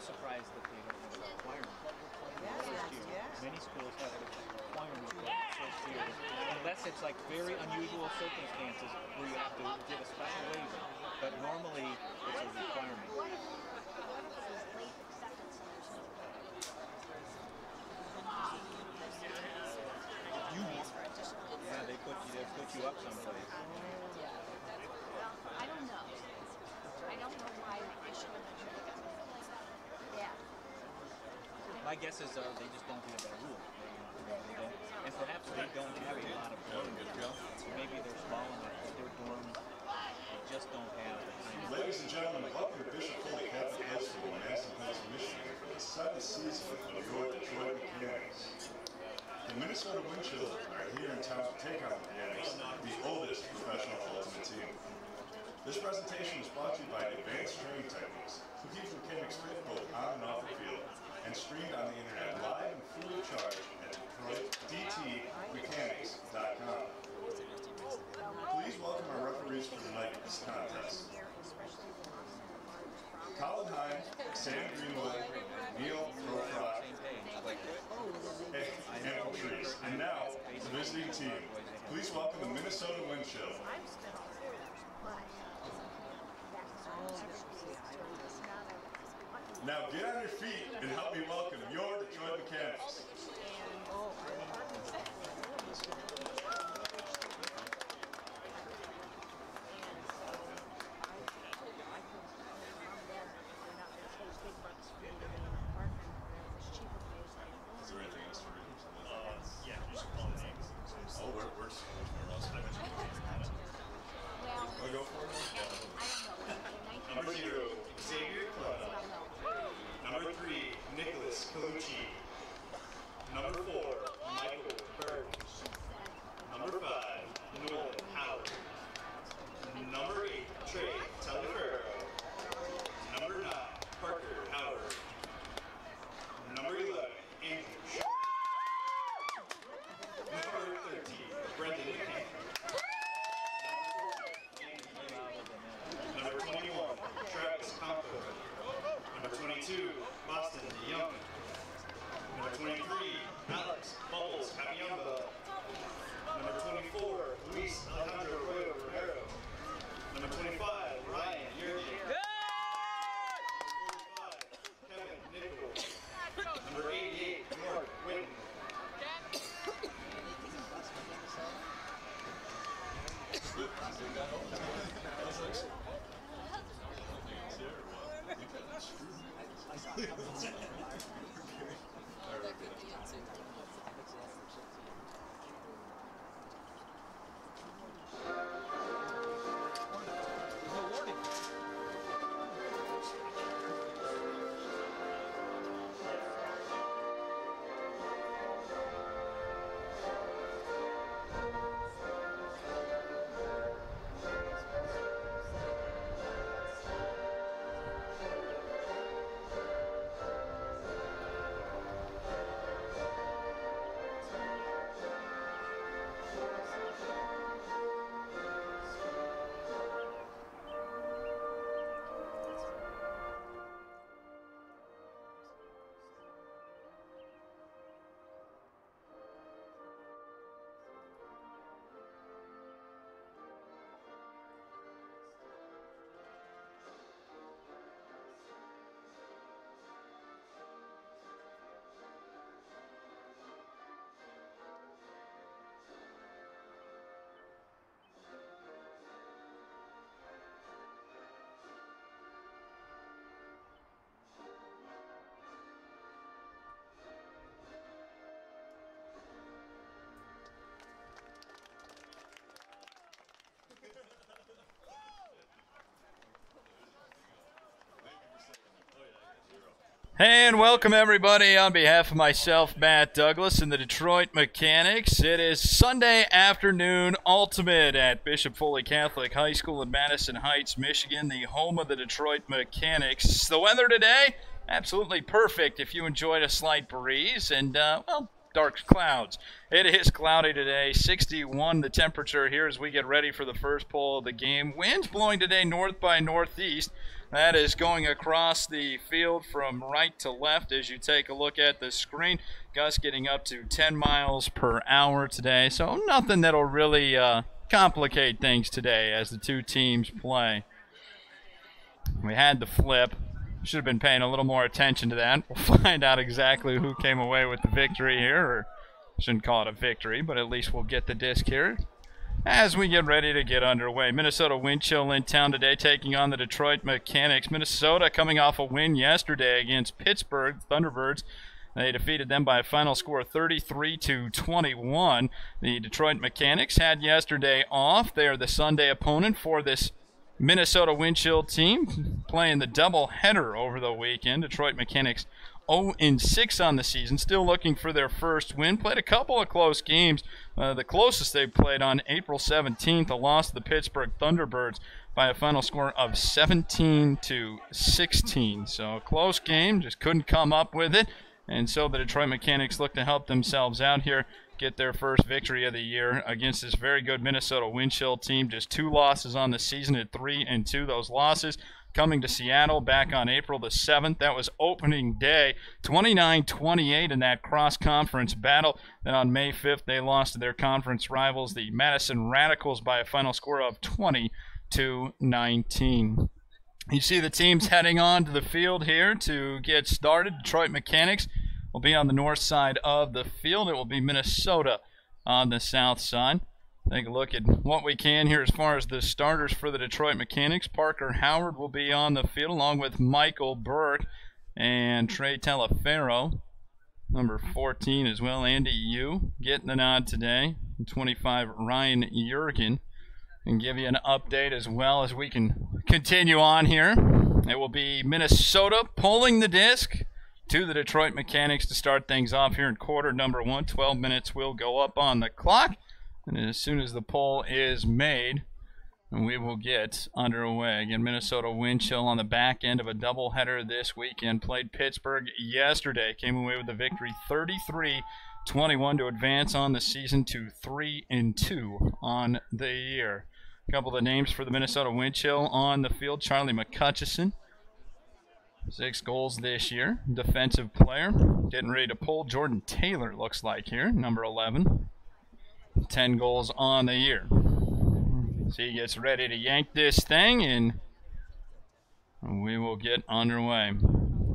surprised that they don't have a requirement first year. Many schools have a requirement first year, unless it's like very unusual circumstances where you have to give a special waiver. But normally it's a requirement. Yeah, they put you up someplace. I don't know. I don't know why they should have done that. Yeah. My guess is they just don't have that rule. They don't, and perhaps they don't have a lot of dorms. Maybe they're small enough that their dorms just don't have the kind of... Ladies and gentlemen, welcome to Bishop Foley Catholic High School in Madison Heights, Michigan for the 7th season of your Detroit Mechanics. The Minnesota Wind Children are here in town to take on the Mechanics, the oldest professional ultimate team. This presentation is brought to you by Advanced Training Techniques, who keeps mechanics fit both on and off the field, and streamed on the internet live and free of charge at DetroitDTMechanics.com. Please welcome our referees for tonight in this contest. Colin Hines, Sam Greenwood, Neil Profrot, and Patrice. And now, the visiting team. Please welcome the Minnesota Wind Chill. Now get on your feet and help me welcome your Detroit Mechanics. And welcome everybody on behalf of myself, Matt Douglas, and the Detroit Mechanics. It is Sunday afternoon ultimate at Bishop Foley Catholic High School in Madison Heights, Michigan, the home of the Detroit Mechanics. The weather today, absolutely perfect if you enjoyed a slight breeze. And, well, dark clouds. It is cloudy today, 61 the temperature here as we get ready for the first pole of the game. Winds blowing today north by northeast. That is going across the field from right to left as you take a look at the screen. Gusts getting up to 10 miles per hour today, so nothing that'll really complicate things today as the two teams play. We had the flip. Should have been paying a little more attention to that. We'll find out exactly who came away with the victory here, or shouldn't call it a victory, but at least we'll get the disc here as we get ready to get underway. Minnesota wind chill in town today, taking on the Detroit Mechanix. Minnesota coming off a win yesterday against Pittsburgh Thunderbirds. They defeated them by a final score of 33-21. The Detroit Mechanix had yesterday off. They are the Sunday opponent for this Minnesota wind chill team, playing the doubleheader over the weekend. Detroit Mechanix 0-6 on the season, still looking for their first win. Played a couple of close games. The closest they played on April 17th, a loss to the Pittsburgh Thunderbirds by a final score of 17-16. So a close game, just couldn't come up with it. And so the Detroit Mechanix look to help themselves out here, get their first victory of the year against this very good Minnesota wind chill team. Just 2 losses on the season at 3-2. Those losses coming to Seattle back on April the 7th. That was opening day, 29-28 in that cross-conference battle. Then on May 5th, they lost to their conference rivals, the Madison Radicals, by a final score of 20-19. You see the teams heading on to the field here to get started. Detroit Mechanix will be on the north side of the field. It will be Minnesota on the south side. Take a look at what we can here as far as the starters for the Detroit Mechanix. Parker Howard will be on the field along with Michael Burke and Trey Telefero. Number 14 as well, Andy Yu, getting the nod today. 25, Ryan Jurgen. And give you an update as well as we can continue on here. It will be Minnesota pulling the disc to the Detroit Mechanix to start things off here in quarter number 1. 12 minutes will go up on the clock. And as soon as the pull is made, we will get underway. Again, Minnesota wind chill on the back end of a doubleheader this weekend. Played Pittsburgh yesterday. Came away with a victory 33-21 to advance on the season to 3-2 on the year. A couple of names for the Minnesota wind chill on the field. Charlie McCutcheon, 6 goals this year. Defensive player. Getting ready to pull. Jordan Taylor looks like here, number 11. 10 goals on the year. So he gets ready to yank this thing, and we will get underway.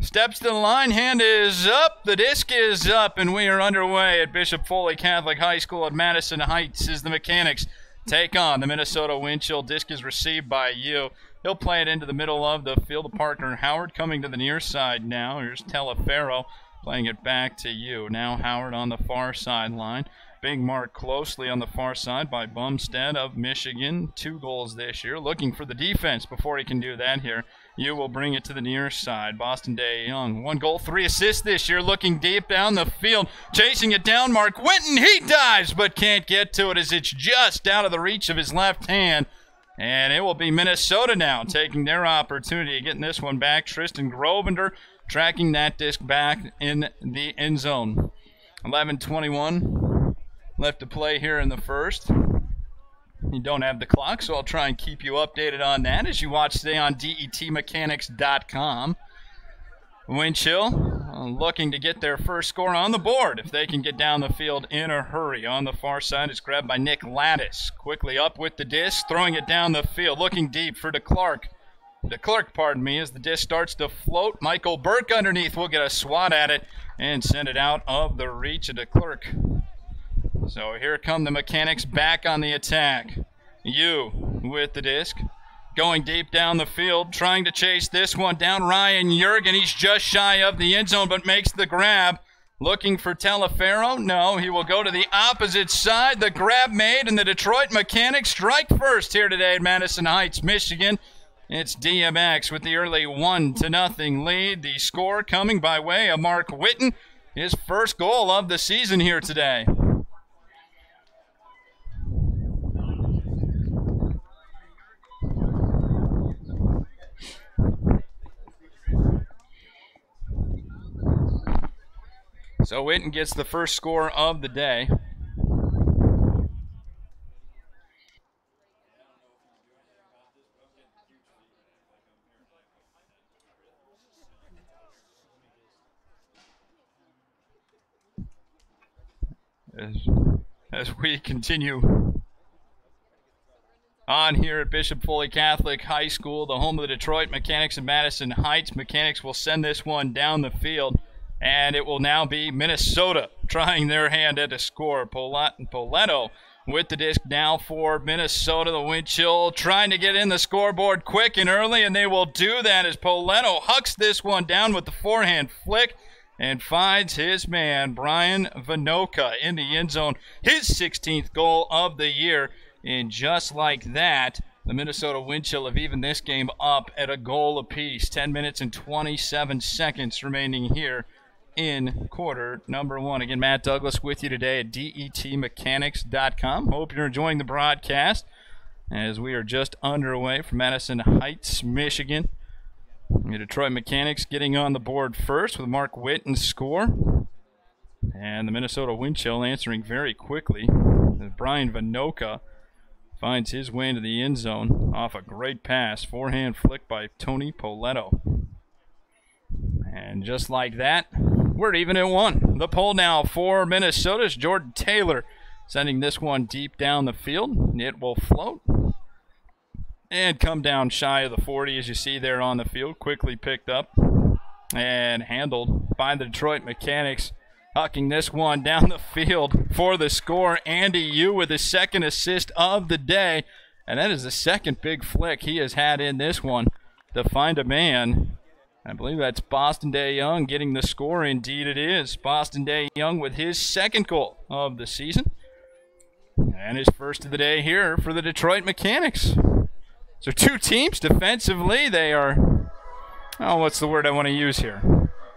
Steps to the line, hand is up, the disc is up, and we are underway at Bishop Foley Catholic High School at Madison Heights as the Mechanix take on the Minnesota wind chill. Disc is received by Yu. He'll play it into the middle of the field to Parker Howard, coming to the near side now. Here's Telefero playing it back to Yu. Now Howard on the far sideline. Being marked closely on the far side by Bumstead of Michigan. 2 goals this year. Looking for the defense before he can do that here. Yu will bring it to the near side. Boston Day Young, 1 goal, 3 assists this year. Looking deep down the field. Chasing it down, Mark Winton. He dives but can't get to it as it's just out of the reach of his left hand. And it will be Minnesota now taking their opportunity, getting this one back. Tristan Grovender tracking that disc back in the end zone. 11:21 left to play here in the first. You don't have the clock, so I'll try and keep you updated on that as you watch today on DETmechanics.com. Wind chill looking to get their first score on the board if they can get down the field in a hurry. On the far side, it's grabbed by Nick Lattis. Quickly up with the disc, throwing it down the field, looking deep for DeClerc. Pardon me, as the disc starts to float. Michael Burke underneath will get a swat at it and send it out of the reach of DeClerc. So here come the Mechanix back on the attack. Yu with the disc. Going deep down the field, trying to chase this one down. Ryan Jurgen, he's just shy of the end zone, but makes the grab. Looking for Telefero. No, he will go to the opposite side. The grab made, and the Detroit Mechanix strike first here today at Madison Heights, Michigan. It's DMX with the early 1-0 lead. The score coming by way of Mark Whitten, his first goal of the season here today. So Witten gets the first score of the day. As we continue on here at Bishop Foley Catholic High School, the home of the Detroit Mechanix in Madison Heights. Mechanix will send this one down the field, and it will now be Minnesota trying their hand at a score. Poletto with the disc now for Minnesota. The wind chill trying to get in the scoreboard quick and early, and they will do that as Poletto hucks this one down with the forehand flick and finds his man, Brian Vinoka, in the end zone. His 16th goal of the year. And just like that, the Minnesota Wind Chill have evened this game up at a goal apiece. 10 minutes and 27 seconds remaining here in quarter number 1. Again, Matt Douglas with you today at DETmechanics.com. Hope you're enjoying the broadcast as we are just underway from Madison Heights, Michigan. The Detroit Mechanix getting on the board first with Mark Witten's score. And the Minnesota Wind Chill answering very quickly. Brian Vinoka finds his way into the end zone off a great pass. Forehand flick by Tony Poletto. And just like that, we're even at 1. The pull now for Minnesota's Jordan Taylor sending this one deep down the field. It will float and come down shy of the 40 as you see there on the field. Quickly picked up and handled by the Detroit Mechanix. Hucking this one down the field for the score. Andy Yu with his second assist of the day. And that is the second big flick he has had in this one to find a man. I believe that's Boston Day Young getting the score. Indeed it is. Boston Day Young with his second goal of the season. And his first of the day here for the Detroit Mechanix. So two teams defensively, they are, oh, what's the word I want to use here?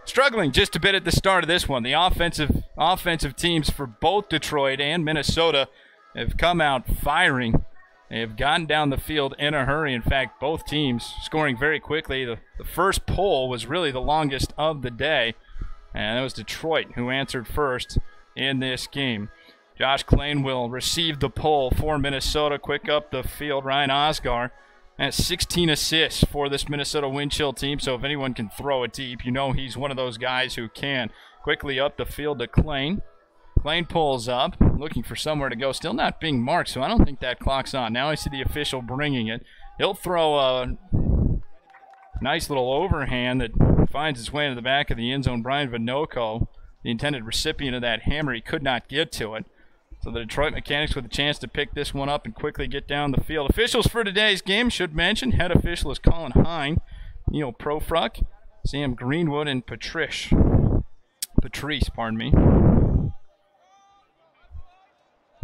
Struggling just a bit at the start of this one. The offensive teams for both Detroit and Minnesota have come out firing. They have gotten down the field in a hurry. In fact, both teams scoring very quickly. The first pull was really the longest of the day, and it was Detroit who answered first in this game. Josh Klain will receive the pull for Minnesota. Quick up the field, Ryan Osgar. And 16 assists for this Minnesota Wind Chill team, so if anyone can throw it deep, you know he's one of those guys who can. Quickly up the field to Klain. Klain pulls up, looking for somewhere to go. Still not being marked, so I don't think that clock's on. Now I see the official bringing it. He'll throw a nice little overhand that finds its way into the back of the end zone. Brian Vinoka, the intended recipient of that hammer, he could not get to it. So the Detroit Mechanix with a chance to pick this one up and quickly get down the field. Officials for today's game should mention. Head official is Colin Hine, Neil Profruck, Sam Greenwood, and Patrice, pardon me.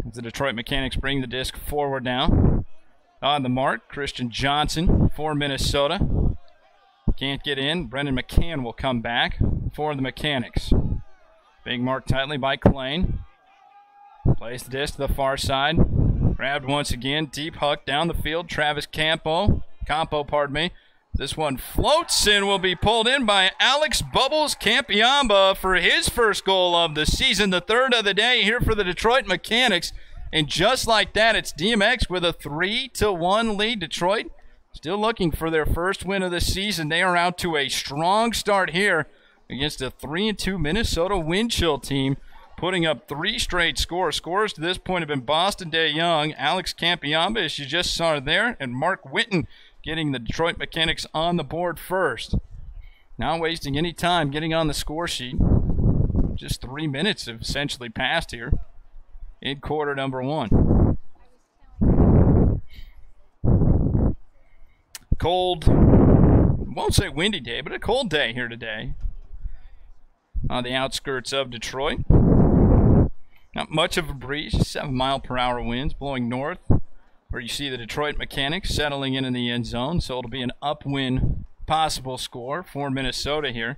As the Detroit Mechanix bring the disc forward now. On the mark, Christian Johnson for Minnesota. Can't get in. Brendan McCann will come back for the Mechanix. Being marked tightly by Klain. Plays the disc to the far side. Grabbed once again. Deep huck down the field. Travis Campo, This one floats and will be pulled in by Alex Bubbles Campiamba for his first goal of the season. The third of the day here for the Detroit Mechanix. And just like that, it's DMX with a 3-1 lead. Detroit still looking for their first win of the season. They are out to a strong start here against a 3-2 Minnesota Wind Chill team, putting up 3 straight scores. Scores to this point have been Boston Day Young, Alex Campiamba, as you just saw there, and Mark Witten getting the Detroit Mechanix on the board first. Not wasting any time getting on the score sheet. Just 3 minutes have essentially passed here in quarter number 1. Cold, won't say windy day, but a cold day here today on the outskirts of Detroit. Not much of a breeze, 7-mile-per-hour winds blowing north, where you see the Detroit Mechanix settling in the end zone. So it'll be an upwind possible score for Minnesota here.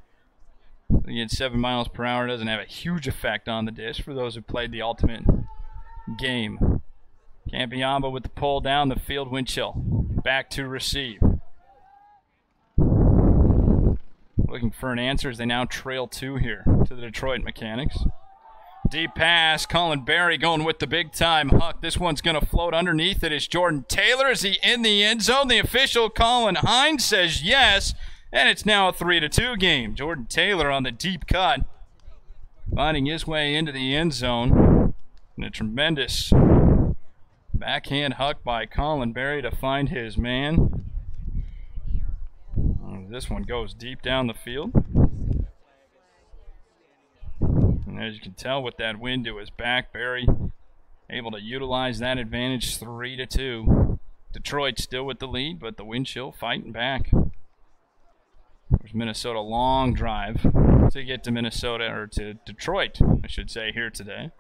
Again, 7 miles per hour doesn't have a huge effect on the disc for those who played the ultimate game. Campiamba with the pull down the field. Wind Chill back to receive. Looking looking for an answer as they now trail 2 here to the Detroit Mechanics. Deep pass, Colin Berry going with the big-time huck. This one's going to float underneath it. Is Jordan Taylor? Is he in the end zone? The official, Colin Hines, says yes, and it's now a 3-2 game. Jordan Taylor on the deep cut, finding his way into the end zone. And a tremendous backhand huck by Colin Berry to find his man. This one goes deep down the field. And as you can tell with that wind to his back, Berry able to utilize that advantage. 3-2. Detroit still with the lead, but the wind chill fighting back. There's Minnesota long drive to get to Minnesota, or to Detroit, I should say, here today.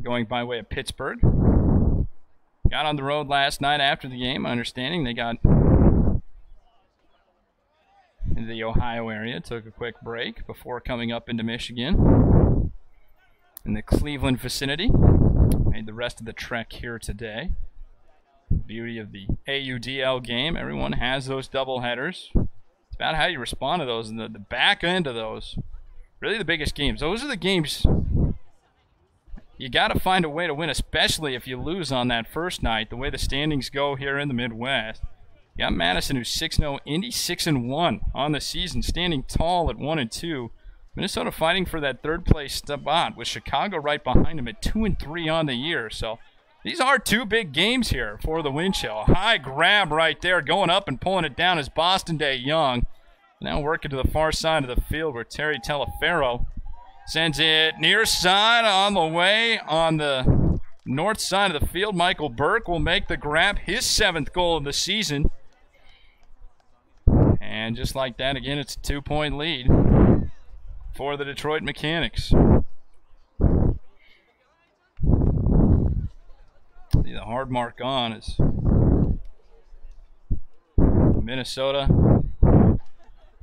Going by way of Pittsburgh. Got on the road last night after the game. My understanding they got into the Ohio area, took a quick break before coming up into Michigan. In the Cleveland vicinity. Made the rest of the trek here today. Beauty of the AUDL game. Everyone has those doubleheaders. It's about how you respond to those and the back end of those. Really the biggest games. Those are the games you got to find a way to win, especially if you lose on that first night. The way the standings go here in the Midwest. You got Madison, who's 6-0, Indy 6-1 on the season, standing tall at 1-2. Minnesota fighting for that third place spot with Chicago right behind them at 2-3 on the year. So these are 2 big games here for the wind chill. High grab right there, going up and pulling it down is Boston Day Young. Now working to the far side of the field where Terry Teleferro sends it near side on the way on the north side of the field. Michael Burke will make the grab, his 7th goal of the season. And just like that, again, it's a 2-point lead for the Detroit Mechanics. See the hard mark on is Minnesota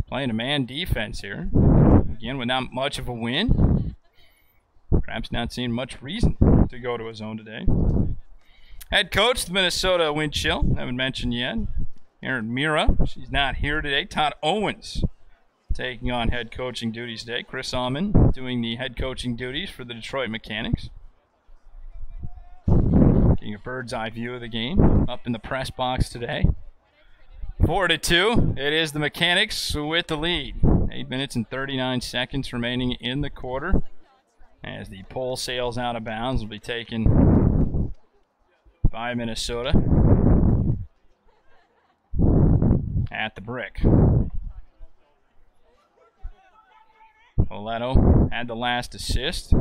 playing a man defense here. Again, without much of a win. Perhaps not seeing much reason to go to a zone today. Head coach, the Minnesota Wind Chill, haven't mentioned yet. Erin Mira, she's not here today. Todd Owens taking on head coaching duties today. Chris Almond doing the head coaching duties for the Detroit Mechanics. Getting a bird's eye view of the game up in the press box today. 4-2. It is the Mechanics with the lead. 8 minutes and 39 seconds remaining in the quarter. As the pole sails out of bounds, will be taken by Minnesota at the brick. Poletto had the last assist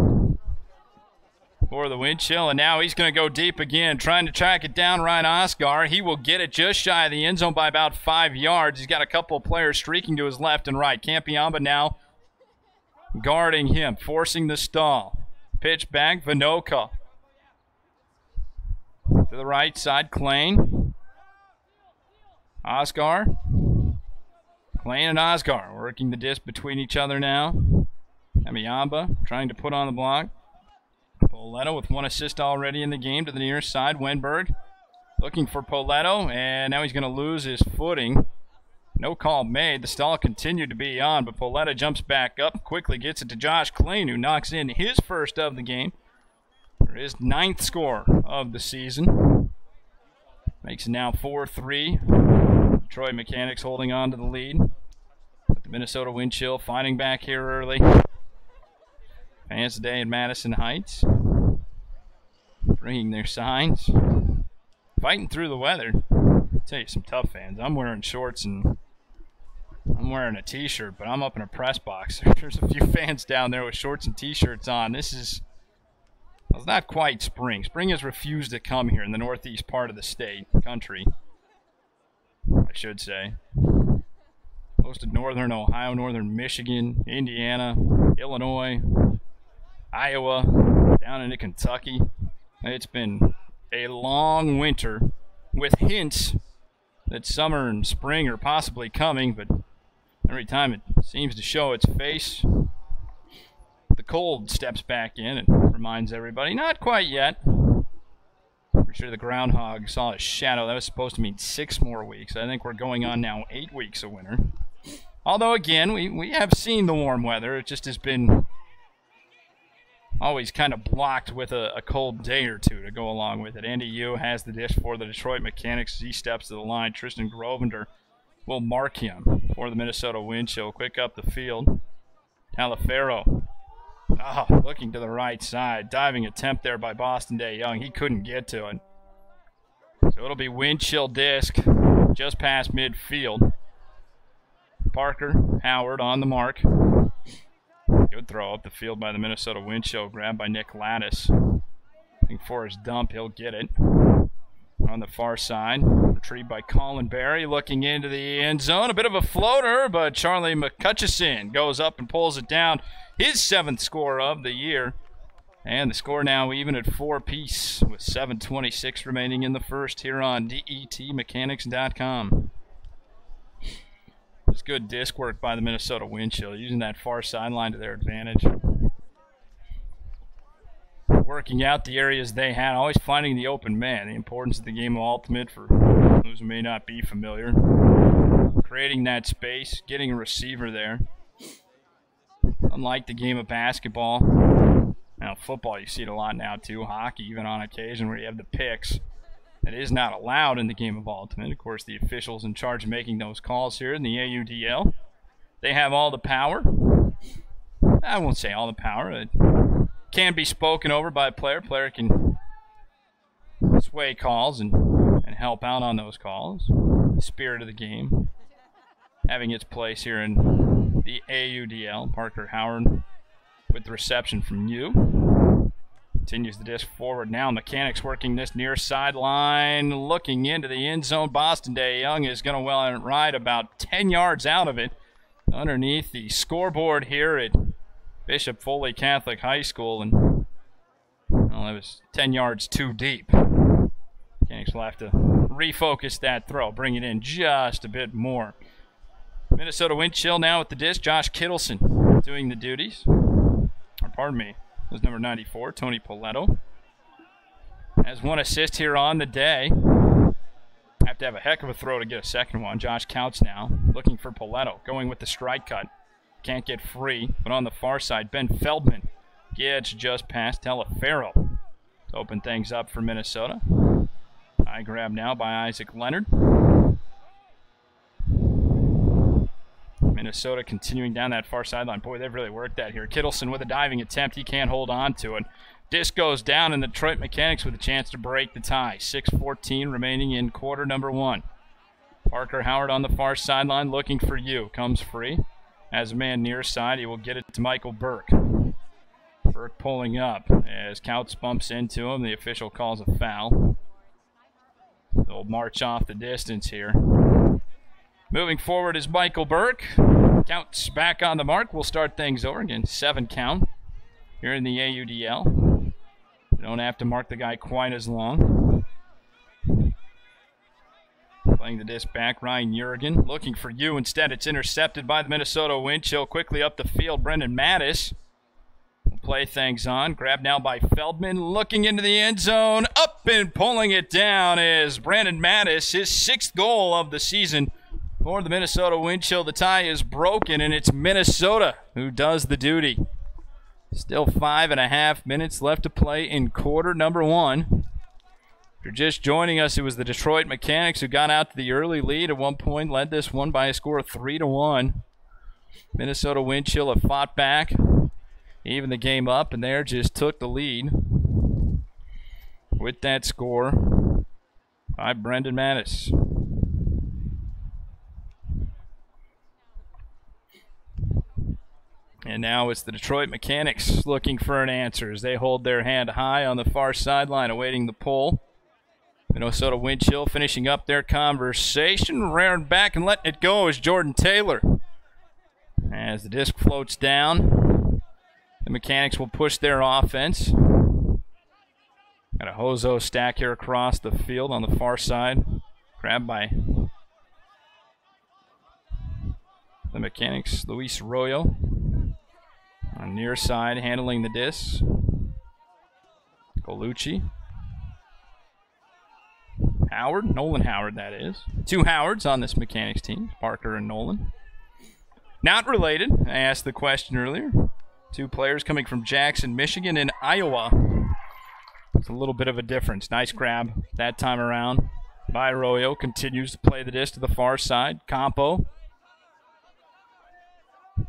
for the wind chill, and now he's going to go deep again, trying to track it down. Ryan Oscar, he will get it just shy of the end zone by about 5 yards. He's got a couple of players streaking to his left and right. Campiamba now guarding him, forcing the stall. Pitch back, Vinoka. To the right side, Klain. Oscar. Klain and Oscar working the disc between each other now. Campiamba trying to put on the block. Poletto with 1 assist already in the game to the near side. Wenberg looking for Poletto, and now he's going to lose his footing. No call made. The stall continued to be on, but Poletto jumps back up, quickly gets it to Josh Klain, who knocks in his first of the game for his 9th score of the season. Makes it now 4-3. Detroit Mechanics holding on to the lead. But the Minnesota Wind Chill fighting back here early. Fans today in Madison Heights bringing their signs. Fighting through the weather. I'll tell you, some tough fans. I'm wearing shorts and I'm wearing a t-shirt, but I'm up in a press box. There's a few fans down there with shorts and t-shirts on. This is, well, it's not quite spring. Spring has refused to come here in the northeast part of the country, I should say. Close to northern Ohio, northern Michigan, Indiana, Illinois, Iowa, down into Kentucky. It's been a long winter with hints that summer and spring are possibly coming, but every time it seems to show its face, the cold steps back in and reminds everybody, not quite yet. Pretty sure the groundhog saw a shadow. That was supposed to mean 6 more weeks. I think we're going on now 8 weeks of winter. Although, again, we have seen the warm weather. It just has been always kind of blocked with a cold day or two to go along with it. Andy Yu has the dish for the Detroit Mechanics as he steps to the line. Tristan Grovender will mark him for the Minnesota Wind Chill. Quick up the field. Talifero. Looking to the right side. Diving attempt there by Boston Day Young. He couldn't get to it. So it'll be Wind Chill disc just past midfield. Parker Howard on the mark. Good throw up the field by the Minnesota Wind Chill. Grabbed by Nick Lattis. Looking for his dump. He'll get it. On the far side. Retrieved by Colin Berry. Looking into the end zone. A bit of a floater, but Charlie McCutcheon goes up and pulls it down. His 7th score of the year. And the score now even at 4 apiece with 7:26 remaining in the first here on DETmechanics.com. It's good disc work by the Minnesota Wind Chill, using that far sideline to their advantage. Working out the areas they had, always finding the open man. The importance of the game of Ultimate for those who may not be familiar. Creating that space, getting a receiver there. Unlike the game of basketball. Now, football, you see it a lot now, too. Hockey, even on occasion, where you have the picks. That is not allowed in the game of Ultimate. Of course, the officials in charge of making those calls here in the AUDL, they have all the power. I won't say all the power. It can be spoken over by a player. Player can sway calls and help out on those calls. The spirit of the game having its place here in the AUDL. Parker Howard with the reception from you. Continues the disc forward now. Mechanics working this near sideline. Looking into the end zone. Boston Day Young is going to well and ride about 10 yards out of it. Underneath the scoreboard here at Bishop Foley Catholic High School. And, well, it was 10 yards too deep. Mechanics will have to refocus that throw. Bring it in just a bit more. Minnesota Wind Chill now with the disc. Josh Kittleson doing the duties. Or pardon me. It was number 94, Tony Poletto. Has 1 assist here on the day. Have to have a heck of a throw to get a second one. Josh Couts now, looking for Poletto. Going with the strike cut. Can't get free, but on the far side, Ben Feldman gets just past Telefero to open things up for Minnesota. High grab now by Isaac Leonard. Minnesota continuing down that far sideline. Boy, they've really worked that here. Kittleson with a diving attempt. He can't hold on to it. Disc goes down, and the Detroit Mechanics with a chance to break the tie. 6:14 remaining in quarter number 1. Parker Howard on the far sideline looking for you. Comes free. As a man near side, he will get it to Michael Burke. Burke pulling up as Couts bumps into him. The official calls a foul. They'll march off the distance here. Moving forward is Michael Burke. Counts back on the mark. We'll start things over again. 7 count here in the AUDL. We don't have to mark the guy quite as long. Playing the disc back, Ryan Jurgen. Looking for you. Instead, it's intercepted by the Minnesota Wind Chill. Quickly up the field, Brendan Mattis will play things on. Grabbed now by Feldman. Looking into the end zone. Up and pulling it down is Brandon Mattis. His 6th goal of the season. For the Minnesota Wind Chill, the tie is broken, and it's Minnesota who does the duty. Still 5.5 minutes left to play in quarter number 1. If you're just joining us, it was the Detroit Mechanics who got out to the early lead at one point, led this one by a score of 3-1. Minnesota Wind Chill have fought back, even the game up, and there just took the lead with that score by Brendan Mattis. And now it's the Detroit Mechanics looking for an answer as they hold their hand high on the far sideline awaiting the pull. Minnesota Wind Chill finishing up their conversation. Rearing back and letting it go is Jordan Taylor. As the disc floats down, the Mechanics will push their offense. Got a Hozo stack here across the field on the far side. Grabbed by the Mechanics, Luis Arroyo. On near side, handling the disc. Colucci. Howard, Nolan Howard, that is. 2 Howards on this Mechanics team, Parker and Nolan. Not related. I asked the question earlier. Two players coming from Jackson, Michigan, and Iowa. It's a little bit of a difference. Nice grab that time around by Arroyo. Continues to play the disc to the far side. Campo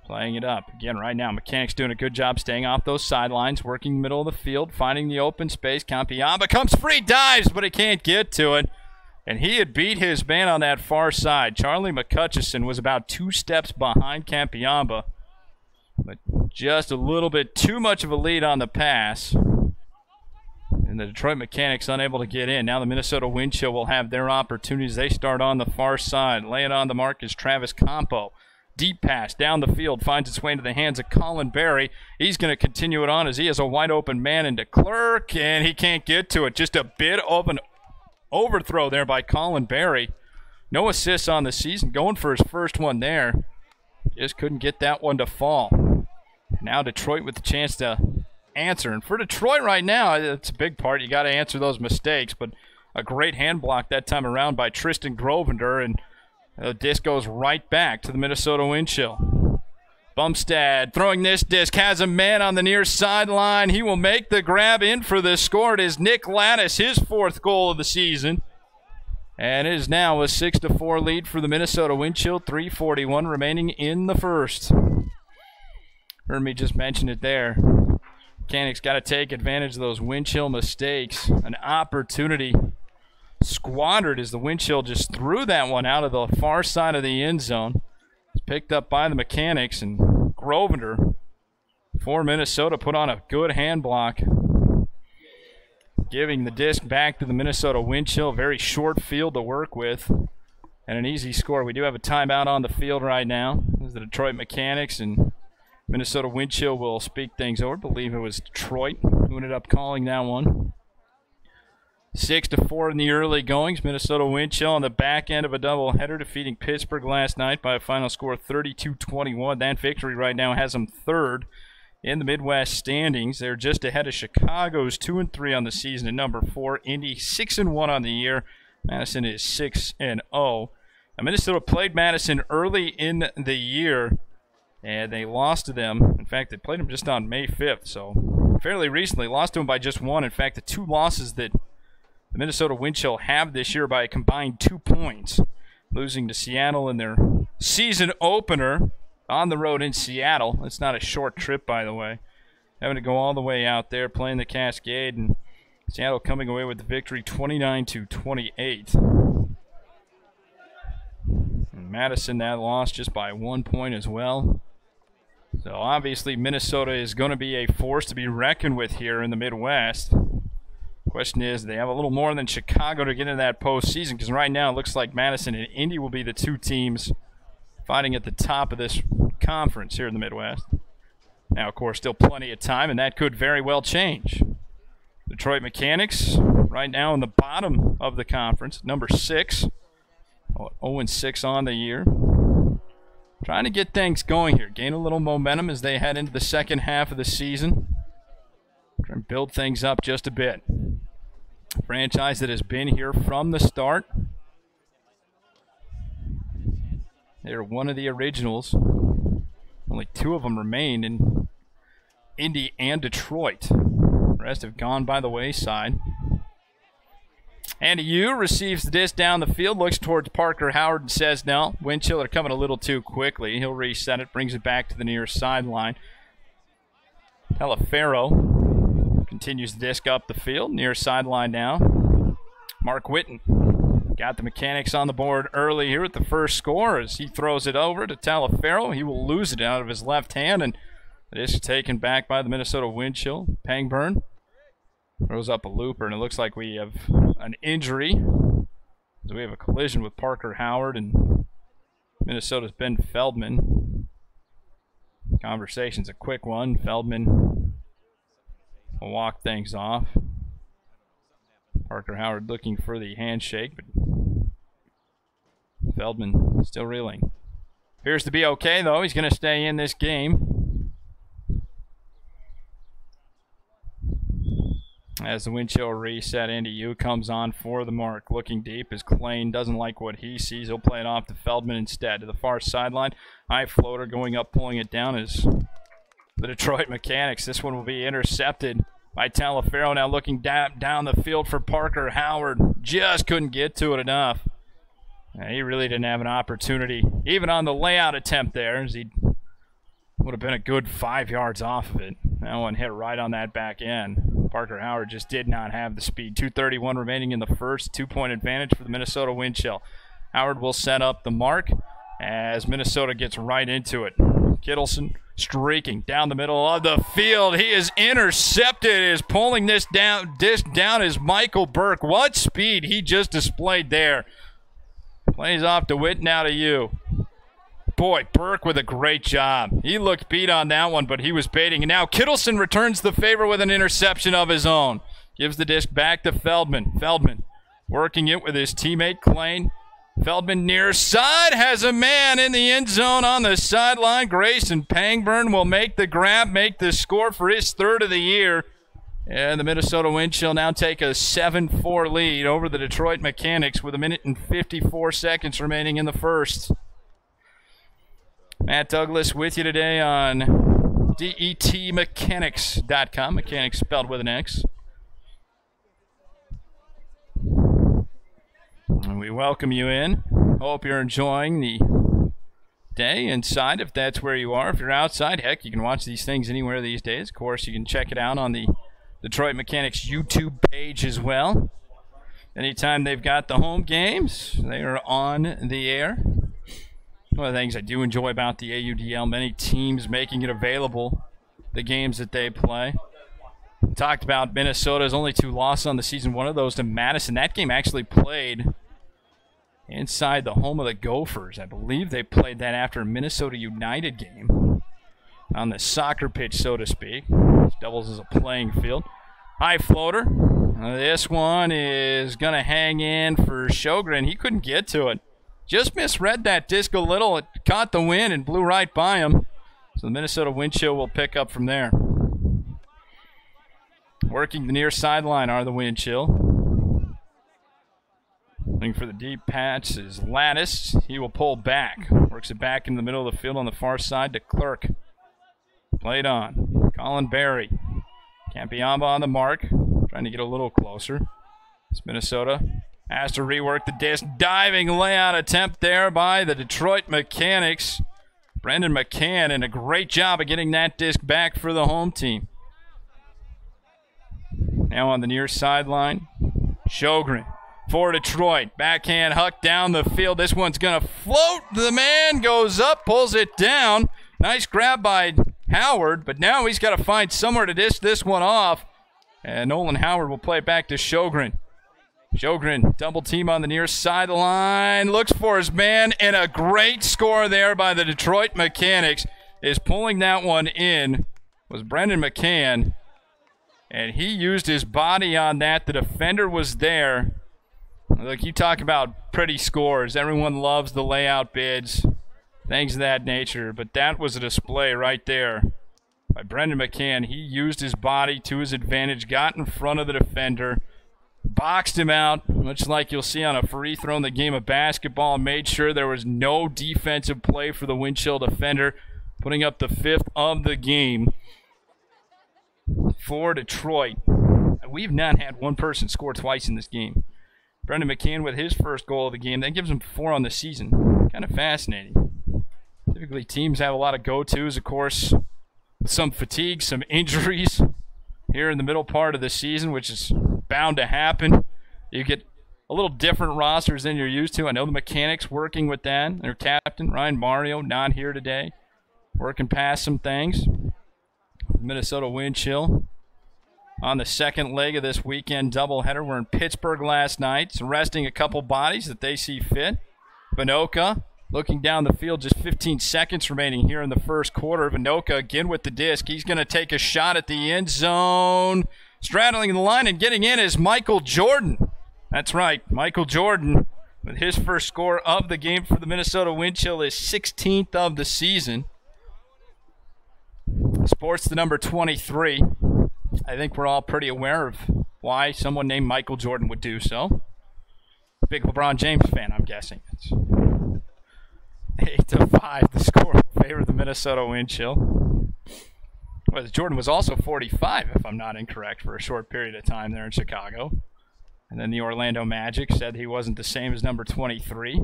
playing it up. Again, right now, Mechanix doing a good job staying off those sidelines, working the middle of the field, finding the open space. Campiamba comes free, dives, but he can't get to it. And he had beat his man on that far side. Charlie McCutcheon was about 2 steps behind Campiamba, but just a little bit too much of a lead on the pass. And the Detroit Mechanix unable to get in. Now the Minnesota Wind Chill will have their opportunities. They start on the far side. Lay it on the mark is Travis Campo. Deep pass down the field, finds its way into the hands of Colin Berry. He's going to continue it on as he has a wide open man into Clerk, and he can't get to it. Just a bit of an overthrow there by Colin Berry. No assists on the season, going for his first one there. Just couldn't get that one to fall. Now Detroit with the chance to answer. And for Detroit right now, it's a big part. You got to answer those mistakes, but a great hand block that time around by Tristan Grovender, and the disc goes right back to the Minnesota Wind Chill. Bumstead throwing this disc, has a man on the near sideline. He will make the grab in for the score. It is Nick Lattis, his 4th goal of the season. And it is now a 6-4 lead for the Minnesota Wind Chill. 3:41 remaining in the first. Heard me just mention it there. Mechanix got to take advantage of those Wind Chill mistakes. An opportunity squandered as the Wind Chill just threw that one out of the far side of the end zone. It's picked up by the Mechanix, and Grovender for Minnesota put on a good hand block, giving the disc back to the Minnesota Wind Chill. Very short field to work with and an easy score. We do have a timeout on the field right now. This is the Detroit Mechanix, and Minnesota Wind Chill will speak things over. I believe it was Detroit who ended up calling that one. 6-4 in the early goings. Minnesota Wind Chill on the back end of a doubleheader, defeating Pittsburgh last night by a final score of 32-21. That victory right now has them 3rd in the Midwest standings. They're just ahead of Chicago's 2-3 on the season at number 4. Indy 6-1 on the year. Madison is 6-0. Now, Minnesota played Madison early in the year, and they lost to them. In fact, they played them just on May 5th, so fairly recently. Lost to them by just 1. In fact, the 2 losses that the Minnesota Wind Chill have this year by a combined 2 points, losing to Seattle in their season opener on the road in Seattle. It's not a short trip, by the way. Having to go all the way out there, playing the Cascade, and Seattle coming away with the victory 29-28. And Madison, that loss just by 1 point as well. So obviously Minnesota is going to be a force to be reckoned with here in the Midwest. Question is, they have a little more than Chicago to get into that postseason, because right now it looks like Madison and Indy will be the 2 teams fighting at the top of this conference here in the Midwest. Now, of course, still plenty of time, and that could very well change. Detroit Mechanix right now in the bottom of the conference, number 6, 0-6 on the year. Trying to get things going here, gain a little momentum as they head into the second half of the season. Try and build things up just a bit. Franchise that has been here from the start. They're one of the originals. Only 2 of them remain in Indy and Detroit. The rest have gone by the wayside. Andy Yu receives the disc down the field, looks towards Parker Howard and says, no, Wind Chill are coming a little too quickly. He'll reset it, brings it back to the near sideline. Telefero continues the disc up the field, near sideline now. Mark Witten got the Mechanix on the board early here at the first score as he throws it over to Telefero. He will lose it out of his left hand, and the disc taken back by the Minnesota Wind Chill. Pangburn throws up a looper, and it looks like we have an injury. So we have a collision with Parker Howard and Minnesota's Ben Feldman. Conversation's a quick one. Feldman will walk things off. Parker Howard looking for the handshake, but Feldman still reeling. Appears to be okay, though. He's going to stay in this game. As the wind chill reset, Andy Yu comes on for the mark. Looking deep as Klain doesn't like what he sees. He'll play it off to Feldman instead. To the far sideline. High floater going up, pulling it down is the Detroit Mechanics. This one will be intercepted by Talaferro. Now looking down the field for Parker Howard. Just couldn't get to it enough. He really didn't have an opportunity, even on the layout attempt there, as he would have been a good 5 yards off of it. That one hit right on that back end. Parker Howard just did not have the speed. 2:31 remaining in the first. 2-point advantage for the Minnesota wind chill. Howard will set up the mark as Minnesota gets right into it. Kittleson streaking down the middle of the field. He is intercepted. Is pulling this disc down is Michael Burke. What speed he just displayed there. Plays off to Witt, now to you. Boy, Burke with a great job. He looked beat on that one, but he was baiting. And now Kittleson returns the favor with an interception of his own. Gives the disc back to Feldman. Feldman working it with his teammate Klain. Feldman near side, has a man in the end zone on the sideline. Grayson Pangburn will make the grab, make the score for his third of the year. And the Minnesota wind chill now take a 7-4 lead over the Detroit Mechanics with 1 minute and 54 seconds remaining in the first. Matt Douglas with you today on DETmechanics.com. Mechanics spelled with an X. And we welcome you in. Hope you're enjoying the day inside, if that's where you are. If you're outside, heck, you can watch these things anywhere these days. Of course, you can check it out on the Detroit Mechanics YouTube page as well. Anytime they've got the home games, they are on the air. One of the things I do enjoy about the AUDL, many teams making it available, the games that they play. Talked about Minnesota's only 2 losses on the season, one of those to Madison. That game actually played inside the home of the Gophers. I believe they played that after a Minnesota United game on the soccer pitch, so to speak. Doubles as a playing field. High floater. This one is going to hang in for Sjogren. He couldn't get to it. Just misread that disc a little. It caught the wind and blew right by him. So the Minnesota wind chill will pick up from there. Working the near sideline are the wind chill. Looking for the deep patch is Lattice. He will pull back. Works it back in the middle of the field on the far side to Clerk. Played on. Colin Berry. Campiamba on the mark. Trying to get a little closer. It's Minnesota. Has to rework the disc. Diving layout attempt there by the Detroit Mechanics. Brendan McCann, and a great job of getting that disc back for the home team. Now on the near sideline, Sjogren for Detroit. Backhand huck down the field. This one's going to float. The man goes up, pulls it down. Nice grab by Howard, but now he's got to find somewhere to dish this one off. And Nolan Howard will play it back to Sjogren. Sjogren, double team on the near sideline, looks for his man, and a great score there by the Detroit Mechanics. Is pulling that one in was Brendan McCann, and he used his body on that. The defender was there. Look, you talk about pretty scores. Everyone loves the layout bids, things of that nature, but that was a display right there by Brendan McCann. He used his body to his advantage, got in front of the defender, boxed him out, much like you'll see on a free throw in the game of basketball, and made sure there was no defensive play for the wind chill defender, putting up the 5th of the game for Detroit. We've not had one person score twice in this game. Brendan McCann with his first goal of the game. That gives him 4 on the season. Kind of fascinating. Typically teams have a lot of go-tos, of course, with some fatigue, some injuries here in the middle part of the season, which is bound to happen. You get a little different rosters than you're used to. I know the Mechanics working with that. Their captain, Ryan Mario, not here today. Working past some things. Minnesota wind chill on the second leg of this weekend doubleheader. We're in Pittsburgh last night, so resting a couple bodies that they see fit. Vinoka looking down the field, just 15 seconds remaining here in the first quarter. Vinoka again with the disc. He's going to take a shot at the end zone. Straddling the line and getting in is Michael Jordan. That's right, Michael Jordan with his first score of the game for the Minnesota wind chill, is 16th of the season. Sports the number 23. I think we're all pretty aware of why someone named Michael Jordan would do so. Big LeBron James fan, I'm guessing. It's 8-5, the score in favor of the Minnesota wind chill. Well, Jordan was also 45, if I'm not incorrect, for a short period of time there in Chicago. And then the Orlando Magic said he wasn't the same as number 23.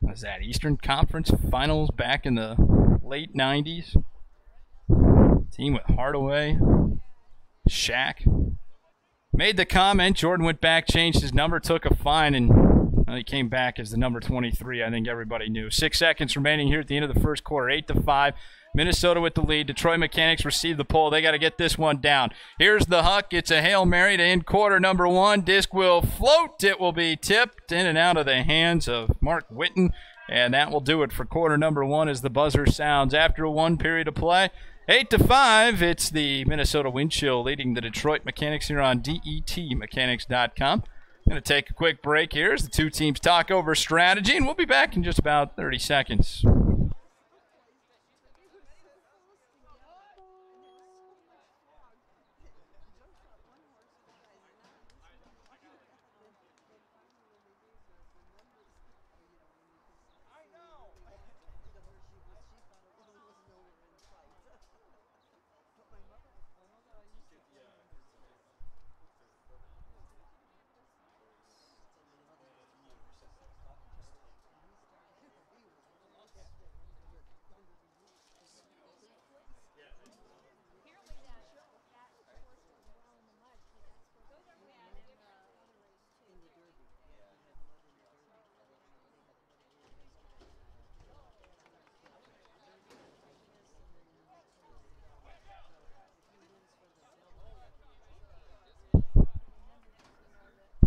Was that Eastern Conference Finals back in the late 90s? Team with Hardaway, Shaq. Made the comment, Jordan went back, changed his number, took a fine, and he came back as the number 23. I think everybody knew. 6 seconds remaining here at the end of the first quarter, 8-5. Minnesota with the lead. Detroit Mechanix receive the pole. They got to get this one down. Here's the huck. It's a Hail Mary to end quarter number 1. Disc will float. It will be tipped in and out of the hands of Mark Witten, and that will do it for quarter number 1 as the buzzer sounds. After 1 period of play, 8-5, it's the Minnesota wind chill leading the Detroit Mechanix here on DETmechanics.com. Going to take a quick break here as the two teams talk over strategy, and we'll be back in just about 30 seconds.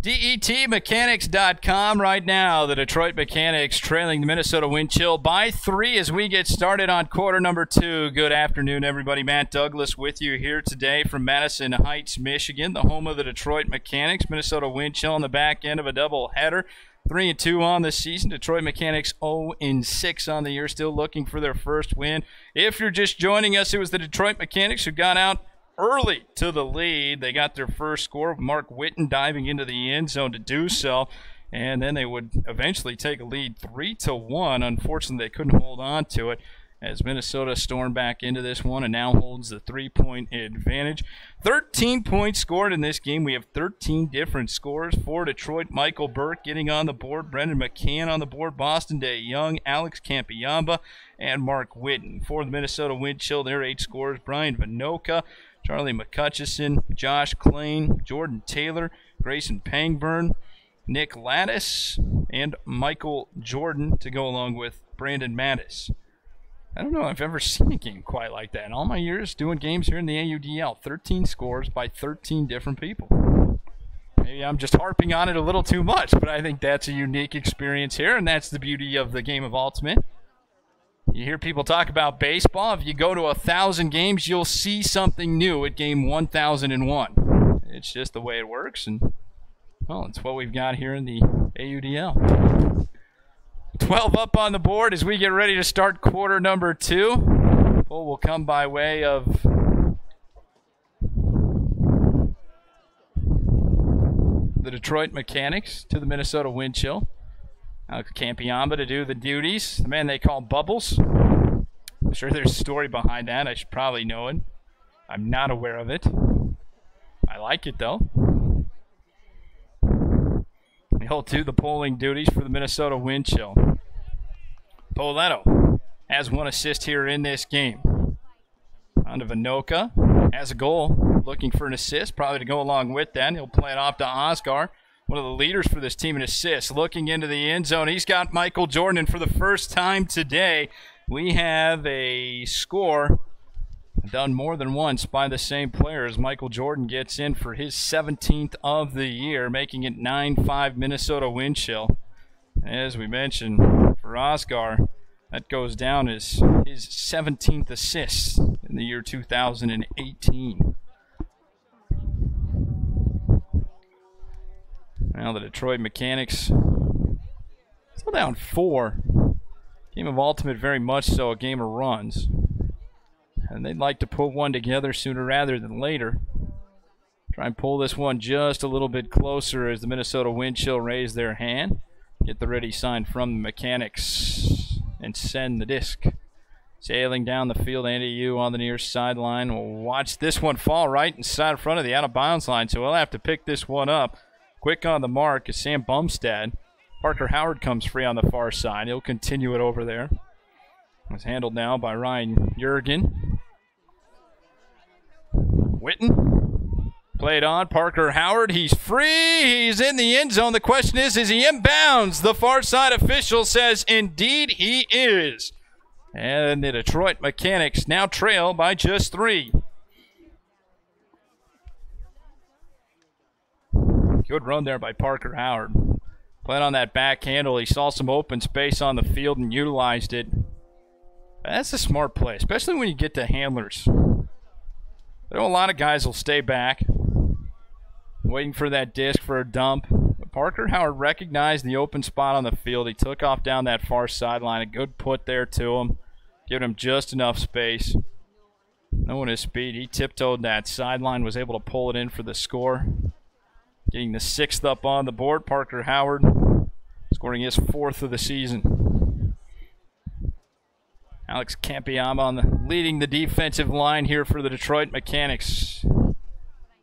DETmechanics.com right now. The Detroit Mechanix trailing the Minnesota wind chill by 3 as we get started on quarter number 2. Good afternoon, everybody. Matt Douglas with you here today from Madison Heights, Michigan, the home of the Detroit Mechanix. Minnesota wind chill on the back end of a doubleheader. 3-2 on the season. Detroit Mechanix 0-6 on the year, still looking for their first win. If you're just joining us, it was the Detroit Mechanix who got out early to the lead. They got their first score, Mark Witten diving into the end zone to do so, and then they would eventually take a lead 3-1. Unfortunately, they couldn't hold on to it as Minnesota stormed back into this one and now holds the 3-point advantage. 13 points scored in this game. We have 13 different scores for Detroit. Michael Burke getting on the board, Brendan McCann on the board, Boston Day Young, Alex Campiamba, and Mark Witten. For the Minnesota wind chill, their 8 scores, Brian Vinoka, Charlie McCutcheon, Josh Klain, Jordan Taylor, Grayson Pangburn, Nick Lattis, and Michael Jordan to go along with Brandon Mattis. I don't know if I've ever seen a game quite like that in all my years doing games here in the AUDL. 13 scores by 13 different people. Maybe I'm just harping on it a little too much, but I think that's a unique experience here, and that's the beauty of the game of Ultimate. You hear people talk about baseball. If you go to 1,000 games, you'll see something new at game 1,001. It's just the way it works, and, well, it's what we've got here in the AUDL. 12 up on the board as we get ready to start quarter number 2. Pull will come by way of the Detroit Mechanix to the Minnesota wind chill. Alex Campiamba to do the duties. The man they call Bubbles. I'm sure there's a story behind that. I should probably know it. I'm not aware of it. I like it, though. He'll do the polling duties for the Minnesota wind chill. Poletto has 1 assist here in this game. On to Vinoka. Has a goal. Looking for an assist, probably to go along with that. He'll play it off to Oscar. One of the leaders for this team in assists. Looking into the end zone, he's got Michael Jordan. And for the first time today, we have a score done more than once by the same player as Michael Jordan gets in for his 17th of the year, making it 9-5 Minnesota wind chill. As we mentioned, for Oscar, that goes down as his 17th assist in the year 2018. Now the Detroit Mechanix still down 4. Game of Ultimate very much so a game of runs. And they'd like to put one together sooner rather than later. Try and pull this one just a little bit closer as the Minnesota Wind Chill raise their hand. Get the ready sign from the Mechanix and send the disc sailing down the field. Andy Yu on the near sideline will watch this one fall right inside front of the out-of-bounds line, so we'll have to pick this one up. Quick on the mark is Sam Bumstead. Parker Howard comes free on the far side. He'll continue it over there. It's handled now by Ryan Jurgen. Witten. Played on. Parker Howard. He's free. He's in the end zone. The question is he inbounds? The far side official says indeed he is. And the Detroit Mechanix now trail by just 3. Good run there by Parker Howard. Playing on that back handle. He saw some open space on the field and utilized it. That's a smart play, especially when you get to handlers. I know a lot of guys will stay back, waiting for that disc for a dump. But Parker Howard recognized the open spot on the field. He took off down that far sideline. A good put there to him. Giving him just enough space. Knowing his speed, he tiptoed that sideline, was able to pull it in for the score. Getting the 6th up on the board. Parker Howard scoring his 4th of the season. Alex Campiama leading the defensive line here for the Detroit Mechanix.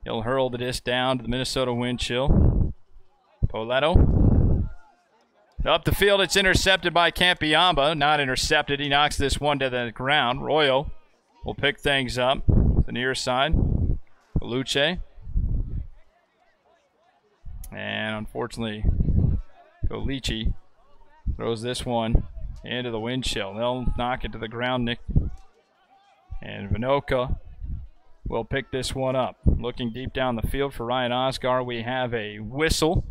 He'll hurl the disc down to the Minnesota Wind Chill. Poletto. Up the field, it's intercepted by Campiamba. Not intercepted. He knocks this one to the ground. Royo will pick things up. The near side. Beluche. And unfortunately, Golici throws this one into the wind chill. They'll knock it to the ground, Nick. And Vinoka will pick this one up. Looking deep down the field for Ryan Oscar, we have a whistle.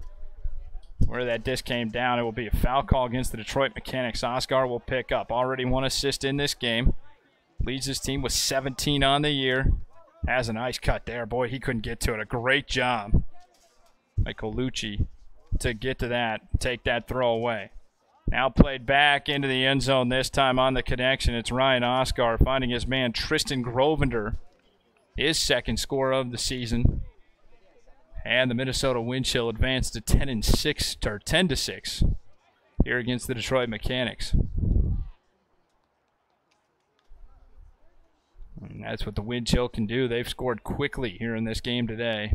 Where that disc came down, it will be a foul call against the Detroit Mechanix. Oscar will pick up. Already 1 assist in this game. Leads his team with 17 on the year. Has a nice cut there. Boy, he couldn't get to it. A great job by Colucci to get to that, take that throw away. Now played back into the end zone, this time on the connection. It's Ryan Oscar finding his man Tristan Grovender, his 2nd score of the season. And the Minnesota Wind Chill advanced to 10-6 or 10-6 here against the Detroit Mechanix. And that's what the Wind Chill can do. They've scored quickly here in this game today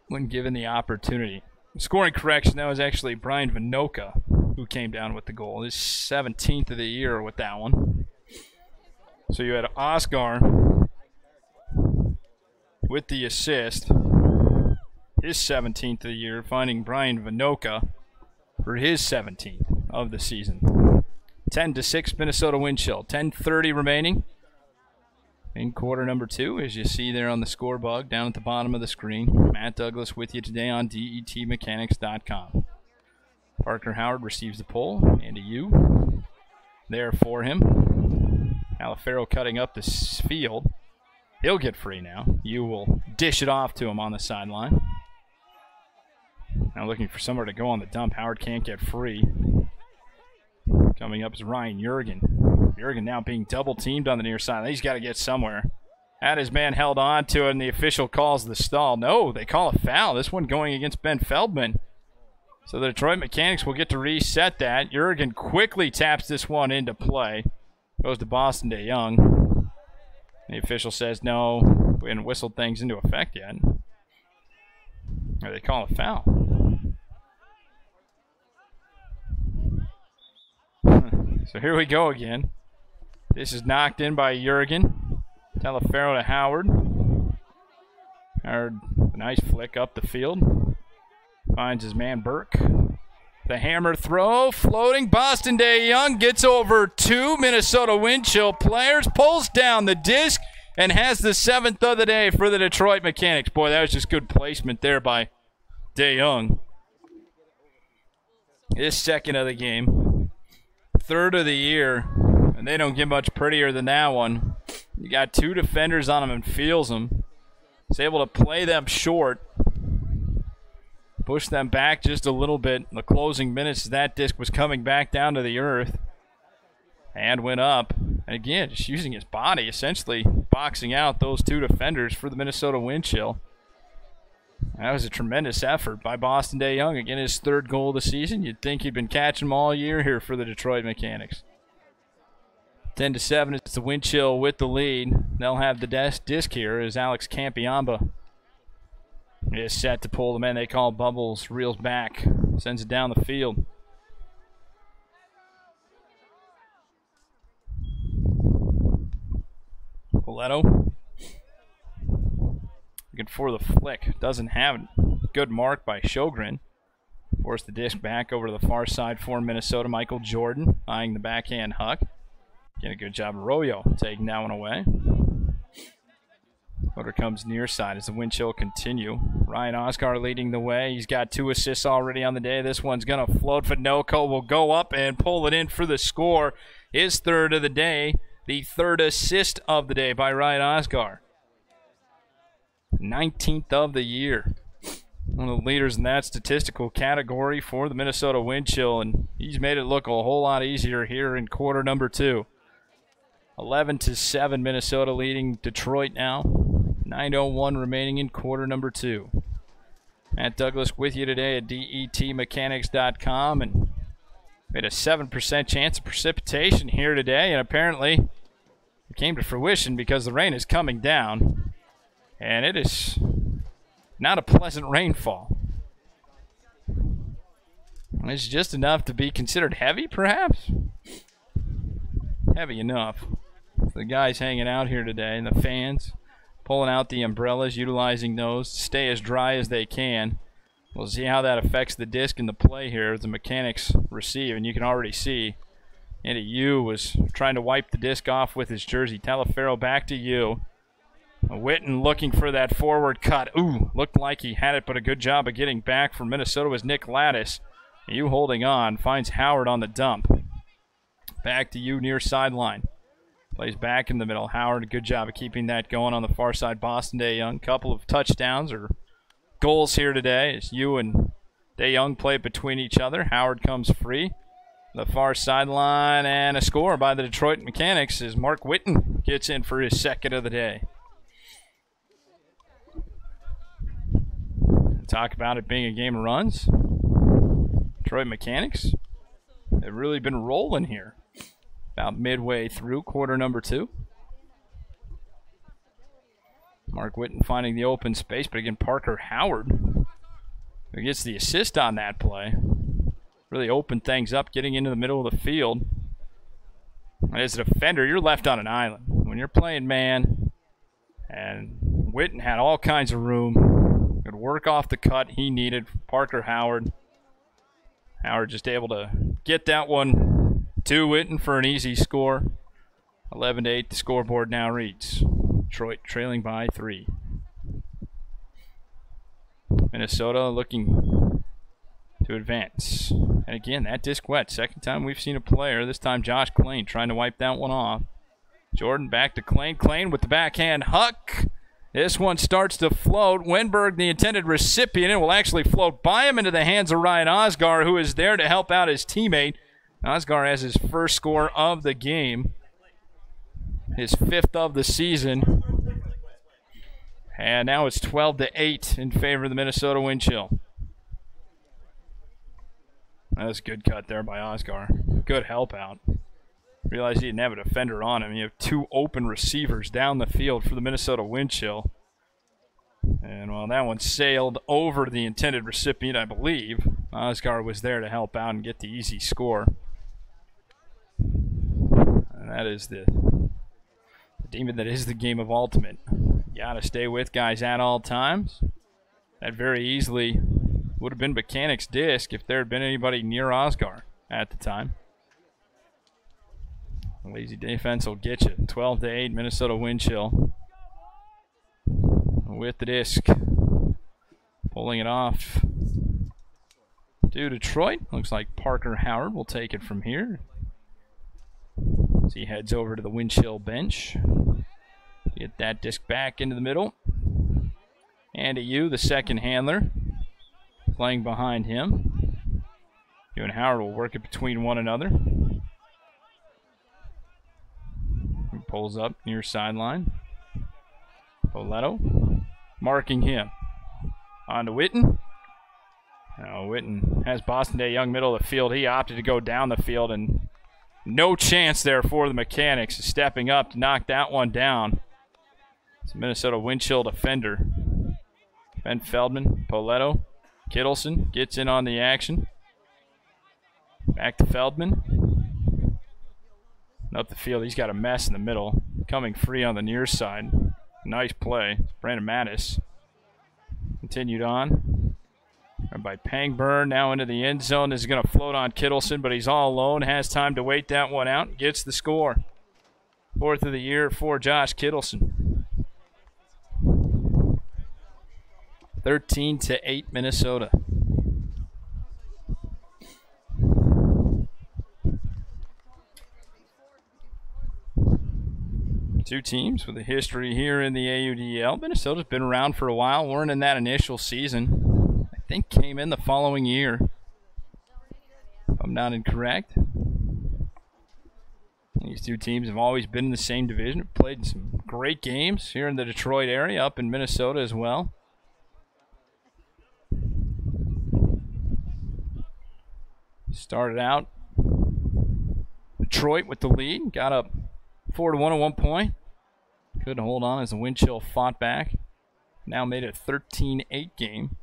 when given the opportunity. Scoring correction, that was actually Brian Vinoka who came down with the goal. His 17th of the year with that one. So you had Oscar with the assist, his 17th of the year, finding Brian Vinoka for his 17th of the season. 10-6 Minnesota Wind Chill. 10:30 remaining in quarter number 2, as you see there on the score bug down at the bottom of the screen. Matt Douglas with you today on DETmechanics.com. Parker Howard receives the pull. Andy Yu there for him. Alafaro cutting up the field. He'll get free now. Yu will dish it off to him on the sideline. Now looking for somewhere to go on the dump. Howard can't get free. Coming up is Ryan Jurgen. Jurgen now being double teamed on the near side. He's got to get somewhere. Had his man held on to it, and the official calls the stall. No, they call a foul. This one going against Ben Feldman. So the Detroit Mechanix will get to reset that. Jurgen quickly taps this one into play. Goes to Boston DeYoung. The official says no. We hadn't whistled things into effect yet. Or they call a foul. So here we go again. This is knocked in by Jurgen. Telefaro to Howard. Howard, a nice flick up the field. Finds his man Burke. The hammer throw, floating. Boston DeYoung gets over 2 Minnesota Wind Chill players, pulls down the disc, and has the 7th of the day for the Detroit Mechanix. Boy, that was just good placement there by DeYoung. His 2nd of the game. 3rd of the year, and they don't get much prettier than that one. You got 2 defenders on him and feels them. He's able to play them short. Push them back just a little bit in the closing minutes as that disc was coming back down to the earth. And went up. And again, just using his body, essentially boxing out those two defenders for the Minnesota Wind Chill. That was a tremendous effort by Boston DeYoung. Again, his 3rd goal of the season. You'd think he'd been catching them all year here for the Detroit Mechanics. 10-7, it's the Wind Chill with the lead. They'll have the disc here as Alex Campiamba is set to pull the man they call Bubbles. Reels back, sends it down the field. Poletto looking for the flick. Doesn't have it. Good mark by Sjogren. Force the disc back over to the far side for Minnesota. Michael Jordan eyeing the backhand huck. Get a good job of Arroyo taking that one away. Motor comes near side as the Wind Chill continue. Ryan Oscar leading the way. He's got 2 assists already on the day. This one's going to float. Finoco will go up and pull it in for the score. His 3rd of the day. The 3rd assist of the day by Ryan Oscar. 19th of the year. One of the leaders in that statistical category for the Minnesota Wind Chill, and he's made it look a whole lot easier here in quarter number 2. 11-7, Minnesota leading Detroit now. 9:01 remaining in quarter number 2. Matt Douglas with you today at DETmechanics.com, and made a 7% chance of precipitation here today, and apparently it came to fruition because the rain is coming down, and it is not a pleasant rainfall. It's just enough to be considered heavy, perhaps? Heavy enough. The guys hanging out here today, and the fans pulling out the umbrellas, utilizing those to stay as dry as they can. We'll see how that affects the disc in the play here as the Mechanics receive, and you can already see Andy Yu was trying to wipe the disc off with his jersey. Talaferro back to Yu. Witten looking for that forward cut. Ooh, looked like he had it, but a good job of getting back from Minnesota was Nick Lattis. Yu holding on, finds Howard on the dump. Back to Yu near sideline. Plays back in the middle. Howard, a good job of keeping that going on the far side. Boston DeYoung, couple of touchdowns or goals here today as Yu and DeYoung play between each other. Howard comes free. The far sideline, and a score by the Detroit Mechanics as Mark Witten gets in for his 2nd of the day. Talk about it being a game of runs. Detroit Mechanics have really been rolling here. About midway through quarter number 2. Mark Witten finding the open space, but again, Parker Howard, who gets the assist on that play, really opened things up, getting into the middle of the field. And as a defender, you're left on an island. When you're playing man, and Witten had all kinds of room, could work off the cut he needed. Parker Howard. Howard just able to get that one to Witten for an easy score. 11-8, the scoreboard now reads. Detroit trailing by 3. Minnesota looking to advance. And again, that disc wet. 2nd time we've seen a player. This time Josh Klain trying to wipe that one off. Jordan back to Klain. Klain with the backhand huck. This one starts to float. Wenberg, the intended recipient, it will actually float by him into the hands of Ryan Osgar, who is there to help out his teammate. Osgar has his 1st score of the game. His 5th of the season. And now it's 12-8 in favor of the Minnesota Wind Chill. That was a good cut there by Oscar. Good help out. Realized he didn't have a defender on him. You have 2 open receivers down the field for the Minnesota Wind Chill. And while that one sailed over the intended recipient, I believe, Oscar was there to help out and get the easy score. And that is the demon that is the game of Ultimate. You gotta stay with guys at all times. That very easily would have been Mechanics' disc if there had been anybody near Oscar at the time. Lazy defense will get you. 12-8, Minnesota Wind Chill. With the disc. Pulling it off to Detroit. Looks like Parker Howard will take it from here. As he heads over to the Wind Chill bench. Get that disc back into the middle. Andy Yu, the 2nd handler, playing behind him. Yu and Howard will work it between one another. He pulls up near sideline. Poletto marking him. On to Witten. Now Witten has Boston Day Young middle of the field. He opted to go down the field, and no chance there for the Mechanics. Stepping up to knock that one down. It's a Minnesota wind chill defender. Ben Feldman, Poletto, Kittleson gets in on the action. Back to Feldman. Up the field, he's got a mess in the middle. Coming free on the near side. Nice play. Brandon Mattis. Continued on. By Pangburn, now into the end zone. This is going to float on Kittleson, but he's all alone. Has time to wait that one out. Gets the score. 4th of the year for Josh Kittleson. 13-8 Minnesota. Two teams with a history here in the AUDL. Minnesota's been around for a while. Weren't in that initial season. I think came in the following year, if I'm not incorrect. These two teams have always been in the same division. Played some great games here in the Detroit area, up in Minnesota as well. Started out Detroit with the lead. Got up 4-1 at one point. Couldn't hold on as the wind chill fought back. Now made it a 13-8 game.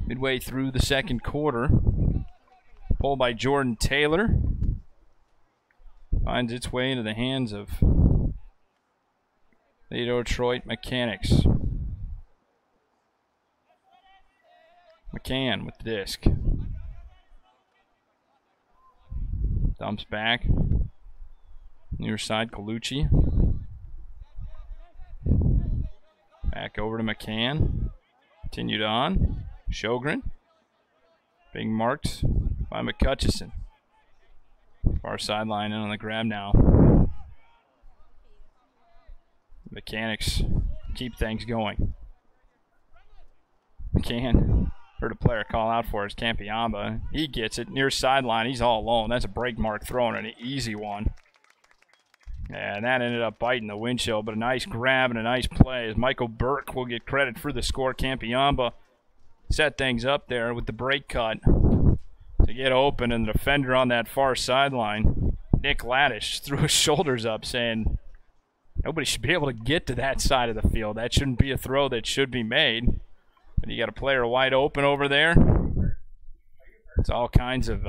Midway through the second quarter. Pulled by Jordan Taylor. Finds its way into the hands of the Detroit Mechanics. McCann with the disc. Dumps back. Near side, Colucci. Back over to McCann. Continued on. Sjogren. Being marked by McCutcheon. Far sideline in on the grab now. Mechanics keep things going. McCann heard a player call out for his Campiamba. He gets it near sideline. He's all alone. That's a break mark throw and an easy one. And that ended up biting the wind chill, but a nice grab and a nice play as Michael Burke will get credit for the score. Campiamba set things up there with the break cut to get open, and the defender on that far sideline, Nick Laddish, threw his shoulders up saying nobody should be able to get to that side of the field. That shouldn't be a throw that should be made. But you got a player wide open over there. It's all kinds of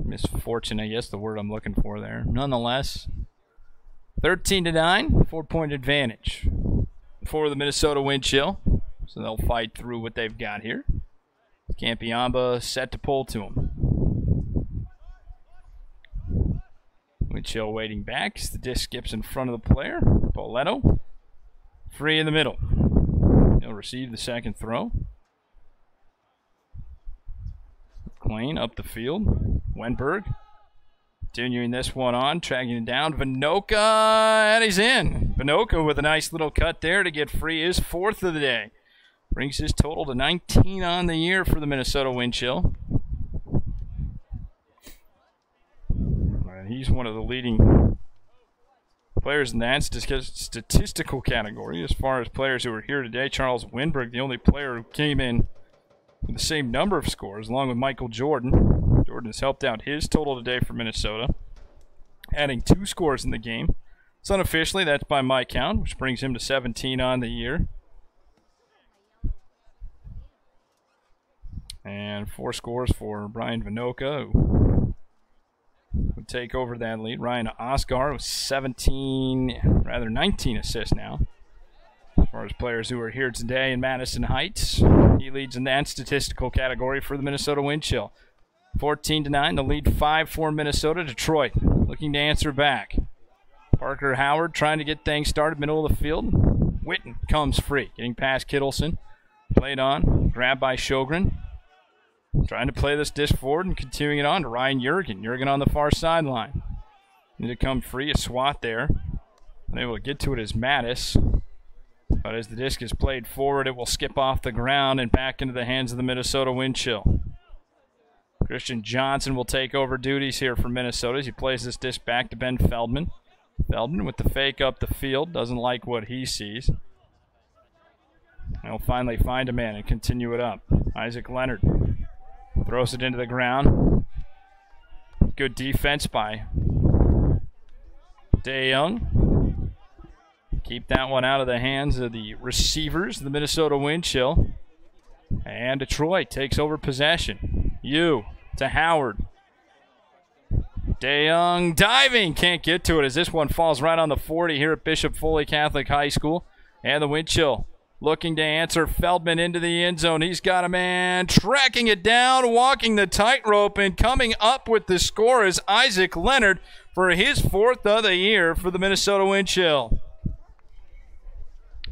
misfortune, I guess the word I'm looking for there. Nonetheless, 13-9, 4-point advantage for the Minnesota wind chill. So they'll fight through what they've got here. Campiamba set to pull to him. Wind chill waiting back as the disc skips in front of the player. Poletto free in the middle. He'll receive the second throw. McLean up the field. Wenberg continuing this one on, tracking it down. Vinoka, and he's in. Vinoka with a nice little cut there to get free, his 4th of the day. Brings his total to 19 on the year for the Minnesota wind chill. And he's one of the leading players in that statistical category. As far as players who are here today, Charles Wenberg, the only player who came in with the same number of scores, along with Michael Jordan. Jordan has helped out his total today for Minnesota, adding 2 scores in the game. So unofficially, that's by my count, which brings him to 17 on the year. And 4 scores for Brian Vinoka, who would take over that lead. Ryan Oscar with 19 assists now. As far as players who are here today in Madison Heights, he leads in that statistical category for the Minnesota wind chill. 14-9, the lead 5 for Minnesota. Detroit looking to answer back. Parker Howard trying to get things started, middle of the field. Witten comes free, getting past Kittleson. Played on, grabbed by Sjogren. Trying to play this disc forward and continuing it on to Ryan Jurgen. Jurgen on the far sideline. Need to come free, a swat there. Unable to get to it as Mattis. But as the disc is played forward, it will skip off the ground and back into the hands of the Minnesota Wind Chill. Christian Johnson will take over duties here for Minnesota as he plays this disc back to Ben Feldman. Feldman with the fake up the field, doesn't like what he sees. He'll finally find a man and continue it up. Isaac Leonard throws it into the ground. Good defense by DeYoung. Keep that one out of the hands of the receivers, the Minnesota Wind Chill. And Detroit takes over possession. To Howard. DeYoung diving, can't get to it as this one falls right on the 40 here at Bishop Foley Catholic High School. And the Wind Chill looking to answer Feldman into the end zone. He's got a man tracking it down, walking the tightrope, and coming up with the score is Isaac Leonard for his 4th of the year for the Minnesota Wind Chill.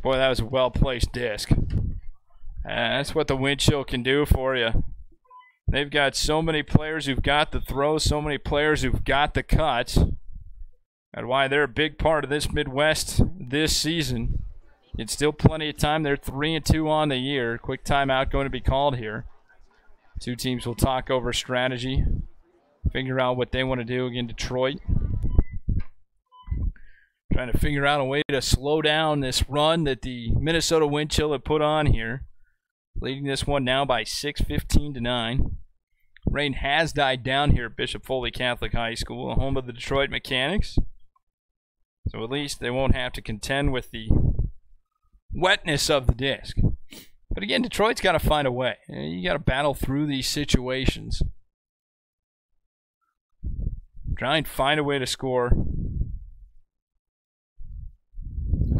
Boy, that was a well-placed disc. That's what the Wind Chill can do for you. They've got so many players who've got the throws, so many players who've got the cuts. And why they're a big part of this Midwest this season. It's still plenty of time. They're 3-2 on the year. Quick timeout going to be called here. Two teams will talk over strategy, figure out what they want to do against Detroit. Trying to figure out a way to slow down this run that the Minnesota Wind Chill have put on here. Leading this one now by 6, 15-9. Rain has died down here at Bishop Foley Catholic High School, home of the Detroit Mechanix. So at least they won't have to contend with the wetness of the disc. But again, Detroit's got to find a way. You got to battle through these situations. Try and find a way to score.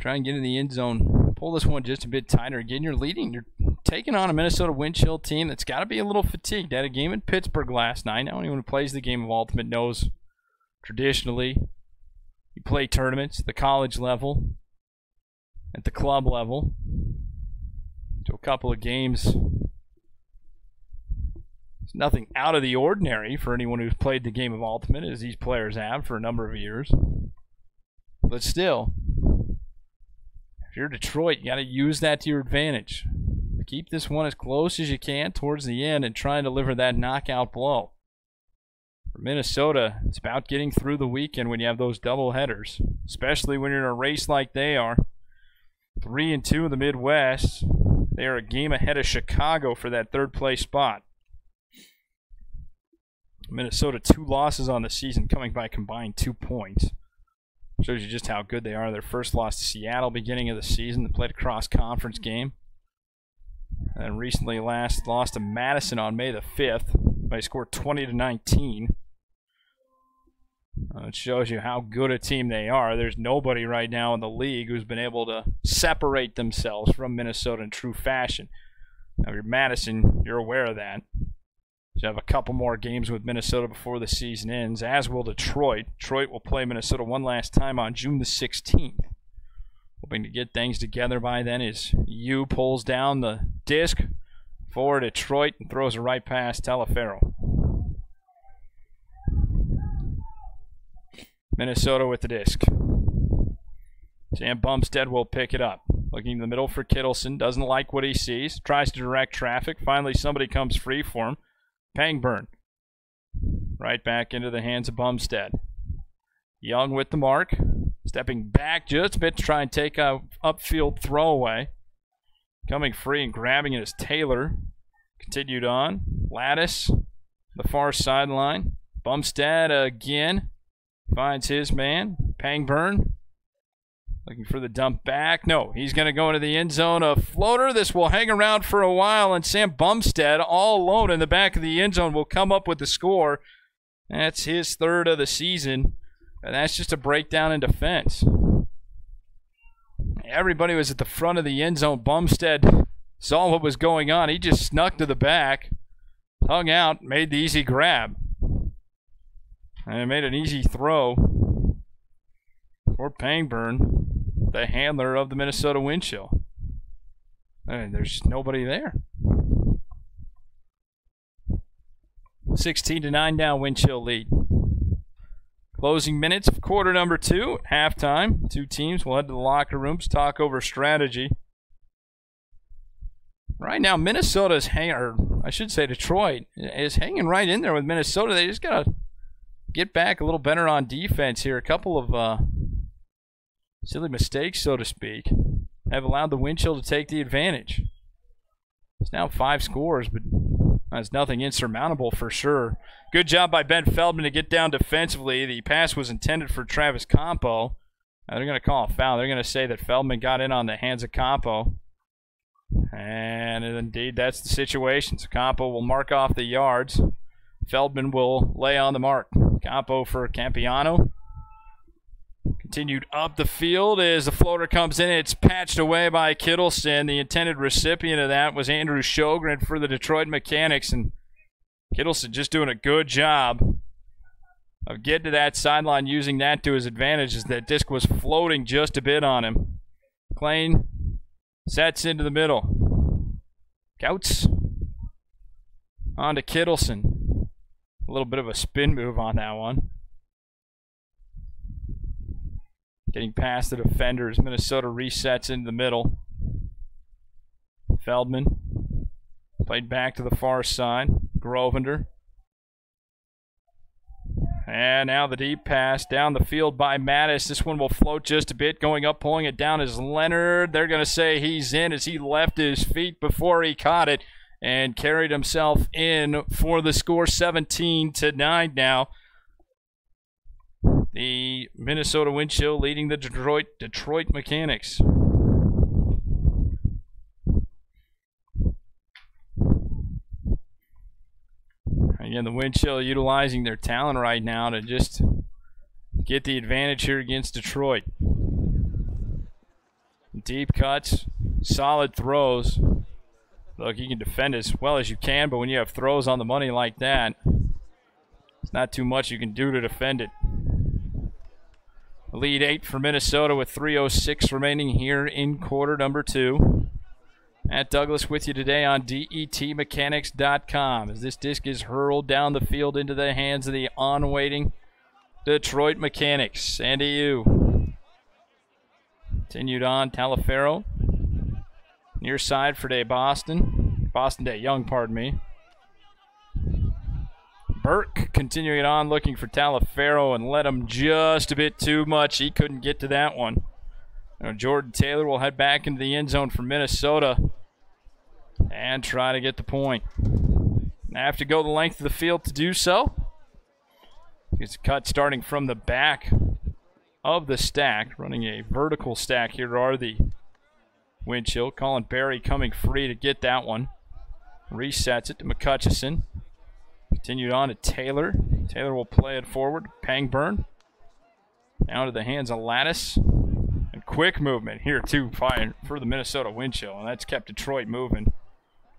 Try and get in the end zone. Pull this one just a bit tighter. Again, you're leading. You're taking on a Minnesota Wind Chill team that's got to be a little fatigued. Had a game in Pittsburgh last night. Now anyone who plays the game of Ultimate knows traditionally you play tournaments at the college level, at the club level. To a couple of games. It's nothing out of the ordinary for anyone who's played the game of Ultimate, as these players have for a number of years. But still, if you're Detroit, you got to use that to your advantage. Keep this one as close as you can towards the end and try and deliver that knockout blow. For Minnesota, it's about getting through the weekend when you have those double headers, especially when you're in a race like they are. 3-2 in the Midwest. They are a game ahead of Chicago for that 3rd place spot. Minnesota 2 losses on the season, coming by combined 2 points. Shows you just how good they are. Their first loss to Seattle beginning of the season. They played a cross-conference game. And recently lost to Madison on May the 5th. They scored 20-19. It shows you how good a team they are. There's nobody right now in the league who's been able to separate themselves from Minnesota in true fashion. Now, if you're Madison, you're aware of that. You have a couple more games with Minnesota before the season ends, as will Detroit. Detroit will play Minnesota one last time on June the 16th. Hoping to get things together by then as U pulls down the disc for Detroit and throws it right past Telefero. Minnesota with the disc. Sam Bumstead will pick it up. Looking in the middle for Kittleson. Doesn't like what he sees. Tries to direct traffic. Finally somebody comes free for him. Pangburn. Right back into the hands of Bumstead. Young with the mark. Stepping back just a bit to try and take a upfield throwaway. Coming free and grabbing it is Taylor. Continued on. Lattice. The far sideline. Bumstead again. Finds his man. Pangburn. Looking for the dump back. No, he's going to go into the end zone. A floater. This will hang around for a while, and Sam Bumstead, all alone in the back of the end zone, will come up with the score. That's his 3rd of the season, and that's just a breakdown in defense. Everybody was at the front of the end zone. Bumstead saw what was going on. He just snuck to the back, hung out, made the easy grab, and made an easy throw for Pangburn, the handler of the Minnesota Wind Chill. And there's just nobody there. 16-9 down, Wind Chill lead. Closing minutes of quarter number 2 at halftime. Two teams will head to the locker rooms, talk over strategy. Right now, Minnesota's hanging, or I should say Detroit, is hanging right in there with Minnesota. They just got to get back a little better on defense here. A couple of silly mistakes, so to speak, have allowed the wind chill to take the advantage. It's now 5 scores, but that's nothing insurmountable for sure. Good job by Ben Feldman to get down defensively. The pass was intended for Travis Campo. Now they're going to call a foul. They're going to say that Feldman got in on the hands of Campo. And indeed, that's the situation. So Campo will mark off the yards. Feldman will lay on the mark. Campo for Campiano. Continued up the field as the floater comes in. It's patched away by Kittleson. The intended recipient of that was Andrew Sjogren for the Detroit Mechanics. And Kittleson just doing a good job of getting to that sideline, using that to his advantage as that disc was floating just a bit on him. McLean sets into the middle. Gouts on to Kittleson. A little bit of a spin move on that one. Getting past the defenders. Minnesota resets into the middle. Feldman played back to the far side. Grovender. And now the deep pass down the field by Mattis. This one will float just a bit. Going up, pulling it down is Leonard. They're going to say he's in as he left his feet before he caught it and carried himself in for the score. 17-9 now. The Minnesota wind chill leading the Detroit Mechanics. Again, the wind chill utilizing their talent right now to just get the advantage here against Detroit. Deep cuts, solid throws. Look, you can defend as well as you can, but when you have throws on the money like that, it's not too much you can do to defend it. Lead 8 for Minnesota with 3:06 remaining here in quarter number 2. Matt Douglas with you today on DETmechanics.com as this disc is hurled down the field into the hands of the on-waiting Detroit Mechanics. And to you. Continued on, Talaferro. Near side for Boston Day Young, pardon me. Burke continuing on, looking for Talaferro and led him just a bit too much. He couldn't get to that one. Now Jordan Taylor will head back into the end zone for Minnesota and try to get the point. They have to go the length of the field to do so. It's a cut starting from the back of the stack, running a vertical stack. Here are the wind chill. Colin Berry coming free to get that one. Resets it to McCutcheon. Continued on to Taylor. Taylor will play it forward. Pangburn. Down to the hands of Lattice. And quick movement here, too, for the Minnesota wind chill. And that's kept Detroit moving.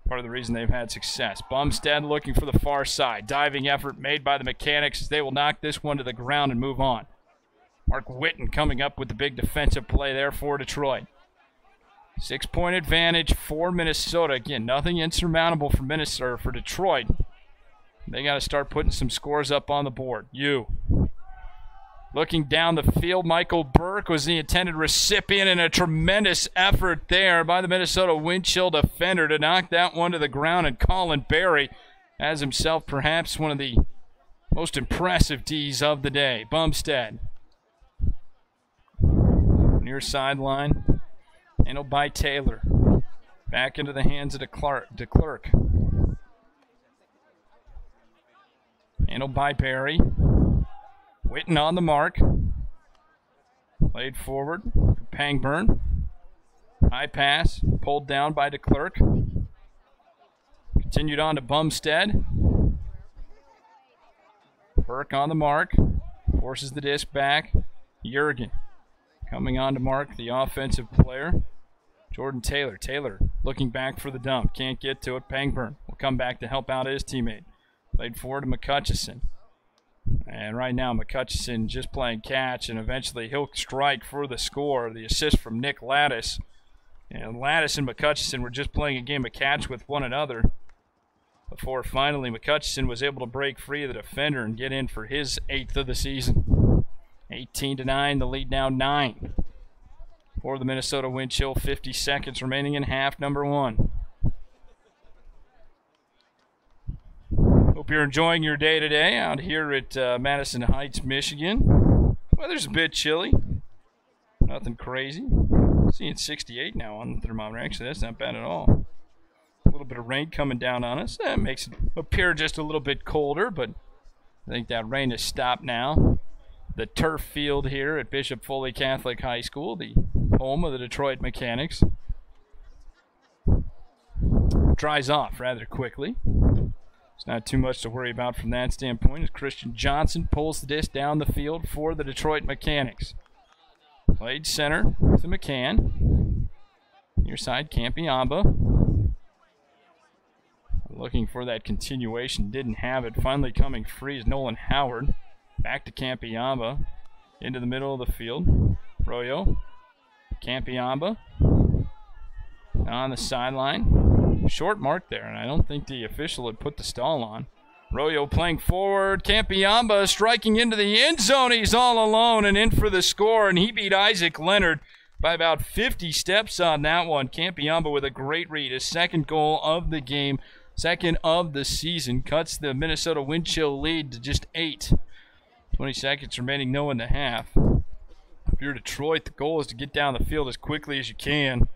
Part of the reason they've had success. Bumstead looking for the far side. Diving effort made by the Mechanics. They will knock this one to the ground and move on. Mark Witten coming up with the big defensive play there for Detroit. 6-point advantage for Minnesota. Again, nothing insurmountable for Minnesota, for Detroit. They got to start putting some scores up on the board. Looking down the field, Michael Burke was the intended recipient, and a tremendous effort there by the Minnesota wind chill defender to knock that one to the ground. And Colin Berry has himself perhaps one of the most impressive Ds of the day. Bumstead. Near sideline. Handled by Taylor. Back into the hands of DeClerc. Handled by Berry. Witten on the mark. Played forward for Pangburn. High pass. Pulled down by DeClerc. Continued on to Bumstead. Burke on the mark. Forces the disc back. Jurgen coming on to mark the offensive player. Jordan Taylor. Taylor looking back for the dump. Can't get to it. Pangburn will come back to help out his teammate. Played forward to McCutcheon. And right now McCutcheon just playing catch, and eventually he'll strike for the score. The assist from Nick Lattice. And Lattice and McCutcheon were just playing a game of catch with one another before finally McCutcheon was able to break free of the defender and get in for his 8th of the season. 18-9, the lead now 9 for the Minnesota Wind Chill. 50 seconds remaining in half number 1. Hope you're enjoying your day today out here at Madison Heights, Michigan. Weather's a bit chilly. Nothing crazy. Seeing 68 now on the thermometer. Actually, that's not bad at all. A little bit of rain coming down on us. That makes it appear just a little bit colder, but I think that rain has stopped now. The turf field here at Bishop Foley Catholic High School, the home of the Detroit Mechanics, dries off rather quickly. It's not too much to worry about from that standpoint as Christian Johnson pulls the disc down the field for the Detroit Mechanics. Played center to McCann. Near side, Campiamba. Looking for that continuation, didn't have it. Finally coming free is Nolan Howard. Back to Campiamba. Into the middle of the field. Royo. Campiamba. On the sideline. Short mark there, and I don't think the official had put the stall on. Royo playing forward. Campiamba striking into the end zone. He's all alone and in for the score, and he beat Isaac Leonard by about 50 steps on that one. Campiamba with a great read. His second goal of the game, second of the season. Cuts the Minnesota Wind Chill lead to just 8. 20 seconds remaining, no in the half. If you're Detroit, the goal is to get down the field as quickly as you can.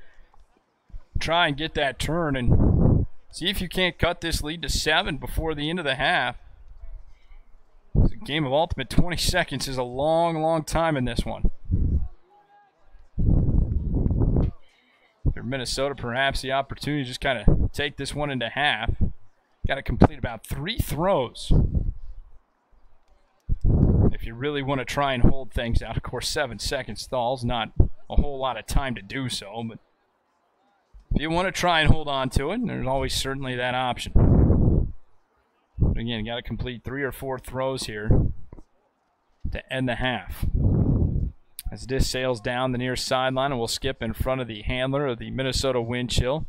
Try and get that turn and see if you can't cut this lead to 7 before the end of the half. It's a game of ultimate. 20 seconds is a long, long time in this one. For Minnesota, perhaps the opportunity to just kind of take this one into half. Got to complete about 3 throws if you really want to try and hold things out. Of course, 7 seconds stalls, not a whole lot of time to do so, but if you want to try and hold on to it, there's always certainly that option. But again, you got to complete 3 or 4 throws here to end the half. As this sails down the near sideline, and will skip in front of the handler of the Minnesota Wind Chill,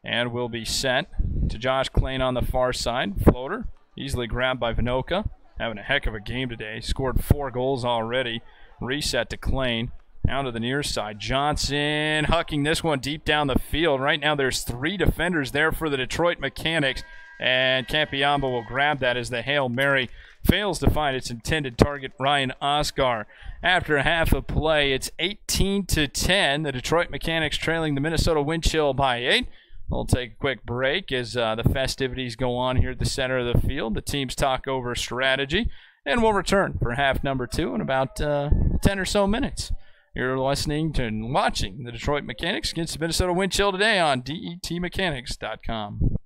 and will be sent to Josh Klain on the far side. Floater, easily grabbed by Vinoka. Having a heck of a game today. Scored 4 goals already. Reset to Klain. Down to the near side. Johnson hucking this one deep down the field. Right now there's 3 defenders there for the Detroit Mechanics. And Campiamba will grab that as the Hail Mary fails to find its intended target, Ryan Oscar. After half of play, it's 18-10. The Detroit Mechanics trailing the Minnesota Wind Chill by 8. We'll take a quick break as the festivities go on here at the center of the field. The teams talk over strategy. And we'll return for half number 2 in about 10 or so minutes. You're listening to and watching the Detroit Mechanics against the Minnesota Wind Chill today on DETmechanics.com.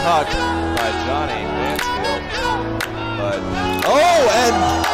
puck by Johnny Mansfield. But, oh, and...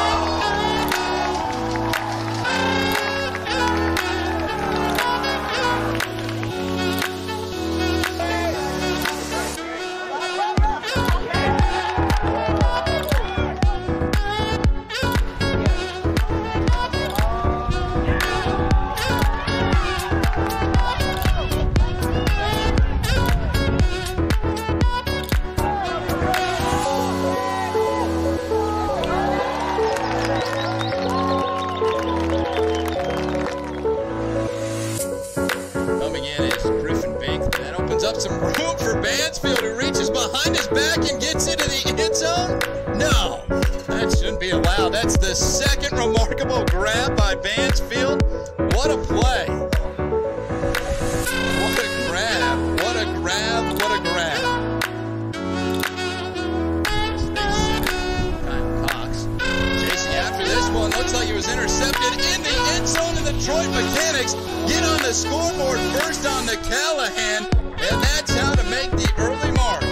Up some room for Mansfield, who reaches behind his back and gets into the end zone? No, that shouldn't be allowed. That's the second remarkable grab by Mansfield. What a play. What a grab. What a grab. What a grab. Cox chasing after this one. Looks like it was intercepted in the end zone, and the Detroit Mechanics get on the scoreboard first on the Callahan. And that's how to make the early mark.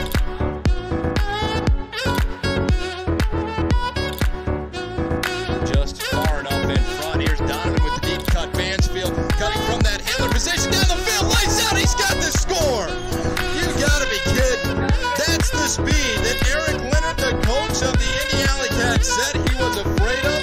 Just far enough in front. Here's Donovan with the deep cut. Mansfield cutting from that handler position down the field. Lights out. He's got the score. You gotta be kidding. That's the speed that Eric Leonard, the coach of the Indy Alley Cats, said he was afraid of.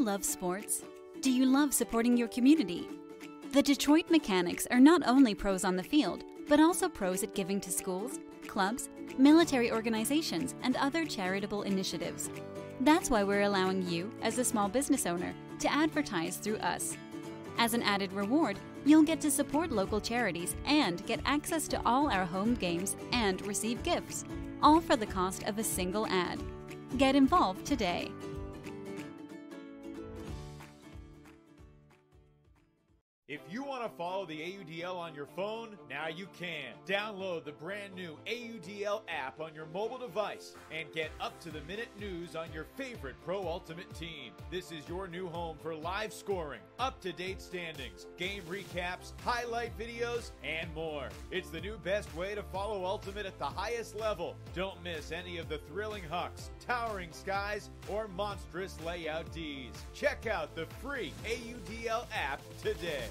Love sports? Do you love supporting your community? The Detroit Mechanics are not only pros on the field, but also pros at giving to schools, clubs, military organizations, and other charitable initiatives. That's why we're allowing you, as a small business owner, to advertise through us. As an added reward, you'll get to support local charities and get access to all our home games and receive gifts, all for the cost of a single ad. Get involved today. If you want to follow the AUDL on your phone, now you can. Download the brand new AUDL app on your mobile device and get up-to-the-minute news on your favorite Pro Ultimate team. This is your new home for live scoring, up-to-date standings, game recaps, highlight videos, and more. It's the new best way to follow Ultimate at the highest level. Don't miss any of the thrilling hucks, towering skies, or monstrous layout Ds. Check out the free AUDL app today.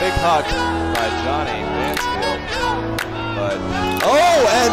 Big hug by Johnny Mansfield. But, oh, and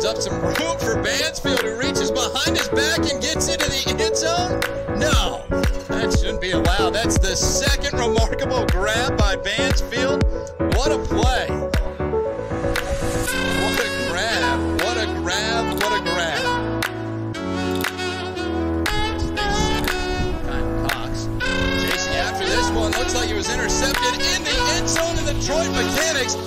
Up some room for Mansfield, who reaches behind his back and gets into the end zone? No, that shouldn't be allowed. That's the second remarkable grab by Mansfield. What a play. What a grab. What a grab. What a grab. Cox chasing after this one. Looks like it was intercepted in the end zone, and the Detroit Mechanix.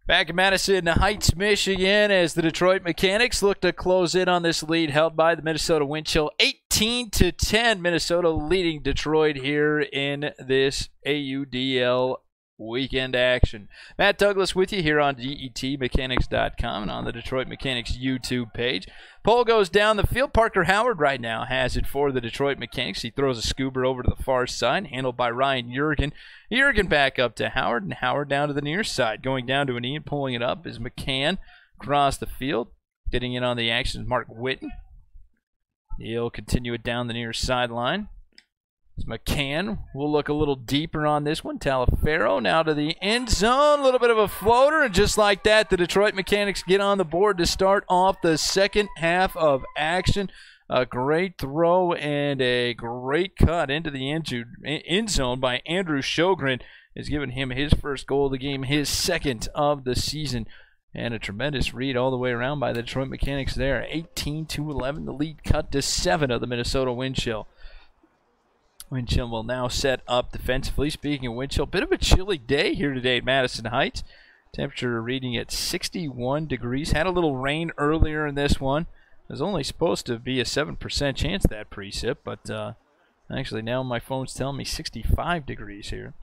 Back in Madison Heights, Michigan, as the Detroit Mechanix look to close in on this lead held by the Minnesota Wind Chill. 18-10, Minnesota leading Detroit here in this AUDL weekend action. Matt Douglas with you here on DETmechanics.com and on the Detroit Mechanix YouTube page. Poll goes down the field. Parker Howard right now has it for the Detroit Mechanix. He throws a scoober over to the far side, handled by Ryan Jurgen. Jurgen back up to Howard, and Howard down to the near side. Going down to an E and pulling it up is McCann across the field. Getting in on the action is Mark Witten. He'll continue it down the near sideline. McCann will look a little deeper on this one. Talaferro now to the end zone. A little bit of a floater, and just like that, the Detroit Mechanix get on the board to start off the second half of action. A great throw and a great cut into the end zone by Andrew Sjogren has given him his first goal of the game, his second of the season. And a tremendous read all the way around by the Detroit Mechanix there. 18-11, the lead cut to 7 of the Minnesota Wind Chill. Wind Chill will now set up defensively. Speaking of Wind Chill, bit of a chilly day here today at Madison Heights. Temperature reading at 61 degrees. Had a little rain earlier in this one. There's only supposed to be a 7% chance of that precip, but actually now my phone's telling me 65 degrees here.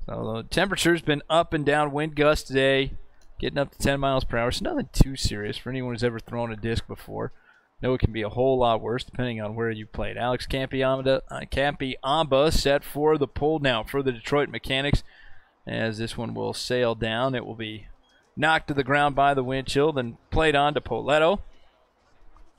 So the temperature's been up and down. Wind gusts today, getting up to 10 miles per hour. So nothing too serious for anyone who's ever thrown a disc before. No, it can be a whole lot worse depending on where you played. Alex Campiamba set for the pull now for the Detroit Mechanix. As this one will sail down, it will be knocked to the ground by the Wind Chill, then played on to Poletto.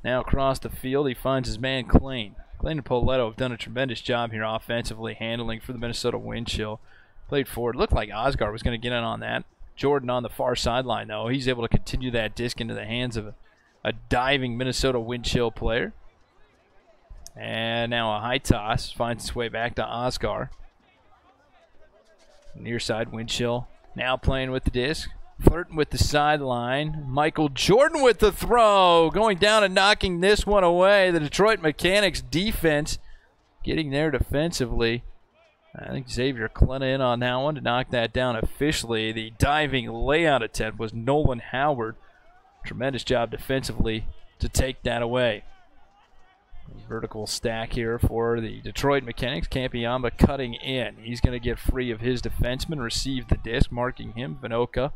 Now across the field, he finds his man Klain. Klain and Poletto have done a tremendous job here offensively, handling for the Minnesota Wind Chill. Played forward. Looked like Osgar was going to get in on that. Jordan on the far sideline, though. He's able to continue that disc into the hands of a diving Minnesota Wind Chill player. And now a high toss finds its way back to Oscar. Near side Wind Chill now playing with the disc. Flirting with the sideline. Michael Jordan with the throw. Going down and knocking this one away. The Detroit Mechanix defense getting there defensively. I think Xavier Klena in on that one to knock that down officially. The diving layout attempt was Nolan Howard. Tremendous job defensively to take that away. Vertical stack here for the Detroit Mechanix. Campiamba cutting in. He's going to get free of his defenseman, receive the disc, marking him, Vinoka.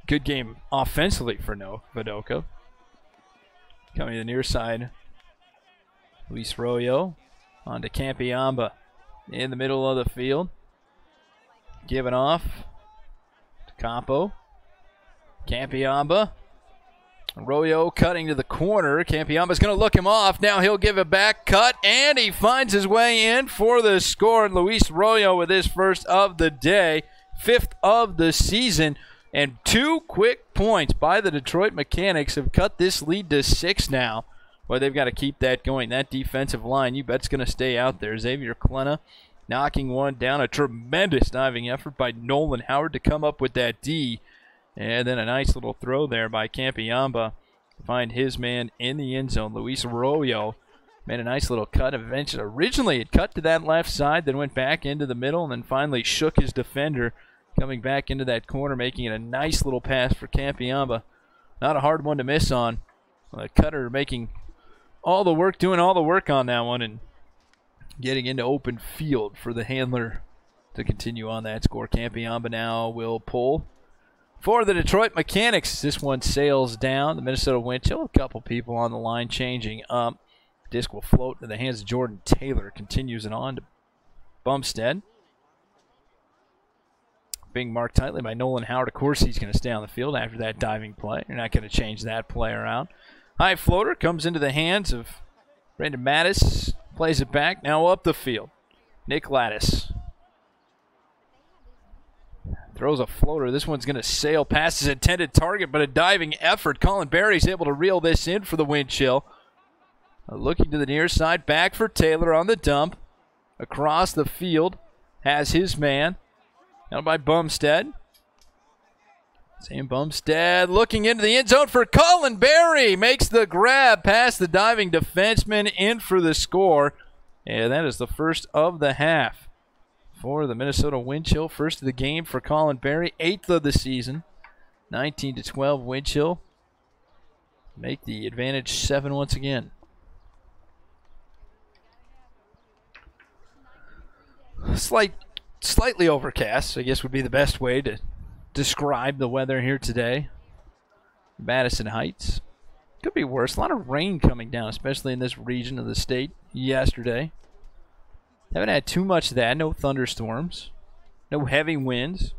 Good game offensively for Vinoka. Coming to the near side, Luis Royo on to Campiamba in the middle of the field. Giving off to Campo. Campiamba. Royo cutting to the corner. Campiamba's going to look him off. Now he'll give it back. Cut, and he finds his way in for the score. And Luis Royo with his first of the day, 5th of the season. And 2 quick points by the Detroit Mechanics have cut this lead to 6 now. Well, they've got to keep that going. That defensive line, you bet's going to stay out there. Xavier Klena knocking one down. A tremendous diving effort by Nolan Howard to come up with that D. And then a nice little throw there by Campiamba to find his man in the end zone. Luis Arroyo made a nice little cut. Eventually, originally it cut to that left side, then went back into the middle, and then finally shook his defender, coming back into that corner, making it a nice little pass for Campiamba. Not a hard one to miss on. Cutter making all the work, doing all the work on that one, and getting into open field for the handler to continue on that score. Campiamba now will pull for the Detroit Mechanics. This one sails down. The Minnesota wind chill. A couple people on the line changing up. Disc will float into the hands of Jordan Taylor. Continues it on to Bumstead. Being marked tightly by Nolan Howard. Of course he's going to stay on the field after that diving play. You're not going to change that play around. High floater comes into the hands of Brandon Mattis. Plays it back. Now up the field. Nick Lattis throws a floater. This one's going to sail past his intended target, but a diving effort. Colin Berry's able to reel this in for the wind chill. Looking to the near side. Back for Taylor on the dump. Across the field. Has his man. Down by Bumstead. Sam Bumstead looking into the end zone for Colin Berry. Makes the grab past the diving defenseman in for the score. And that is the first of the half for the Minnesota wind chill. First of the game for Colin Berry. 8th of the season. 19-12 wind chill. Make the advantage 7 once again. Slightly overcast, I guess would be the best way to describe the weather here today. Madison Heights. Could be worse. A lot of rain coming down, especially in this region of the state yesterday. Haven't had too much of that. No thunderstorms. No heavy winds.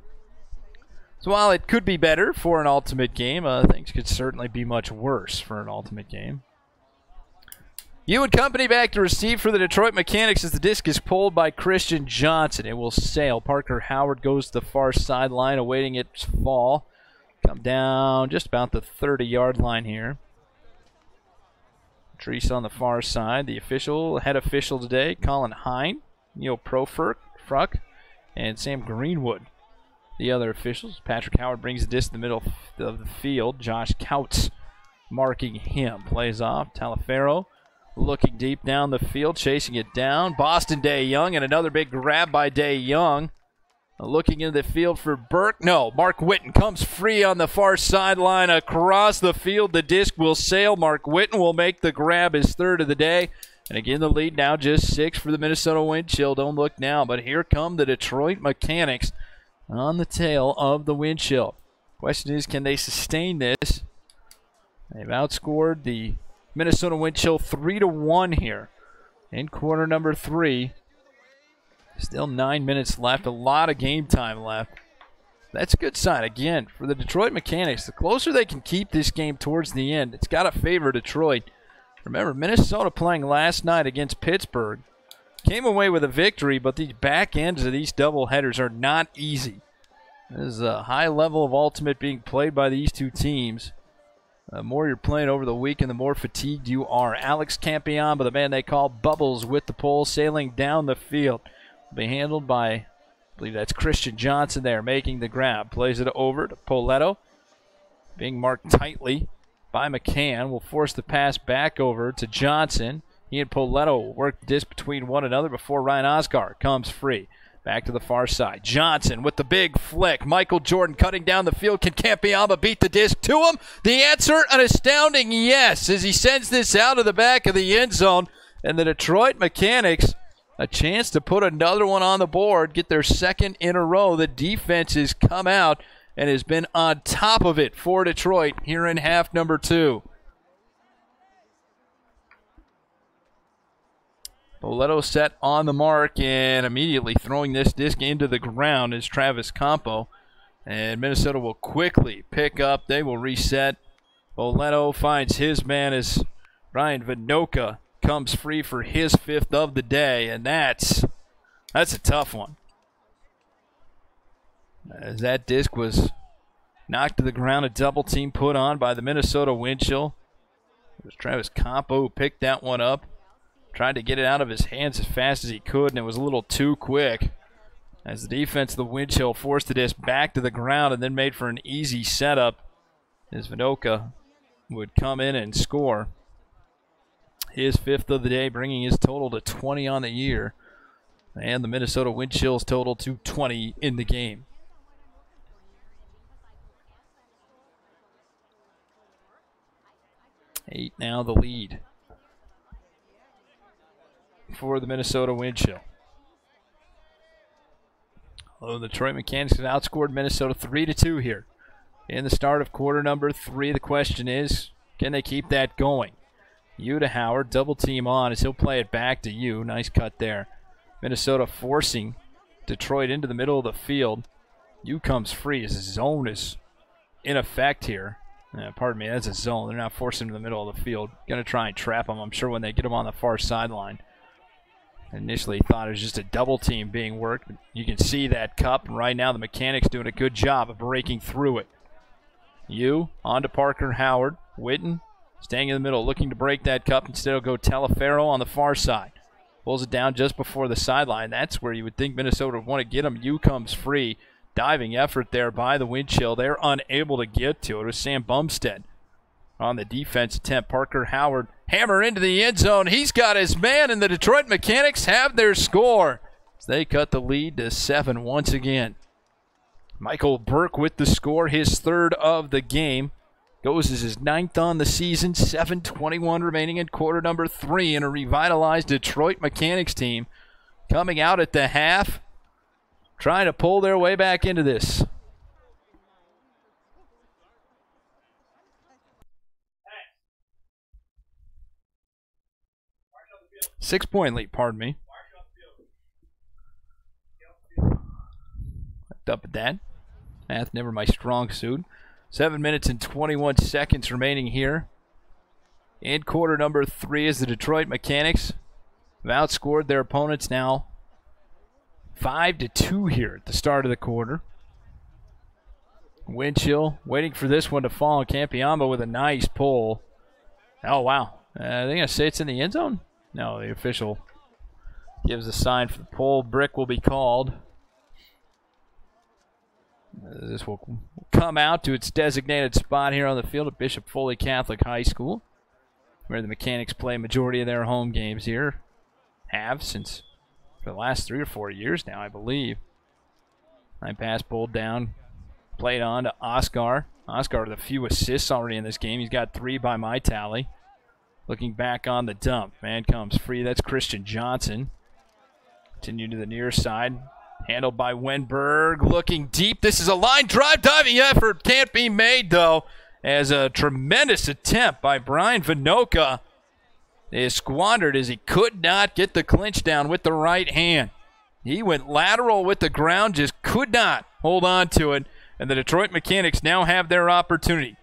So while it could be better for an ultimate game, things could certainly be much worse for an ultimate game. You and company back to receive for the Detroit Mechanics as the disc is pulled by Christian Johnson. It will sail. Parker Howard goes to the far sideline, awaiting its fall. Come down just about the 30-yard line here. Treese on the far side. The head official today, Colin Hine, Neil Profruck, and Sam Greenwood. The other officials. Patrick Howard brings the disc to the middle of the field. Josh Kautz marking him. Plays off. Talaferro looking deep down the field, chasing it down. Boston Day Young, and another big grab by Day Young. Looking into the field for Burke. No, Mark Witten comes free on the far sideline across the field. The disc will sail. Mark Witten will make the grab, his 3rd of the day. And again, the lead now just 6 for the Minnesota wind chill. Don't look now, but here come the Detroit Mechanics on the tail of the wind chill. Question is, can they sustain this? They've outscored the Minnesota wind chill 3-1 here in quarter number 3. Still 9 minutes left. A lot of game time left. That's a good sign, again, for the Detroit Mechanics. The closer they can keep this game towards the end, it's got to favor Detroit. Remember, Minnesota playing last night against Pittsburgh came away with a victory, but the back ends of these doubleheaders are not easy. There's a high level of ultimate being played by these two teams. The more you're playing over the weekend, the more fatigued you are. Alex Campiamba, the man they call Bubbles, with the pole, sailing down the field. Will be handled by, I believe that's Christian Johnson there, making the grab. Plays it over to Poletto. Being marked tightly by McCann. Will force the pass back over to Johnson. He and Poletto will work the disc between one another before Ryan Oscar comes free. Back to the far side. Johnson with the big flick. Michael Jordan cutting down the field. Can Campiamba beat the disc to him? The answer, an astounding yes, as he sends this out of the back of the end zone. And the Detroit Mechanics, a chance to put another one on the board, get their 2nd in a row. The defense has come out and has been on top of it for Detroit here in half number 2. Poletto set on the mark and immediately throwing this disc into the ground is Travis Campo. And Minnesota will quickly pick up. They will reset. Poletto finds his man as Ryan Vinoka comes free for his 5th of the day. And that's a tough one. As that disc was Knocked to the ground, a double team put on by the Minnesota wind chill. It was Travis Campo who picked that one up. Tried to get it out of his hands as fast as he could, and it was a little too quick. As the defense of the wind chill forced the disc back to the ground and then made for an easy setup as Vinoka would come in and score his 5th of the day, bringing his total to 20 on the year. And the Minnesota wind chills total to 20 in the game. 8 now the lead for the Minnesota wind chill. Although the Detroit Mechanics have outscored Minnesota 3-2 here in the start of quarter number 3. The question is, can they keep that going? You to Howard, double team on as he'll play it back to you. Nice cut there. Minnesota forcing Detroit into the middle of the field. You comes free as the zone is in effect here. Pardon me, that's a zone. They're not forcing him to the middle of the field. Going to try and trap him, I'm sure, when they get him on the far sideline. Initially thought it was just a double team being worked. You can see that cup. Right now the Mechanics doing a good job of breaking through it. You on to Parker Howard. Witten staying in the middle, looking to break that cup. Instead of go Telefero on the far side. Pulls it down just before the sideline. That's where you would think Minnesota would want to get him. You comes free. Diving effort there by the wind chill. They're unable to get to it. It was Sam Bumstead on the defense attempt. Parker Howard hammer into the end zone. He's got his man, and the Detroit Mechanics have their score. They cut the lead to 7 once again. Michael Burke with the score, his 3rd of the game. Goes as his 9th on the season. 7:21 remaining in quarter number 3, and a revitalized Detroit Mechanics team coming out at the half, trying to pull their way back into this. Six-point lead, pardon me. Up at that. Math never my strong suit. 7 minutes and 21 seconds remaining here in quarter number 3 as the Detroit Mechanics have outscored their opponents now 5-2 here at the start of the quarter. Wind chill waiting for this one to fall, and Campiamba with a nice pull. Oh, wow. Are they going to say it's in the end zone? No, the official gives a sign for the pull. Brick will be called. This will come out to its designated spot here on the field at Bishop Foley Catholic High School, where the Mechanics play majority of their home games here. Have since for the last 3 or 4 years now, I believe. High pass pulled down, played on to Oscar. Oscar with a few assists already in this game. He's got 3 by my tally. Looking back on the dump. Man comes free. That's Christian Johnson. Continue to the near side. Handled by Wenberg. Looking deep. This is a line drive. Diving effort. Can't be made, though, as a tremendous attempt by Brian Vinoka is squandered as he could not get the clinch down with the right hand. He went lateral with the ground, just could not hold on to it, and the Detroit Mechanics now have their opportunity.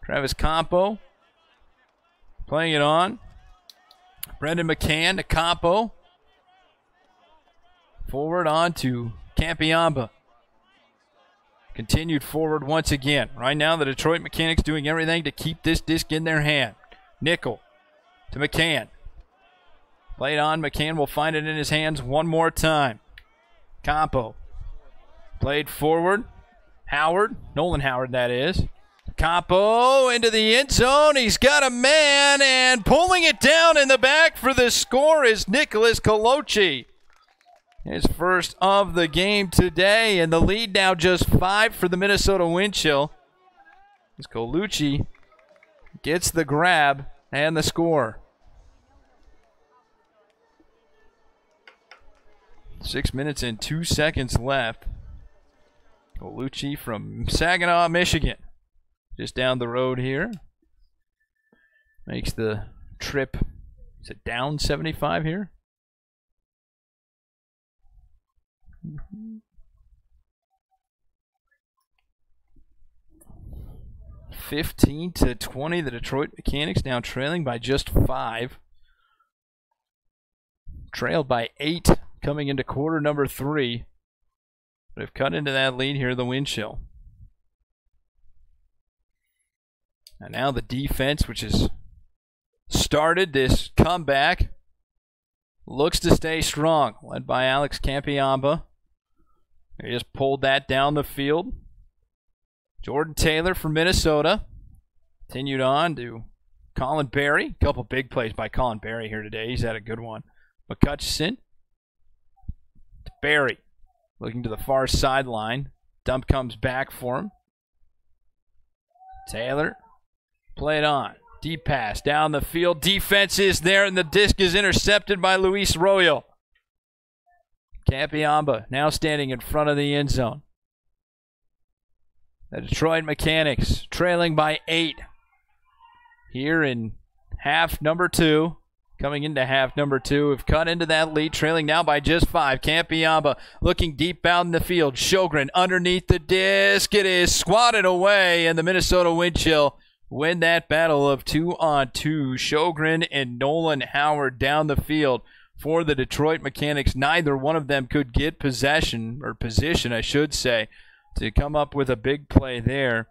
Travis Campo playing it on. Brendan McCann to Campo. Forward on to Campiamba. Continued forward once again. Right now the Detroit Mechanics doing everything to keep this disc in their hand. Nickel to McCann. Played on. McCann will find it in his hands one more time. Campo. Played forward. Howard. Nolan Howard, that is. Campo into the end zone. He's got a man, and pulling it down in the back for the score is Nicholas Coloci. His first of the game today, and the lead now just 5 for the Minnesota wind chill. As Colucci gets the grab and the score. 6 minutes and 2 seconds left. Colucci from Saginaw, Michigan. Just down the road here. Makes the trip, is it down 75 here? 15-20, the Detroit Mechanics now trailing by just 5. Trailed by 8 coming into quarter number 3. But have cut into that lead here, the wind chill. And now the defense, which has started this comeback, looks to stay strong, led by Alex Campiamba. He just pulled that down the field. Jordan Taylor from Minnesota continued on to Colin Berry. A couple big plays by Colin Berry here today. He's had a good one. McCutcheon to Berry, looking to the far sideline. Dump comes back for him. Taylor, play it on. Deep pass down the field. Defense is there, and the disc is intercepted by Luis Royal. Campiamba now standing in front of the end zone. The Detroit Mechanics trailing by 8 here in half number 2. Coming into half number 2, have cut into that lead, trailing now by just 5. Campiamba looking deep out in the field. Sjogren underneath the disc. It is swatted away, and the Minnesota Wind Chill win that battle of 2-on-2. Sjogren and Nolan Howard down the field for the Detroit Mechanics. Neither one of them could get possession, or position, I should say, to come up with a big play there.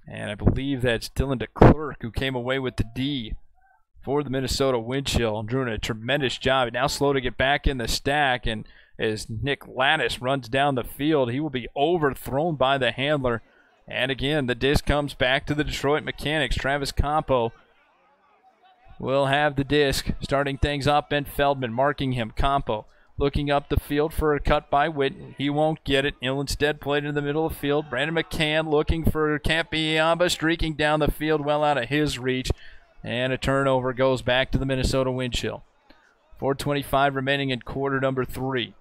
And I believe that's Dylan DeClerc who came away with the D for the Minnesota Wind Chill, doing a tremendous job. Now slow to get back in the stack, and as Nick Lattis runs down the field, he will be overthrown by the handler. And again, the disc comes back to the Detroit Mechanics. Travis Campo will have the disc, starting things up, and Feldman marking him. Campo looking up the field for a cut by Witten. He won't get it. He'll instead play it in the middle of the field. Brandon McCann looking for Campiamba, streaking down the field well out of his reach. And a turnover goes back to the Minnesota Wind Chill. 4:25 remaining in quarter number 3.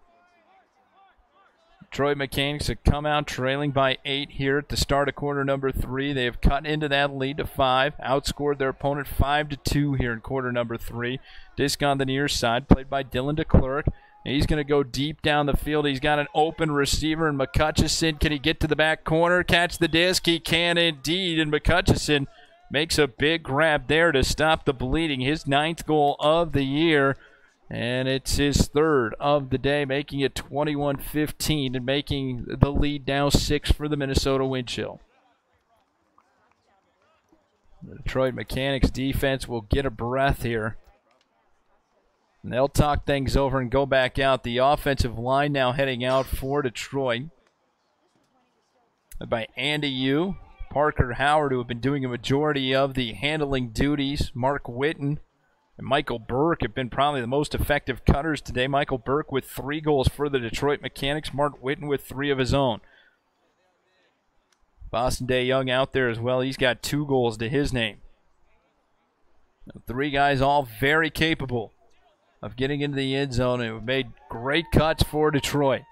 Detroit Mechanics have come out trailing by 8 here at the start of quarter number 3. They have cut into that lead to 5, outscored their opponent 5-2 here in quarter number 3. Disc on the near side, played by Dylan DeClerc. He's going to go deep down the field. He's got an open receiver in McCutcheon. Can he get to the back corner, catch the disc? He can indeed, and McCutcheon makes a big grab there to stop the bleeding. His 9th goal of the year, and it's his 3rd of the day, making it 21-15 and making the lead now 6 for the Minnesota Wind Chill. The Detroit Mechanics defense will get a breath here, and they'll talk things over and go back out. The offensive line now heading out for Detroit by Andy Yu, Parker Howard, who have been doing a majority of the handling duties. Mark Witten and Michael Burke have been probably the most effective cutters today. Michael Burke with 3 goals for the Detroit Mechanics. Mark Witten with 3 of his own. Boston Day Young out there as well. He's got 2 goals to his name. 3 guys all very capable of getting into the end zone and have made great cuts for Detroit.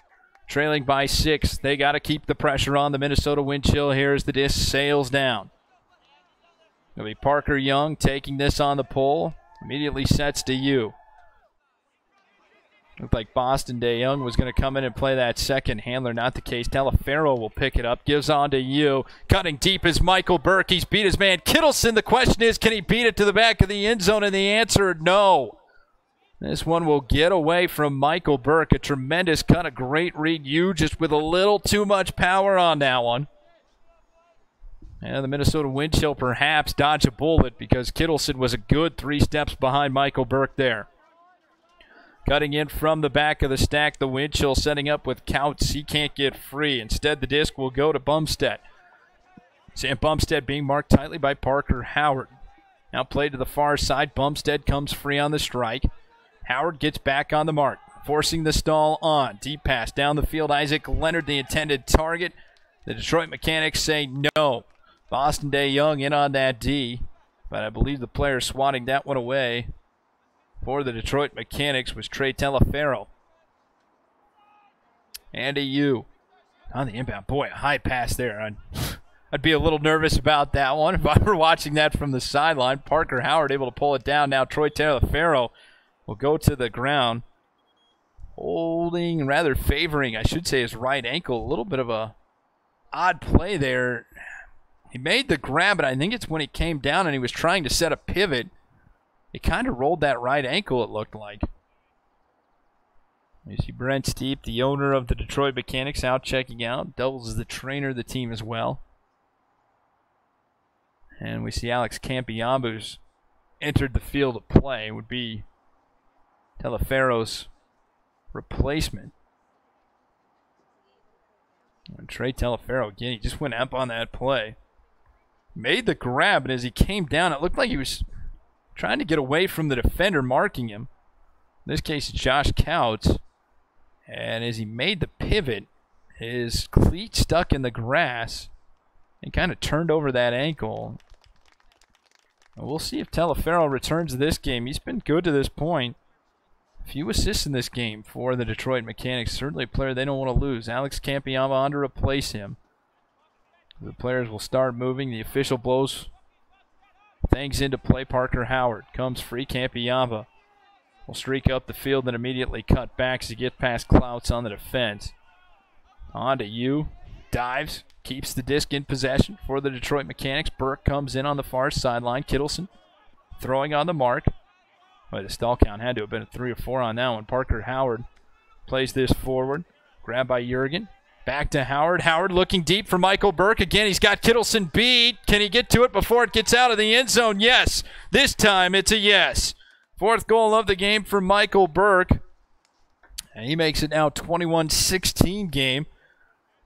Trailing by 6. They got to keep the pressure on the Minnesota Wind Chill here as the disc sails down. It'll be Parker Young taking this on the pole. Immediately sets to you. Looked like Boston Day Young was going to come in and play that second handler. Not the case. Talaferro will pick it up. Gives on to you. Cutting deep is Michael Burke. He's beat his man Kittleson. The question is, can he beat it to the back of the end zone? And the answer, no. This one will get away from Michael Burke. A tremendous cut, a great read. You just with a little too much power on that one. And the Minnesota Wind Chill perhaps dodge a bullet because Kittleson was a good 3 steps behind Michael Burke there. Cutting in from the back of the stack, the Wind Chill setting up with Couts. He can't get free. Instead, the disc will go to Bumstead. Sam Bumstead being marked tightly by Parker Howard. Now played to the far side. Bumstead comes free on the strike. Howard gets back on the mark, forcing the stall on. Deep pass down the field. Isaac Leonard, the intended target. The Detroit Mechanics say no. Boston Day Young in on that D, but I believe the player swatting that one away for the Detroit Mechanics was Trey Talaferro. Andy Yu on the inbound. Boy, a high pass there. I'd be a little nervous about that one if I were watching that from the sideline. Parker Howard able to pull it down. Now Troy Talaferro will go to the ground, holding, rather favoring, I should say, his right ankle. A little bit of a odd play there. He made the grab, but I think it's when he came down and he was trying to set a pivot. He kind of rolled that right ankle, it looked like. You see Brent Steep, the owner of the Detroit Mechanics, out checking out. Doubles as the trainer of the team as well. And we see Alex Campiambu's entered the field of play. Would be Telefero's replacement. And Trey Telefero, again, he just went up on that play. Made the grab, and as he came down, it looked like he was trying to get away from the defender marking him. In this case, it's Josh Couts. And as he made the pivot, his cleat stuck in the grass and kind of turned over that ankle. And we'll see if Telefero returns to this game. He's been good to this point. A few assists in this game for the Detroit Mechanics. Certainly a player they don't want to lose. Alex Campiamba on to replace him. The players will start moving. The official blows things into play. Parker Howard comes free. Campiamba will streak up the field and immediately cut back as he gets past Clouts on the defense. On to you. Dives. Keeps the disc in possession for the Detroit Mechanics. Burke comes in on the far sideline. Kittleson throwing on the mark. Well, the stall count had to have been a 3 or 4 on that one. Parker Howard plays this forward. Grabbed by Juergen. Back to Howard. Howard looking deep for Michael Burke. Again, he's got Kittleson beat. Can he get to it before it gets out of the end zone? Yes. This time it's a yes. 4th goal of the game for Michael Burke. And he makes it now 21-16 game.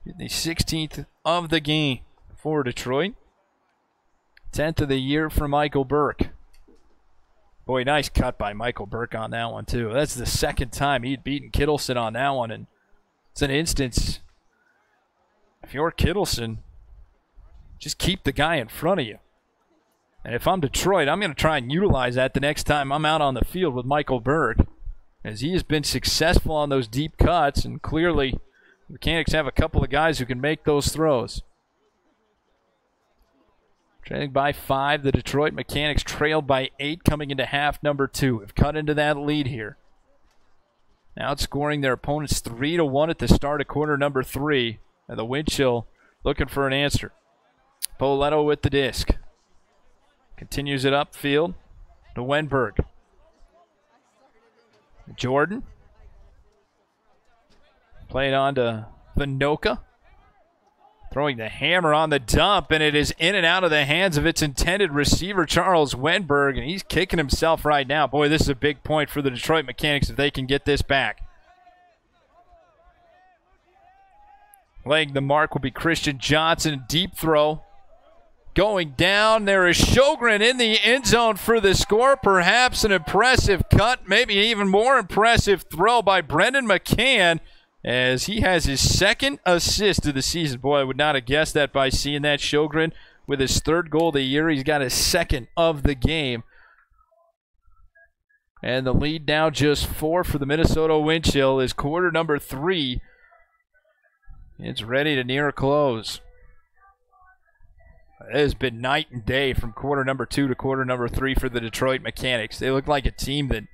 The 16th of the game for Detroit. 10th of the year for Michael Burke. Boy, nice cut by Michael Burke on that one, too. That's the second time he'd beaten Kittleson on that one. And it's an instance, if you're Kittleson, just keep the guy in front of you. And if I'm Detroit, I'm going to try and utilize that the next time I'm out on the field with Michael Burke, as he has been successful on those deep cuts, and clearly the Mechanics have a couple of guys who can make those throws. Trailing by 5, the Detroit Mechanics trailed by 8 coming into half number 2. Have cut into that lead here. Outscoring their opponents 3-1 at the start of quarter number 3. And the wind chill looking for an answer. Poletto with the disc. Continues it upfield to Wenberg. Jordan. Played on to Vinoka. Throwing the hammer on the dump, and it is in and out of the hands of its intended receiver, Charles Wenberg, and he's kicking himself right now. Boy, this is a big point for the Detroit Mechanics if they can get this back. Laying the mark will be Christian Johnson. Deep throw. Going down. There is Sjogren in the end zone for the score. Perhaps an impressive cut. Maybe even more impressive throw by Brendan McCann, as he has his 2nd assist of the season. Boy, I would not have guessed that by seeing that. Sjogren with his 3rd goal of the year. He's got his 2nd of the game. And the lead now just 4 for the Minnesota Wind Chill is quarter number 3. It's ready to near a close. It has been night and day from quarter number 2 to quarter number 3 for the Detroit Mechanics. They look like a team that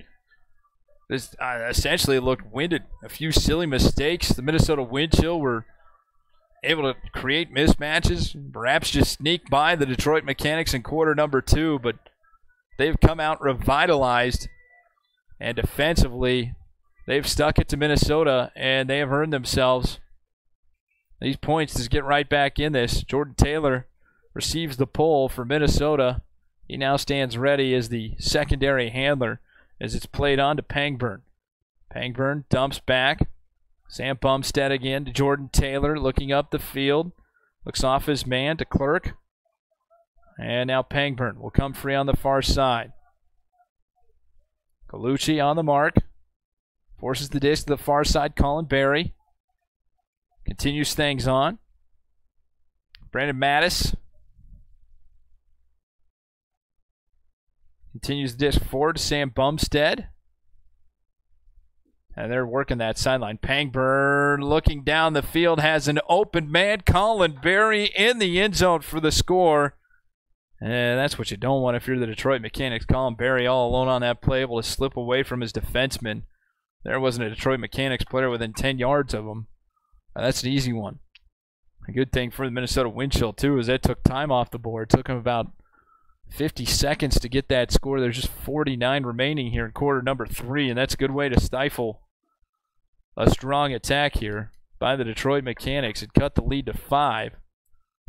just essentially looked winded. A few silly mistakes. The Minnesota Wind Chill were able to create mismatches, perhaps just sneak by the Detroit Mechanics in quarter number 2, but they've come out revitalized, and defensively they've stuck it to Minnesota, and they have earned themselves these points to get right back in this. Jordan Taylor receives the pull for Minnesota. He now stands ready as the secondary handler as it's played on to Pangburn. Pangburn dumps back. Sam Bumstead again to Jordan Taylor, looking up the field. Looks off his man to Clerk. And now Pangburn will come free on the far side. Colucci on the mark. Forces the disc to the far side. Colin Berry continues things on. Brandon Mattis continues the disc forward to Sam Bumstead. And they're working that sideline. Pangburn looking down the field, has an open man. Colin Berry in the end zone for the score. And that's what you don't want if you're the Detroit Mechanics. Colin Berry all alone on that play, able to slip away from his defenseman. There wasn't a Detroit Mechanics player within 10 yards of him. That's an easy one. A good thing for the Minnesota Wind Chill, too, is that took time off the board. It took him about 50 seconds to get that score. There's just 49 remaining here in quarter number 3, and that's a good way to stifle a strong attack here by the Detroit Mechanics. It cut the lead to 5.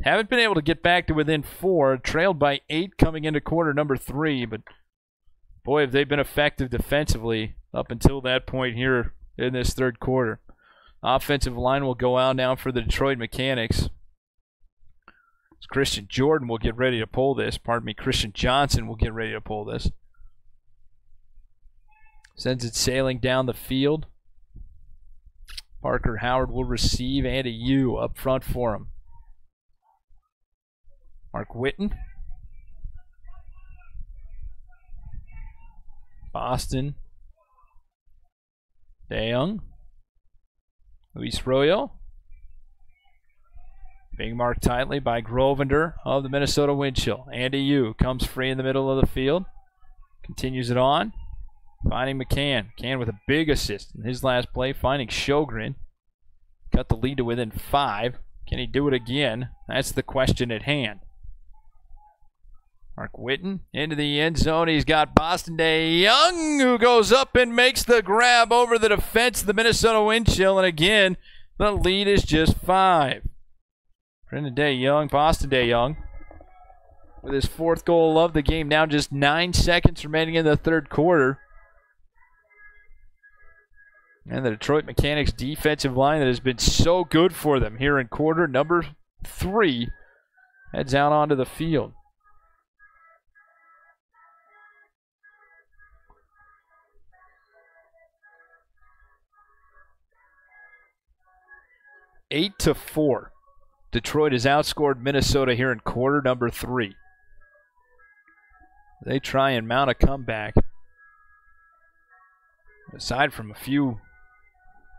Haven't been able to get back to within 4. Trailed by 8 coming into quarter number 3, but boy, have they been effective defensively up until that point here in this third quarter. Offensive line will go out now for the Detroit Mechanics. Christian Jordan will get ready to pull this. Pardon me, Christian Johnson will get ready to pull this. Sends it sailing down the field. Parker Howard will receive. Andy Yu up front for him. Mark Witten. Boston. DeYoung. Luis Royo. Being marked tightly by Grovender of the Minnesota Wind Chill. Andy Yu comes free in the middle of the field. Continues it on. Finding McCann. McCann with a big assist in his last play. Finding Sjogren. Cut the lead to within 5. Can he do it again? That's the question at hand. Mark Witten into the end zone. He's got Boston DeYoung, who goes up and makes the grab over the defense of the Minnesota Wind Chill. And again, the lead is just 5. Brendan DeYoung, Boston DeYoung, with his 4th goal of the game. Now just 9 seconds remaining in the third quarter. And the Detroit Mechanics defensive line that has been so good for them here in quarter number 3 heads out onto the field. Eight to 4. Detroit has outscored Minnesota here in quarter number 3. They try and mount a comeback. Aside from a few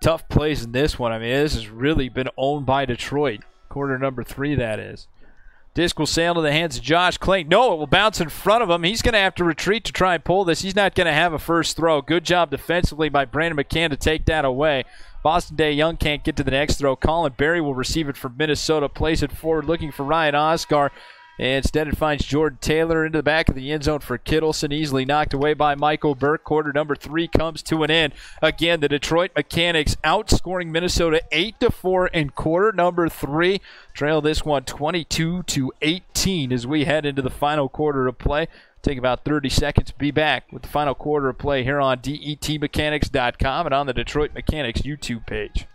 tough plays in this one, I mean, this has really been owned by Detroit. Quarter number 3, that is. Disc will sail to the hands of Josh Clayton. No, it will bounce in front of him. He's going to have to retreat to try and pull this. He's not going to have a first throw. Good job defensively by Brandon McCann to take that away. Boston DeYoung can't get to the next throw. Colin Berry will receive it from Minnesota. Plays it forward looking for Ryan Oscar. Instead, it finds Jordan Taylor into the back of the end zone for Kittleson. Easily knocked away by Michael Burke. Quarter number 3 comes to an end. Again, the Detroit Mechanics outscoring Minnesota 8-4 in quarter number 3. Trail this one 22-18 as we head into the final quarter of play. Take about 30 seconds to be back with the final quarter of play here on DETmechanics.com and on the Detroit Mechanics YouTube page.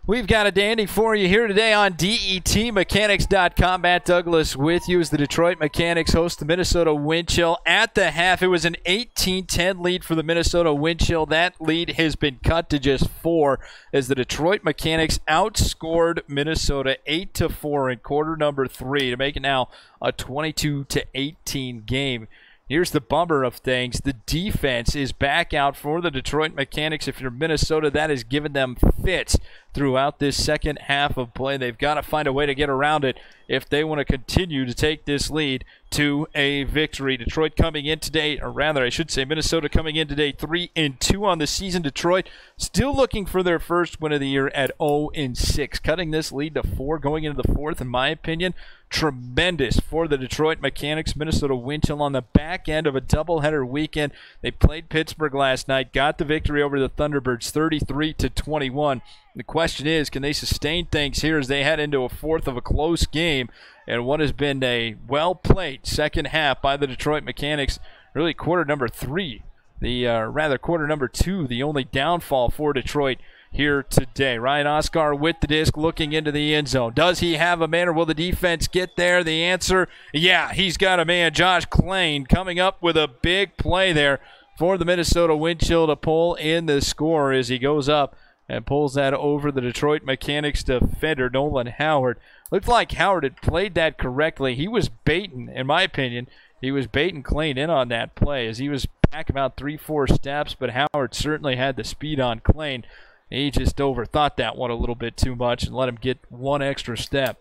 We've got a dandy for you here today on DETmechanics.com. Matt Douglas with you as the Detroit Mechanics host the Minnesota Wind Chill. At the half, it was an 18-10 lead for the Minnesota Wind Chill. That lead has been cut to just 4 as the Detroit Mechanics outscored Minnesota 8-4 in quarter number 3 to make it now a 22-18 game. Here's the bummer of things. The defense is back out for the Detroit Mechanics. If you're Minnesota, that has given them fits throughout this second half of play. They've got to find a way to get around it if they want to continue to take this lead to a victory. Detroit coming in today, or rather I should say Minnesota coming in today 3-2 on the season. Detroit still looking for their first win of the year at 0-6. Cutting this lead to 4 going into the fourth, in my opinion. Tremendous for the Detroit Mechanics. Minnesota Wind Chill on the back end of a doubleheader weekend. They played Pittsburgh last night, got the victory over the Thunderbirds 33-21. The question is, can they sustain things here as they head into a fourth of a close game and what has been a well-played second half by the Detroit Mechanics? Really quarter number 3, quarter number 2, the only downfall for Detroit here today. Ryan Oscar with the disc looking into the end zone. Does he have a man or will the defense get there? The answer, yeah, he's got a man. Josh Klain coming up with a big play there for the Minnesota Wind Chill to pull in the score as he goes up and pulls that over the Detroit Mechanix defender, Nolan Howard. Looked like Howard had played that correctly. He was baiting, in my opinion, he was baiting Klain in on that play as he was back about 3-4 steps, but Howard certainly had the speed on Klain. He just overthought that one a little bit too much and let him get one extra step.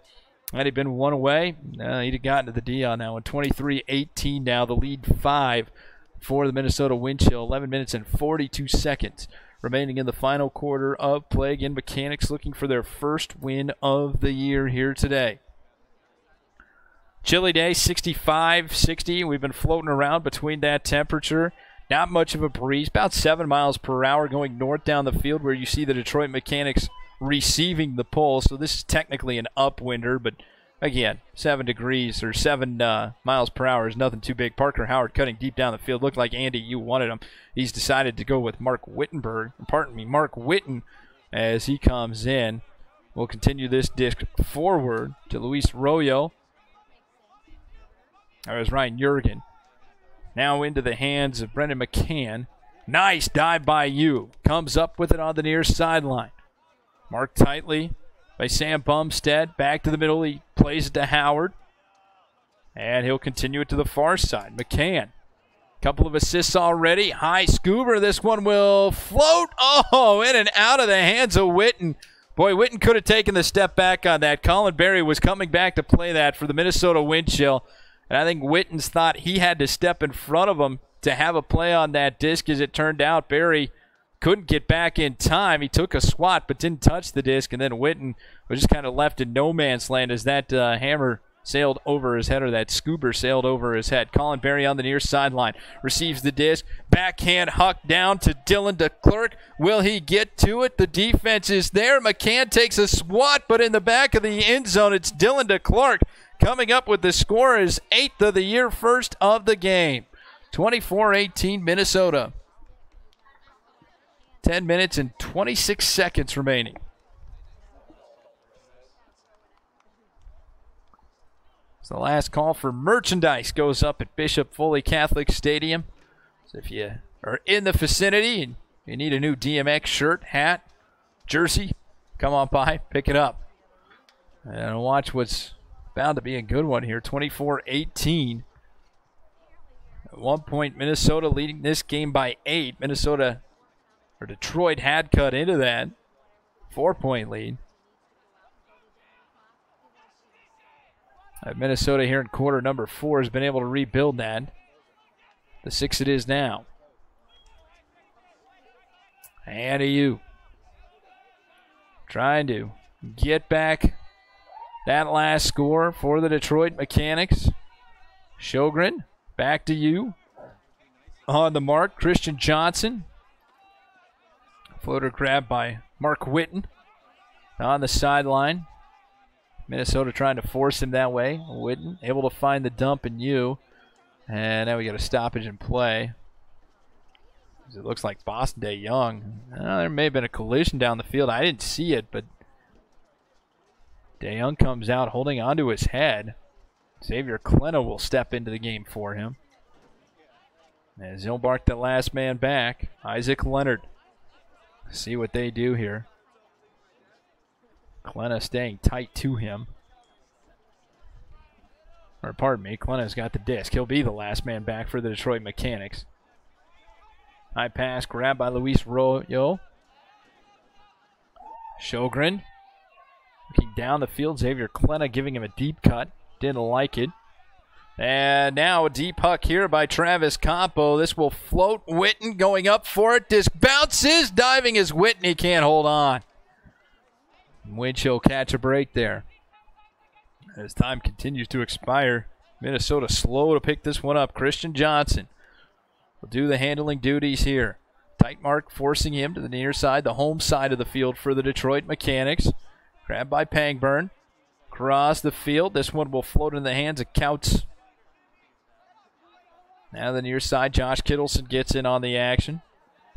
Had he been one away, he'd have gotten to the D on that one. 23-18 now, the lead 5 for the Minnesota Wind Chill. 11 minutes and 42 seconds remaining in the final quarter of play. Again, Mechanix looking for their first win of the year here today. Chilly day, 65-60. We've been floating around between that temperature. Not much of a breeze, about 7 miles per hour going north down the field where you see the Detroit Mechanix receiving the pull. So this is technically an upwinder, but again, 7 degrees or 7 miles per hour is nothing too big. Parker Howard cutting deep down the field. Looked like Andy, you wanted him. He's decided to go with Mark Witten as he comes in. We'll continue this disc forward to Luis Royo. That was Ryan Jurgen. Now into the hands of Brendan McCann. Nice dive by you. Comes up with it on the near sideline. Marked tightly by Sam Bumstead. Back to the middle. He plays it to Howard. And he'll continue it to the far side. McCann. Couple of assists already. High scoober. This one will float. Oh, in and out of the hands of Witten. Boy, Witten could have taken the step back on that. Colin Berry was coming back to play that for the Minnesota Wind Chill. And I think Witten's thought he had to step in front of him to have a play on that disc. As it turned out, Berry couldn't get back in time. He took a swat but didn't touch the disc, and then Witten was just kind of left in no man's land as that hammer sailed over his head, or that scoober sailed over his head. Colin Berry on the near sideline receives the disc. Backhand huck down to Dylan DeClerc. Will he get to it? The defense is there. McCann takes a swat, but in the back of the end zone, it's Dylan DeClerc coming up with the score, his 8th of the year, first of the game. 24-18 Minnesota. 10 minutes and 26 seconds remaining. So the last call for merchandise goes up at Bishop Foley Catholic Stadium. So if you are in the vicinity and you need a new DMX shirt, hat, jersey, come on by, pick it up. And watch what's bound to be a good one here. 24-18. At one point, Minnesota leading this game by 8. Detroit had cut into that 4-point lead. Minnesota here in quarter number 4 has been able to rebuild that. The 6 it is now. And you trying to get back that last score for the Detroit Mechanix. Sjogren, back to you. On the mark, Christian Johnson. Floater grab by Mark Witten on the sideline. Minnesota trying to force him that way. Witten able to find the dump in you. And now we got a stoppage in play. It looks like Boston Day Young. There may have been a collision down the field. I didn't see it, but Day Young comes out holding onto his head. Xavier Klena will step into the game for him. As he'll bark the last man back, Isaac Leonard. See what they do here. Klena staying tight to him. Or pardon me, Klena's got the disc. He'll be the last man back for the Detroit Mechanix. High pass grabbed by Luis Royo. Sjogren looking down the field. Xavier Klena giving him a deep cut. Didn't like it. And now a deep huck here by Travis Campo. This will float. Witten going up for it. Disc bounces. Diving is Witten. He can't hold on. Wind Chill catch a break there. As time continues to expire, Minnesota slow to pick this one up. Christian Johnson will do the handling duties here. Tight mark forcing him to the near side, the home side of the field for the Detroit Mechanix. Grabbed by Pangburn. Across the field. This one will float in the hands of Couts. Now the near side, Josh Kittleson gets in on the action.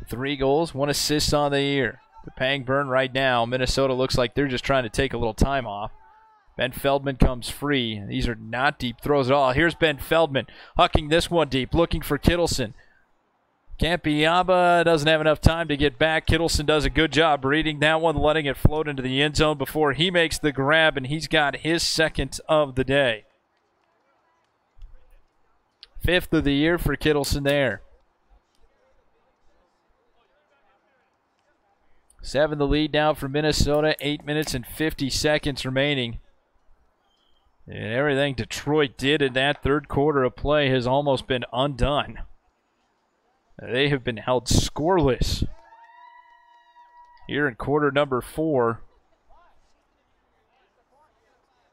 3 goals, 1 assist on the year. to Pangburn right now. Minnesota looks like they're just trying to take a little time off. Ben Feldman comes free. These are not deep throws at all. Here's Ben Feldman hucking this one deep, looking for Kittleson. Campiaba doesn't have enough time to get back. Kittleson does a good job reading that one, letting it float into the end zone before he makes the grab, and he's got his second of the day. 5th of the year for Kittleson there. 7 the lead now for Minnesota. 8 minutes and 50 seconds remaining. And everything Detroit did in that third quarter of play has almost been undone. They have been held scoreless here in quarter number 4.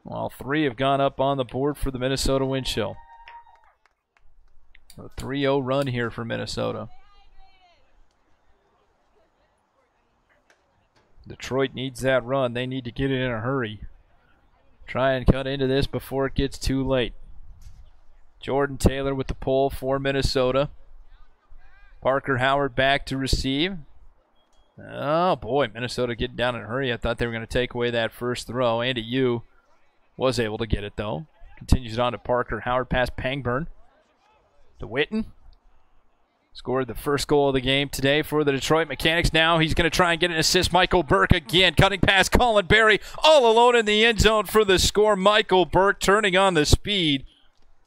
While 3 have gone up on the board for the Minnesota Wind Chill. A 3-0 run here for Minnesota. Detroit needs that run. They need to get it in a hurry. Try and cut into this before it gets too late. Jordan Taylor with the pull for Minnesota. Parker Howard back to receive. Oh, boy, Minnesota getting down in a hurry. I thought they were going to take away that first throw. Andy Yu was able to get it, though. Continues it on to Parker Howard past Pangburn. To Witten. Scored the first goal of the game today for the Detroit Mechanics. Now he's going to try and get an assist. Michael Burke again, cutting past Colin Berry. All alone in the end zone for the score. Michael Burke turning on the speed.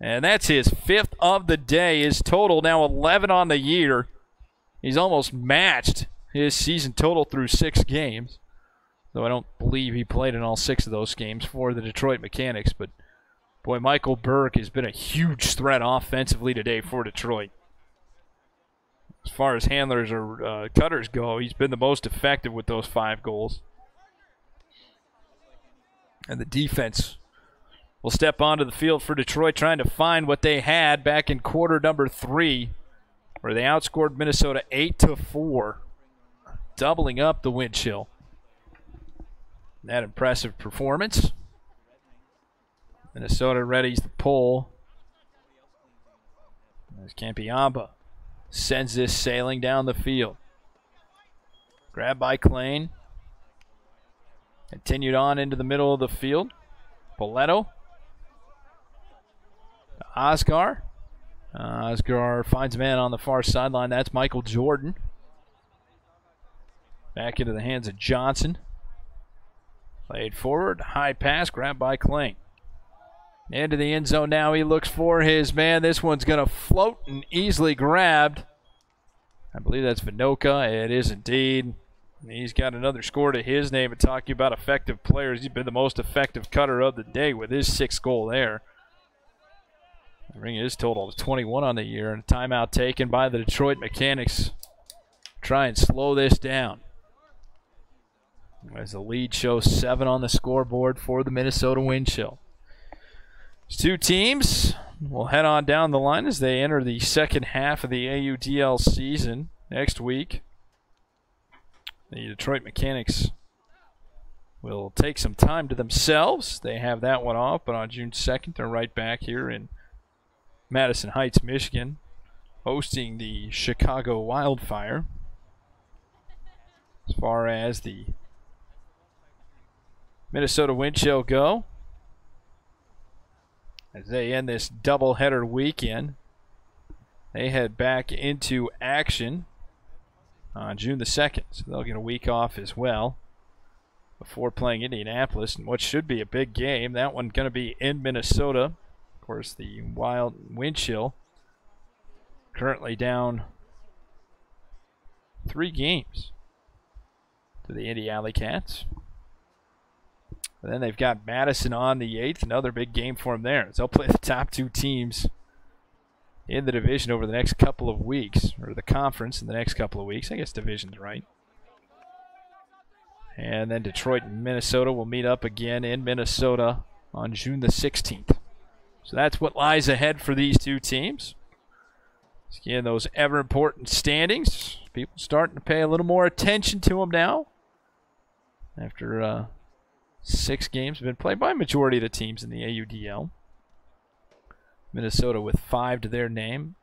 And that's his 5th of the day. His total now 11 on the year. He's almost matched his season total through 6 games. Though I don't believe he played in all 6 of those games for the Detroit Mechanics. But, boy, Michael Burke has been a huge threat offensively today for Detroit. As far as handlers or cutters go, he's been the most effective with those 5 goals. And the defense will step onto the field for Detroit, trying to find what they had back in quarter number 3, where they outscored Minnesota 8-4, doubling up the Wind Chill. That impressive performance. Minnesota readies the pull. There's Campiamba. Sends this sailing down the field. Grabbed by Klain. Continued on into the middle of the field. Poletto. Oscar. Oscar finds a man on the far sideline. That's Michael Jordan. Back into the hands of Johnson. Played forward. High pass. Grabbed by Klain. Into the end zone now. He looks for his man. This one's going to float and easily grabbed. I believe that's Vinoka. It is indeed. He's got another score to his name. And talking about effective players, he's been the most effective cutter of the day with his 6th goal there. Bringing his total to 21 on the year. And a timeout taken by the Detroit Mechanics. Try and slow this down. As the lead shows 7 on the scoreboard for the Minnesota Wind Chill. These 2 teams will head on down the line as they enter the second half of the AUDL season next week. The Detroit Mechanics will take some time to themselves. They have that one off, but on June 2nd, they're right back here in Madison Heights, Michigan, hosting the Chicago Wildfire. As far as the Minnesota Wind Chill go, as they end this doubleheader weekend, they head back into action on June the 2nd. So they'll get a week off as well before playing Indianapolis in what should be a big game. That one going to be in Minnesota. Of course, the Wind Chill currently down 3 games to the Indy Alley Cats. And then they've got Madison on the 8th, another big game for them there. So they'll play the top 2 teams in the division over the next couple of weeks, or the conference in the next couple of weeks. I guess division's right. And then Detroit and Minnesota will meet up again in Minnesota on June the 16th. So that's what lies ahead for these 2 teams. Again, those ever-important standings. People starting to pay a little more attention to them now. After 6 games have been played by a majority of the teams in the AUDL. Minnesota with 5 to their name.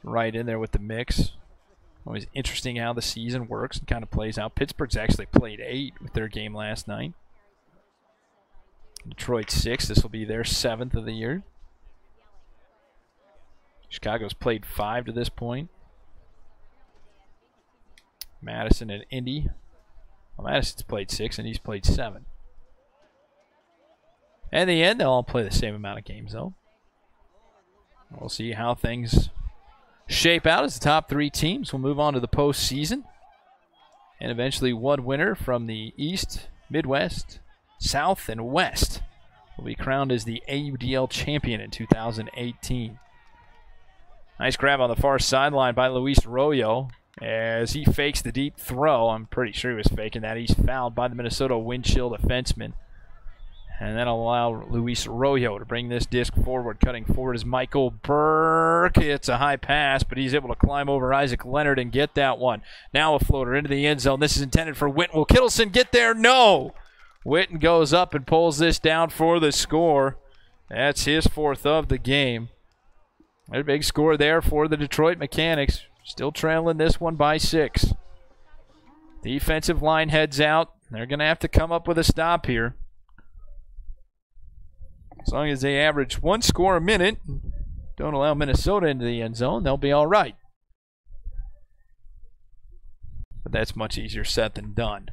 Right in there with the mix. Always interesting how the season works and kind of plays out. Pittsburgh's actually played 8 with their game last night. Detroit 6. This will be their 7th of the year. Chicago's played 5 to this point. Madison and Indy. Well, Madison's played 6 and he's played 7. In the end, they'll all play the same amount of games, though. We'll see how things shape out as the top 3 teams will move on to the postseason. And eventually one winner from the East, Midwest, South, and West will be crowned as the AUDL champion in 2018. Nice grab on the far sideline by Luis Arroyo as he fakes the deep throw. I'm pretty sure he was faking that. He's fouled by the Minnesota wind chill defenseman. And that'll allow Luis Arroyo to bring this disc forward. Cutting forward is Michael Burke. It's a high pass, but he's able to climb over Isaac Leonard and get that one. Now a floater into the end zone. This is intended for Witten. Will Kittleson get there? No! Witten goes up and pulls this down for the score. That's his 4th of the game. A big score there for the Detroit Mechanics. Still trailing this one by 6. Defensive line heads out. They're going to have to come up with a stop here. As long as they average 1 score a minute, don't allow Minnesota into the end zone, they'll be all right. But that's much easier said than done.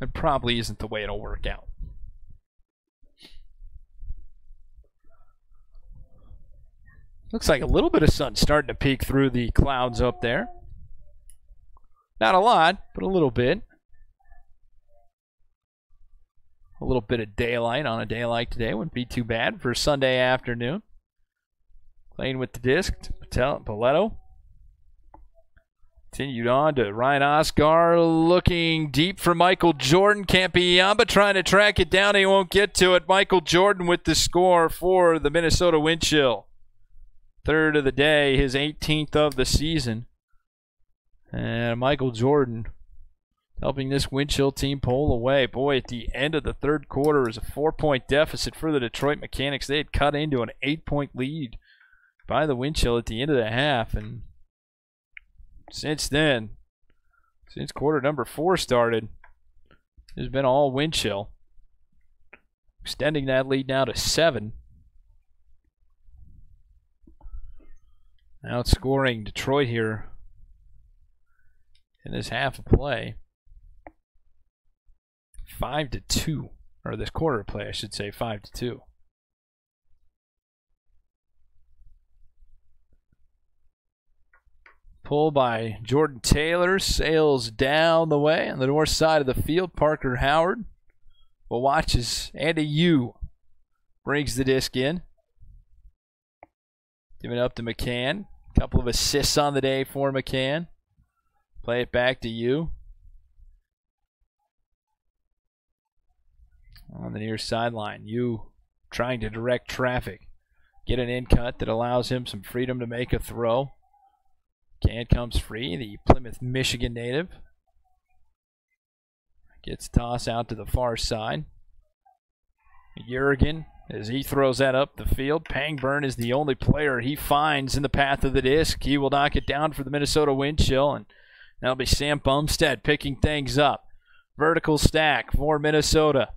It probably isn't the way it'll work out. Looks like a little bit of sun starting to peek through the clouds up there. Not a lot, but a little bit. A little bit of daylight on a day like today wouldn't be too bad for a Sunday afternoon. Playing with the disc, Paletto. Continued on to Ryan Oscar, looking deep for Michael Jordan. Can't be Yamba trying to track it down. He won't get to it. Michael Jordan with the score for the Minnesota wind chill. 3rd of the day, his 18th of the season. And Michael Jordan helping this wind chill team pull away. Boy, at the end of the 3rd quarter, it was a 4-point deficit for the Detroit Mechanics. They had cut into an 8-point lead by the wind chill at the end of the half. And since then, since quarter number 4 started, it's been all wind chill. Extending that lead now to 7. Outscoring Detroit here in this half of play. 5-2, or this quarter of play, I should say, 5-2. Pull by Jordan Taylor, sails down the way on the north side of the field. Parker Howard will watch as Andy Yu brings the disc in. Giving up to McCann. A couple of assists on the day for McCann. Play it back to Yu. On the near sideline, Yu trying to direct traffic. Get an in cut that allows him some freedom to make a throw. Can comes free, the Plymouth, Michigan native. Gets toss out to the far side. Jurgen, as he throws that up the field. Pangburn is the only player he finds in the path of the disc. He will knock it down for the Minnesota wind chill, and that'll be Sam Bumstead picking things up. Vertical stack for Minnesota.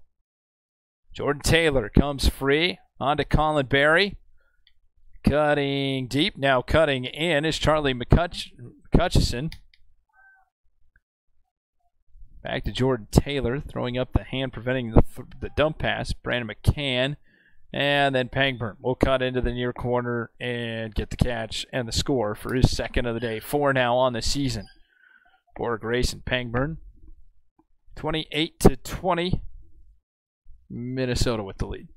Jordan Taylor comes free. On to Colin Berry. Cutting deep. Now cutting in is Charlie McCutcheon. Back to Jordan Taylor. Throwing up the hand, preventing the dump pass. Brandon McCann. And then Pangburn will cut into the near corner and get the catch and the score for his 2nd of the day. 4 now on the season for Grayson Pangburn. 28-20. Minnesota with the lead.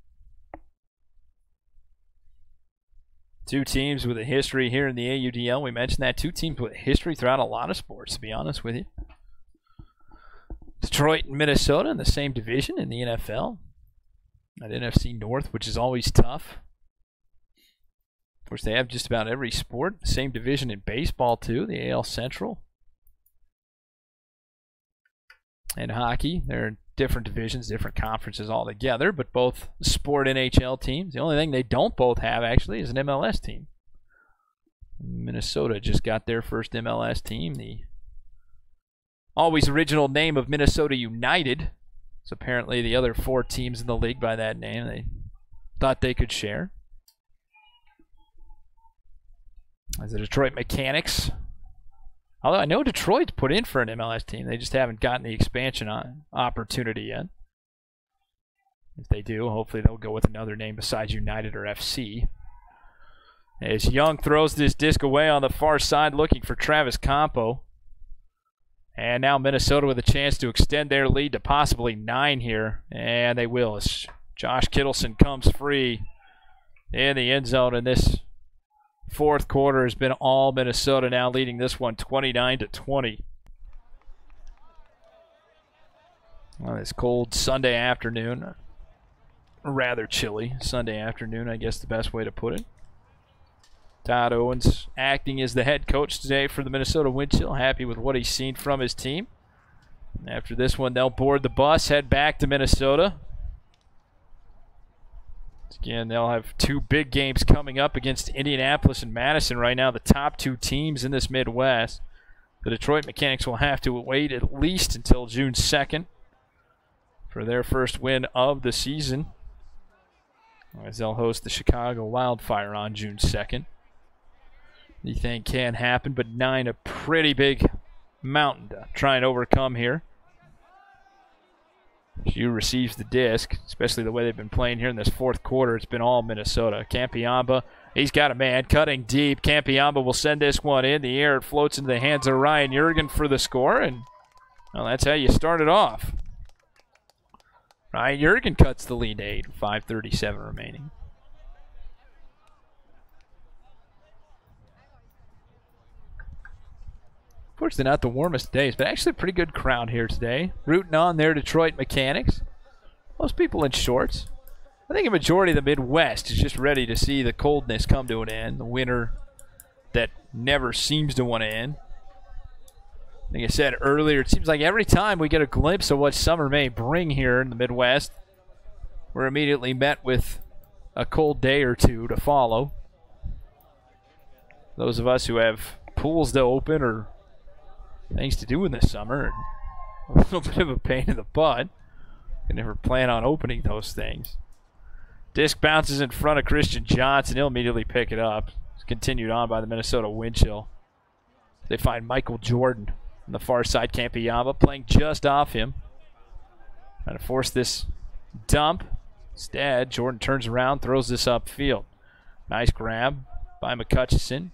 2 teams with a history here in the AUDL. We mentioned that 2 teams with a history throughout a lot of sports, to be honest with you. Detroit and Minnesota in the same division in the NFL. At NFC North, which is always tough. Of course, they have just about every sport. Same division in baseball, too, the AL Central. And hockey, they're different divisions, different conferences altogether, but both sport NHL teams. The only thing they don't both have, actually, is an MLS team. Minnesota just got their first MLS team. The always original name of Minnesota United. So apparently the other 4 teams in the league by that name, they thought they could share. As the Detroit Mechanix. Although I know Detroit's put in for an MLS team. They just haven't gotten the expansion opportunity yet. If they do, hopefully they'll go with another name besides United or FC. As Young throws this disc away on the far side looking for Travis Campo. And now Minnesota with a chance to extend their lead to possibly 9 here. And they will as Josh Kittleson comes free in the end zone. And this fourth quarter has been all Minnesota, now leading this one 29-20. On this cold Sunday afternoon. Rather chilly Sunday afternoon, I guess the best way to put it. Todd Owens acting as the head coach today for the Minnesota Wind Chill. Happy with what he's seen from his team. After this one, they'll board the bus, head back to Minnesota. Again, they'll have 2 big games coming up against Indianapolis and Madison right now, the top 2 teams in this Midwest. The Detroit Mechanix will have to wait at least until June 2nd for their first win of the season, as they'll host the Chicago Wildfire on June 2nd. Anything can happen, but 9 a pretty big mountain to try and overcome here. Hugh receives the disc, especially the way they've been playing here in this fourth quarter. It's been all Minnesota. Campiamba, he's got a man cutting deep. Campiamba will send this one in the air. It floats into the hands of Ryan Jurgen for the score, and well, that's how you start it off. Ryan Jurgen cuts the lead to 8, 5:37 remaining. Unfortunately, not the warmest days, but actually a pretty good crowd here today. Rooting on their Detroit Mechanix. Most people in shorts. I think a majority of the Midwest is just ready to see the coldness come to an end. The winter that never seems to want to end. Like I said earlier, it seems like every time we get a glimpse of what summer may bring here in the Midwest, we're immediately met with a cold day or two to follow. Those of us who have pools to open or things to do in the summer, a little bit of a pain in the butt. I never plan on opening those things. Disc bounces in front of Christian Johnson. He'll immediately pick it up. It's continued on by the Minnesota Wind Chill. They find Michael Jordan on the far side. Campiamba playing just off him. Trying to force this dump. Instead, Jordan turns around, throws this upfield. Nice grab by McCutcheon.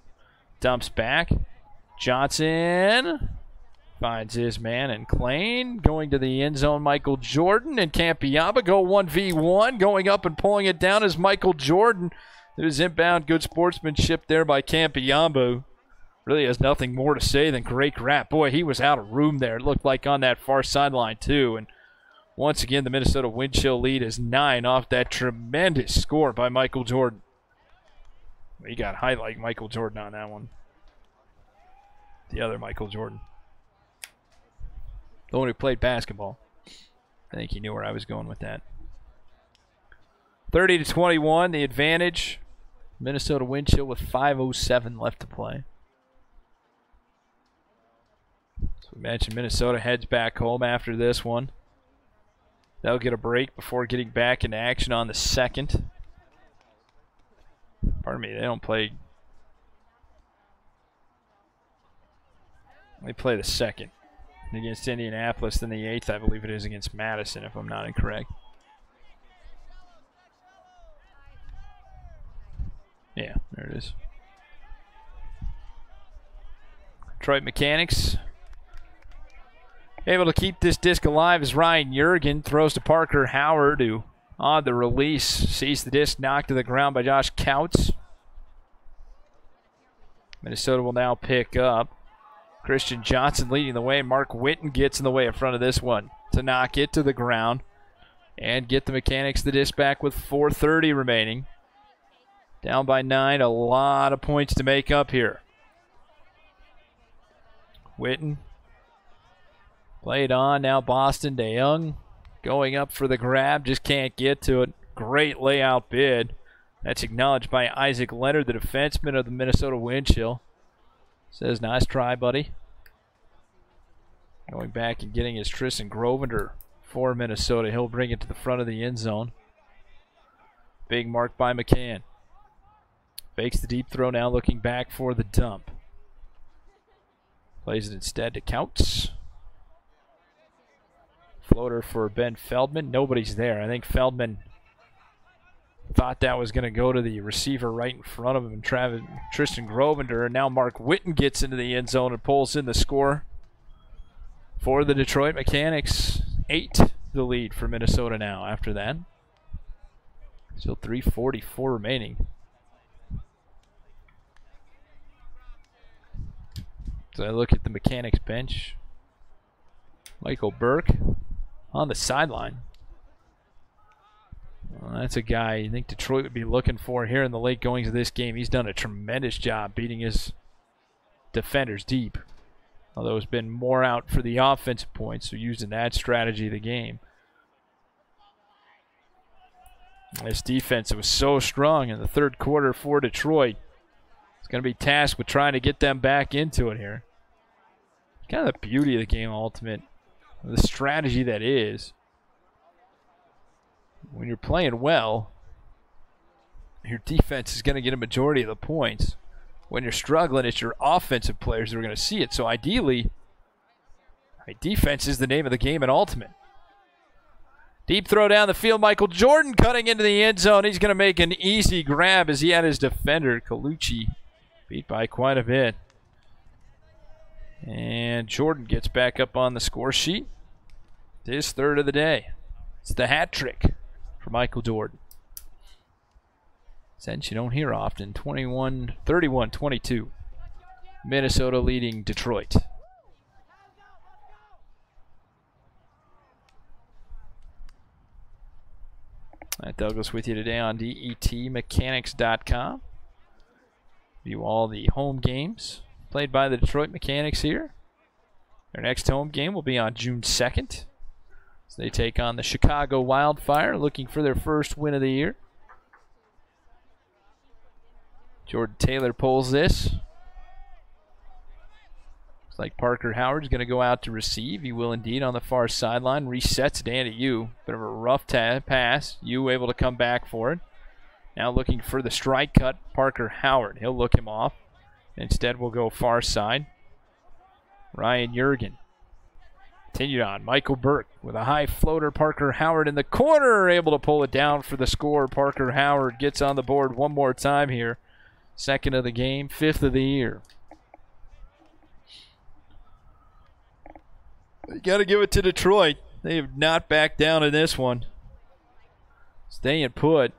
Dumps back. Johnson finds his man and Klein. Going to the end zone, Michael Jordan and Campiamba go 1v1. Going up and pulling it down is Michael Jordan. It is inbound. Good sportsmanship there by Campiamba. Really has nothing more to say than great grab. Boy, he was out of room there. It looked like on that far sideline too. And once again, the Minnesota Wind Chill lead is 9 off that tremendous score by Michael Jordan. We got highlight Michael Jordan on that one. The other Michael Jordan. The one who played basketball. I think he knew where I was going with that. 30-21, the advantage. Minnesota Wind Chill with 5:07 left to play. So we mentioned Minnesota heads back home after this one. They'll get a break before getting back into action on the 2nd. Pardon me, they don't play. They play the 2nd against Indianapolis, then the 8th, I believe it is, against Madison, if I'm not incorrect. Yeah, there it is. Detroit Mechanix able to keep this disc alive as Ryan Jurgen throws to Parker Howard, who on the release sees the disc knocked to the ground by Josh Couts. Minnesota will now pick up. Christian Johnson leading the way. Mark Witten gets in the way in front of this one to knock it to the ground and get the Mechanix the disc back with 4:30 remaining. Down by 9. A lot of points to make up here. Witten played on. Now Boston DeYoung going up for the grab. Just can't get to it. Great layout bid That's acknowledged by Isaac Leonard, the defenseman of the Minnesota Wind Chill. Says, nice try, buddy. Going back and getting his Tristan Grovender for Minnesota. He'll bring it to the front of the end zone. Big mark by McCann. Fakes the deep throw, now looking back for the dump. Plays it instead to Counts. Floater for Ben Feldman. Nobody's there. I think Feldman thought that was going to go to the receiver right in front of him, and Tristan Grovender. And now Mark Witten gets into the end zone and pulls in the score for the Detroit Mechanics. 8 the lead for Minnesota now after that. Still 3:44 remaining. So I look at the Mechanics bench. Michael Burke on the sideline. Well, that's a guy you think Detroit would be looking for here in the late goings of this game. He's done a tremendous job beating his defenders deep. Although it's been more out for the offensive points, so using that strategy of the game. This defense was so strong in the third quarter for Detroit. It's going to be tasked with trying to get them back into it here. Kind of the beauty of the game, ultimate. The strategy that is. When you're playing well, your defense is going to get a majority of the points. When you're struggling, it's your offensive players that are going to see it. So ideally, defense is the name of the game in ultimate. Deep throw down the field. Michael Jordan cutting into the end zone. He's going to make an easy grab as he had his defender, Colucci, beat by quite a bit. And Jordan gets back up on the score sheet. His third of the day. It's the hat trick for Michael Jordan. Sense you don't hear often. 31-22. Minnesota leading Detroit. Matt Douglas with you today on DETmechanics.com. View all the home games played by the Detroit Mechanics here. Their next home game will be on June 2nd. So they take on the Chicago Wildfire, looking for their first win of the year. Jordan Taylor pulls this. Looks like Parker Howard's going to go out to receive. He will indeed on the far sideline. Resets it to Yu. Bit of a rough pass. Yu able to come back for it. Now looking for the strike cut, Parker Howard. He'll look him off. Instead, we'll go far side. Ryan Jurgen. Continued on. Michael Burke with a high floater. Parker Howard in the corner. Able to pull it down for the score. Parker Howard gets on the board one more time here. Second of the game, 5th of the year. You got to give it to Detroit. They have not backed down in this one. Staying put.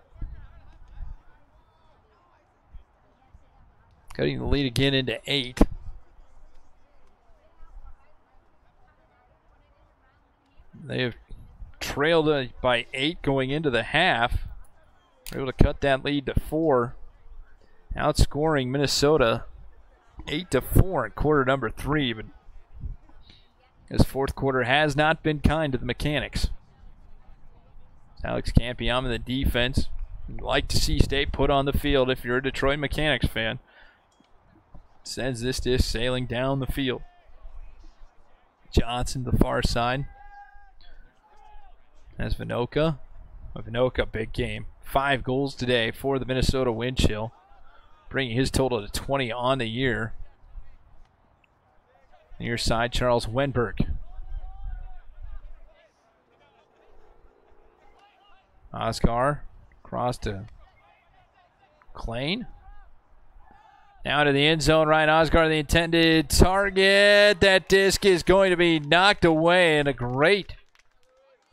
Cutting the lead again into 8. They have trailed by 8 going into the half. They're able to cut that lead to 4. Outscoring Minnesota 8-4 in quarter number 3, but this fourth quarter has not been kind to the Mechanics. Alex Campion in the defense. You'd like to see State put on the field if you're a Detroit Mechanics fan. Sends this disc sailing down the field. Johnson, the far side. That's Vinoka. Vinoka, big game. 5 goals today for the Minnesota Wind Chill, bringing his total to 20 on the year. Near side, Charles Wenberg. Oscar, cross to Klein. Now to the end zone, Ryan Oscar, the intended target. That disc is going to be knocked away, and a great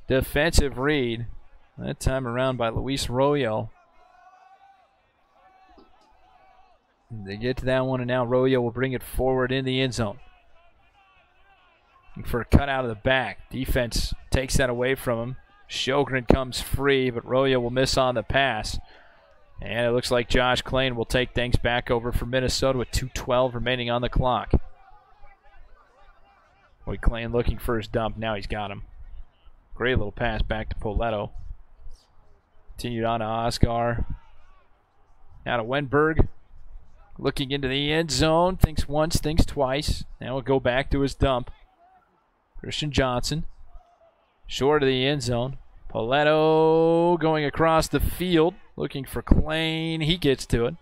defensive read. That time around by Luis Royo. They get to that one, and now Royo will bring it forward in the end zone. For a cut out of the back. Defense takes that away from him. Sjogren comes free, but Royo will miss on the pass. And it looks like Josh Klein will take things back over for Minnesota with 2:12 remaining on the clock. Boy, Klein looking for his dump. Now he's got him. Great little pass back to Poletto. Continued on to Oscar. Now to Wenberg. Looking into the end zone. Thinks once, thinks twice. Now we'll go back to his dump. Christian Johnson. Short of the end zone. Paletto going across the field. Looking for Klain. He gets to it.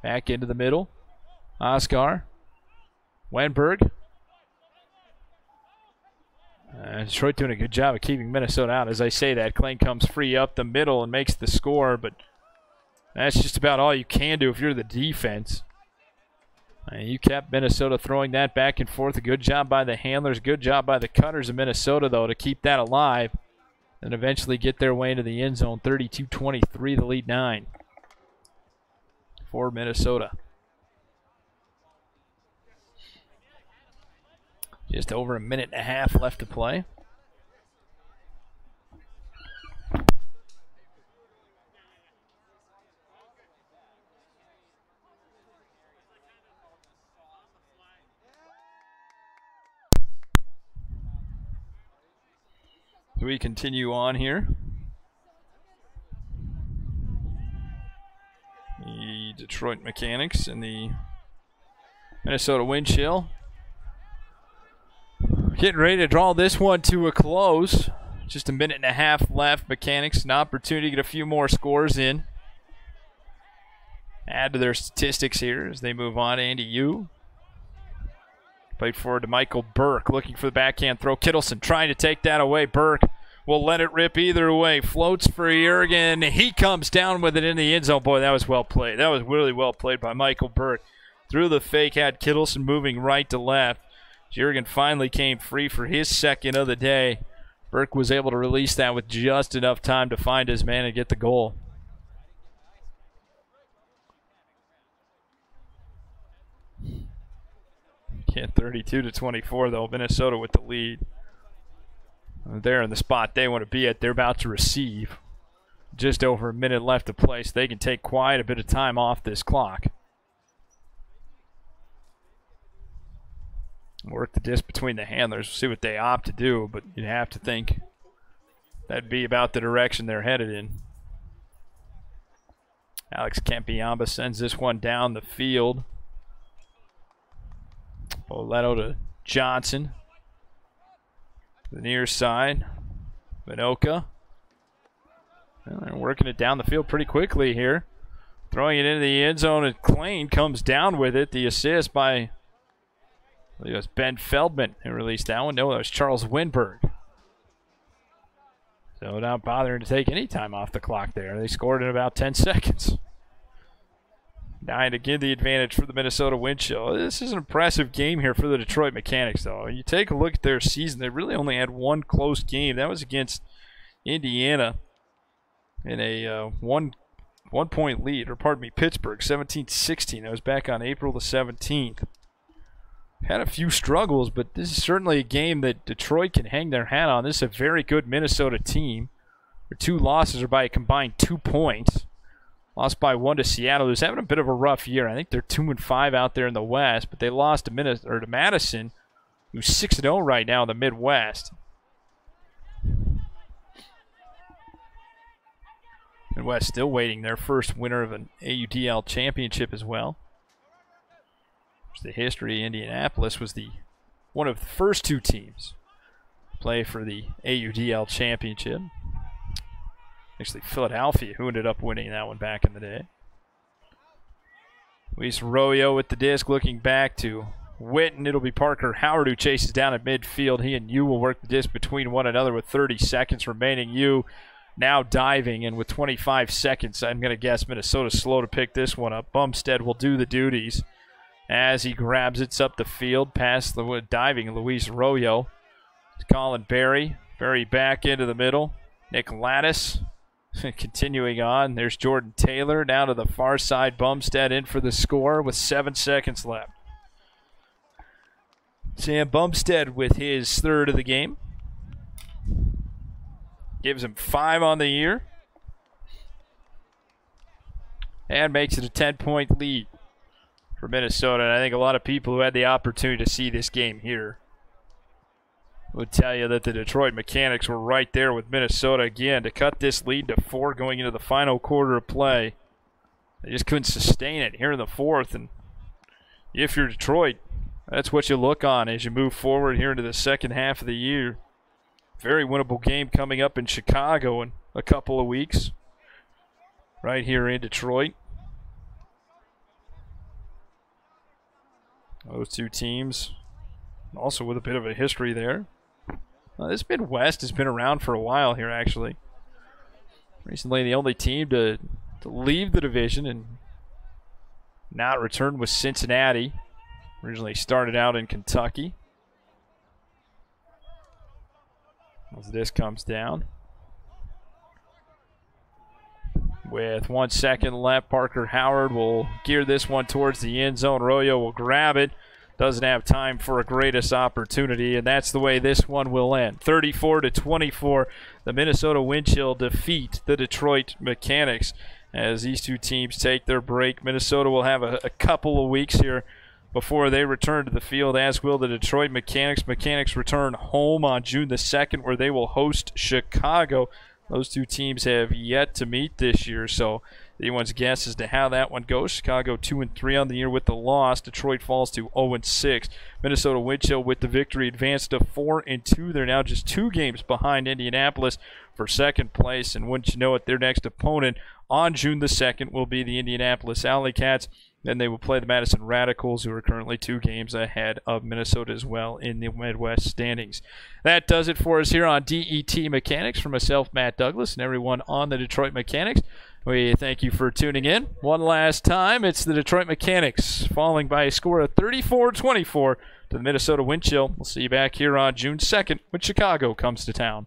Back into the middle. Oscar. Wenberg. Detroit doing a good job of keeping Minnesota out. As I say that, Klain comes free up the middle and makes the score, but that's just about all you can do if you're the defense. You kept Minnesota throwing that back and forth. A good job by the handlers. Good job by the cutters of Minnesota, though, to keep that alive and eventually get their way into the end zone. 32-23, the lead 9 for Minnesota. Just over a minute and a half left to play. We continue on here. The Detroit Mechanix and the Minnesota wind chill. Getting ready to draw this one to a close. Just a minute and a half left. Mechanix, an opportunity to get a few more scores in. Add to their statistics here as they move on. Andy Yu. Played forward to Michael Burke, looking for the backhand throw. Kittleson trying to take that away. Burke will let it rip either way. Floats for Jurgen. He comes down with it in the end zone. Boy, that was well played. That was really well played by Michael Burke. Through the fake, had Kittleson moving right to left. Jurgen finally came free for his second of the day. Burke was able to release that with just enough time to find his man and get the goal. Get 32-24, though. Minnesota with the lead. They're in the spot they want to be at. They're about to receive. Just over a minute left to play, so they can take quite a bit of time off this clock. Work the disc between the handlers. See what they opt to do, but you'd have to think that'd be about the direction they're headed in. Alex Campiamba sends this one down the field. Paletto to Johnson. The near side. Vinoka. Well, they're working it down the field pretty quickly here. Throwing it into the end zone, and Klain comes down with it. The assist by, I believe it was Ben Feldman who released that one. No, that was Charles Winberg. So not bothering to take any time off the clock there. They scored in about 10 seconds. 9 to give the advantage for the Minnesota wind chill. This is an impressive game here for the Detroit Mechanix, though. You take a look at their season, they really only had one close game. That was against Indiana in a one-point lead, or pardon me, Pittsburgh, 17-16. That was back on April the 17th. Had a few struggles, but this is certainly a game that Detroit can hang their hat on. This is a very good Minnesota team. Their two losses are by a combined 2 points. Lost by 1 to Seattle, who's having a bit of a rough year. I think they're 2-5 out there in the West, but they lost to Madison, who's 6-0 right now in the Midwest. Midwest still waiting their first winner of an AUDL championship as well. The history, Indianapolis was one of the first two teams to play for the AUDL championship. Actually, Philadelphia, who ended up winning that one back in the day. Luis Arroyo with the disc, looking back to Witten. It'll be Parker Howard who chases down at midfield. He and Yu will work the disc between one another with 30 seconds remaining. Yu now diving, and with 25 seconds, I'm going to guess Minnesota's slow to pick this one up. Bumstead will do the duties as he grabs it up the field past the diving Luis Arroyo. It's Colin Berry. Berry back into the middle. Nick Lattis continuing on. There's Jordan Taylor down to the far side. Bumstead in for the score with 7 seconds left. Sam Bumstead with his third of the game. Gives him 5 on the year. And makes it a 10-point lead for Minnesota. And I think a lot of people who had the opportunity to see this game here would tell you that the Detroit Mechanics were right there with Minnesota again to cut this lead to 4 going into the final quarter of play. They just couldn't sustain it here in the fourth. And if you're Detroit, that's what you look on as you move forward here into the second half of the year. Very winnable game coming up in Chicago in a couple of weeks. Right here in Detroit. Those two teams also with a bit of a history there. This Midwest has been around for a while here, actually. Recently, the only team to leave the division and not return was Cincinnati. Originally started out in Kentucky. As this comes down. With 1 second left, Parker Howard will gear this one towards the end zone. Royo will grab it. Doesn't have time for a greatest opportunity, and that's the way this one will end. 34-24, the Minnesota Wind Chill defeat the Detroit Mechanics as these two teams take their break. Minnesota will have a couple of weeks here before they return to the field, as will the Detroit Mechanics. Mechanics return home on June the 2nd, where they will host Chicago. Those two teams have yet to meet this year, so anyone's guess as to how that one goes. Chicago 2-3 on the year with the loss. Detroit falls to 0-6. Minnesota Wind Chill with the victory advanced to 4-2. They're now just 2 games behind Indianapolis for second place, and wouldn't you know it, their next opponent on June the 2nd will be the Indianapolis Alley Cats. Then they will play the Madison Radicals, who are currently 2 games ahead of Minnesota as well in the Midwest standings. That does it for us here on DET Mechanics. For myself, Matt Douglas, and everyone on the Detroit Mechanics, we thank you for tuning in. One last time, it's the Detroit Mechanics falling by a score of 34-24 to the Minnesota Wind Chill. We'll see you back here on June 2nd when Chicago comes to town.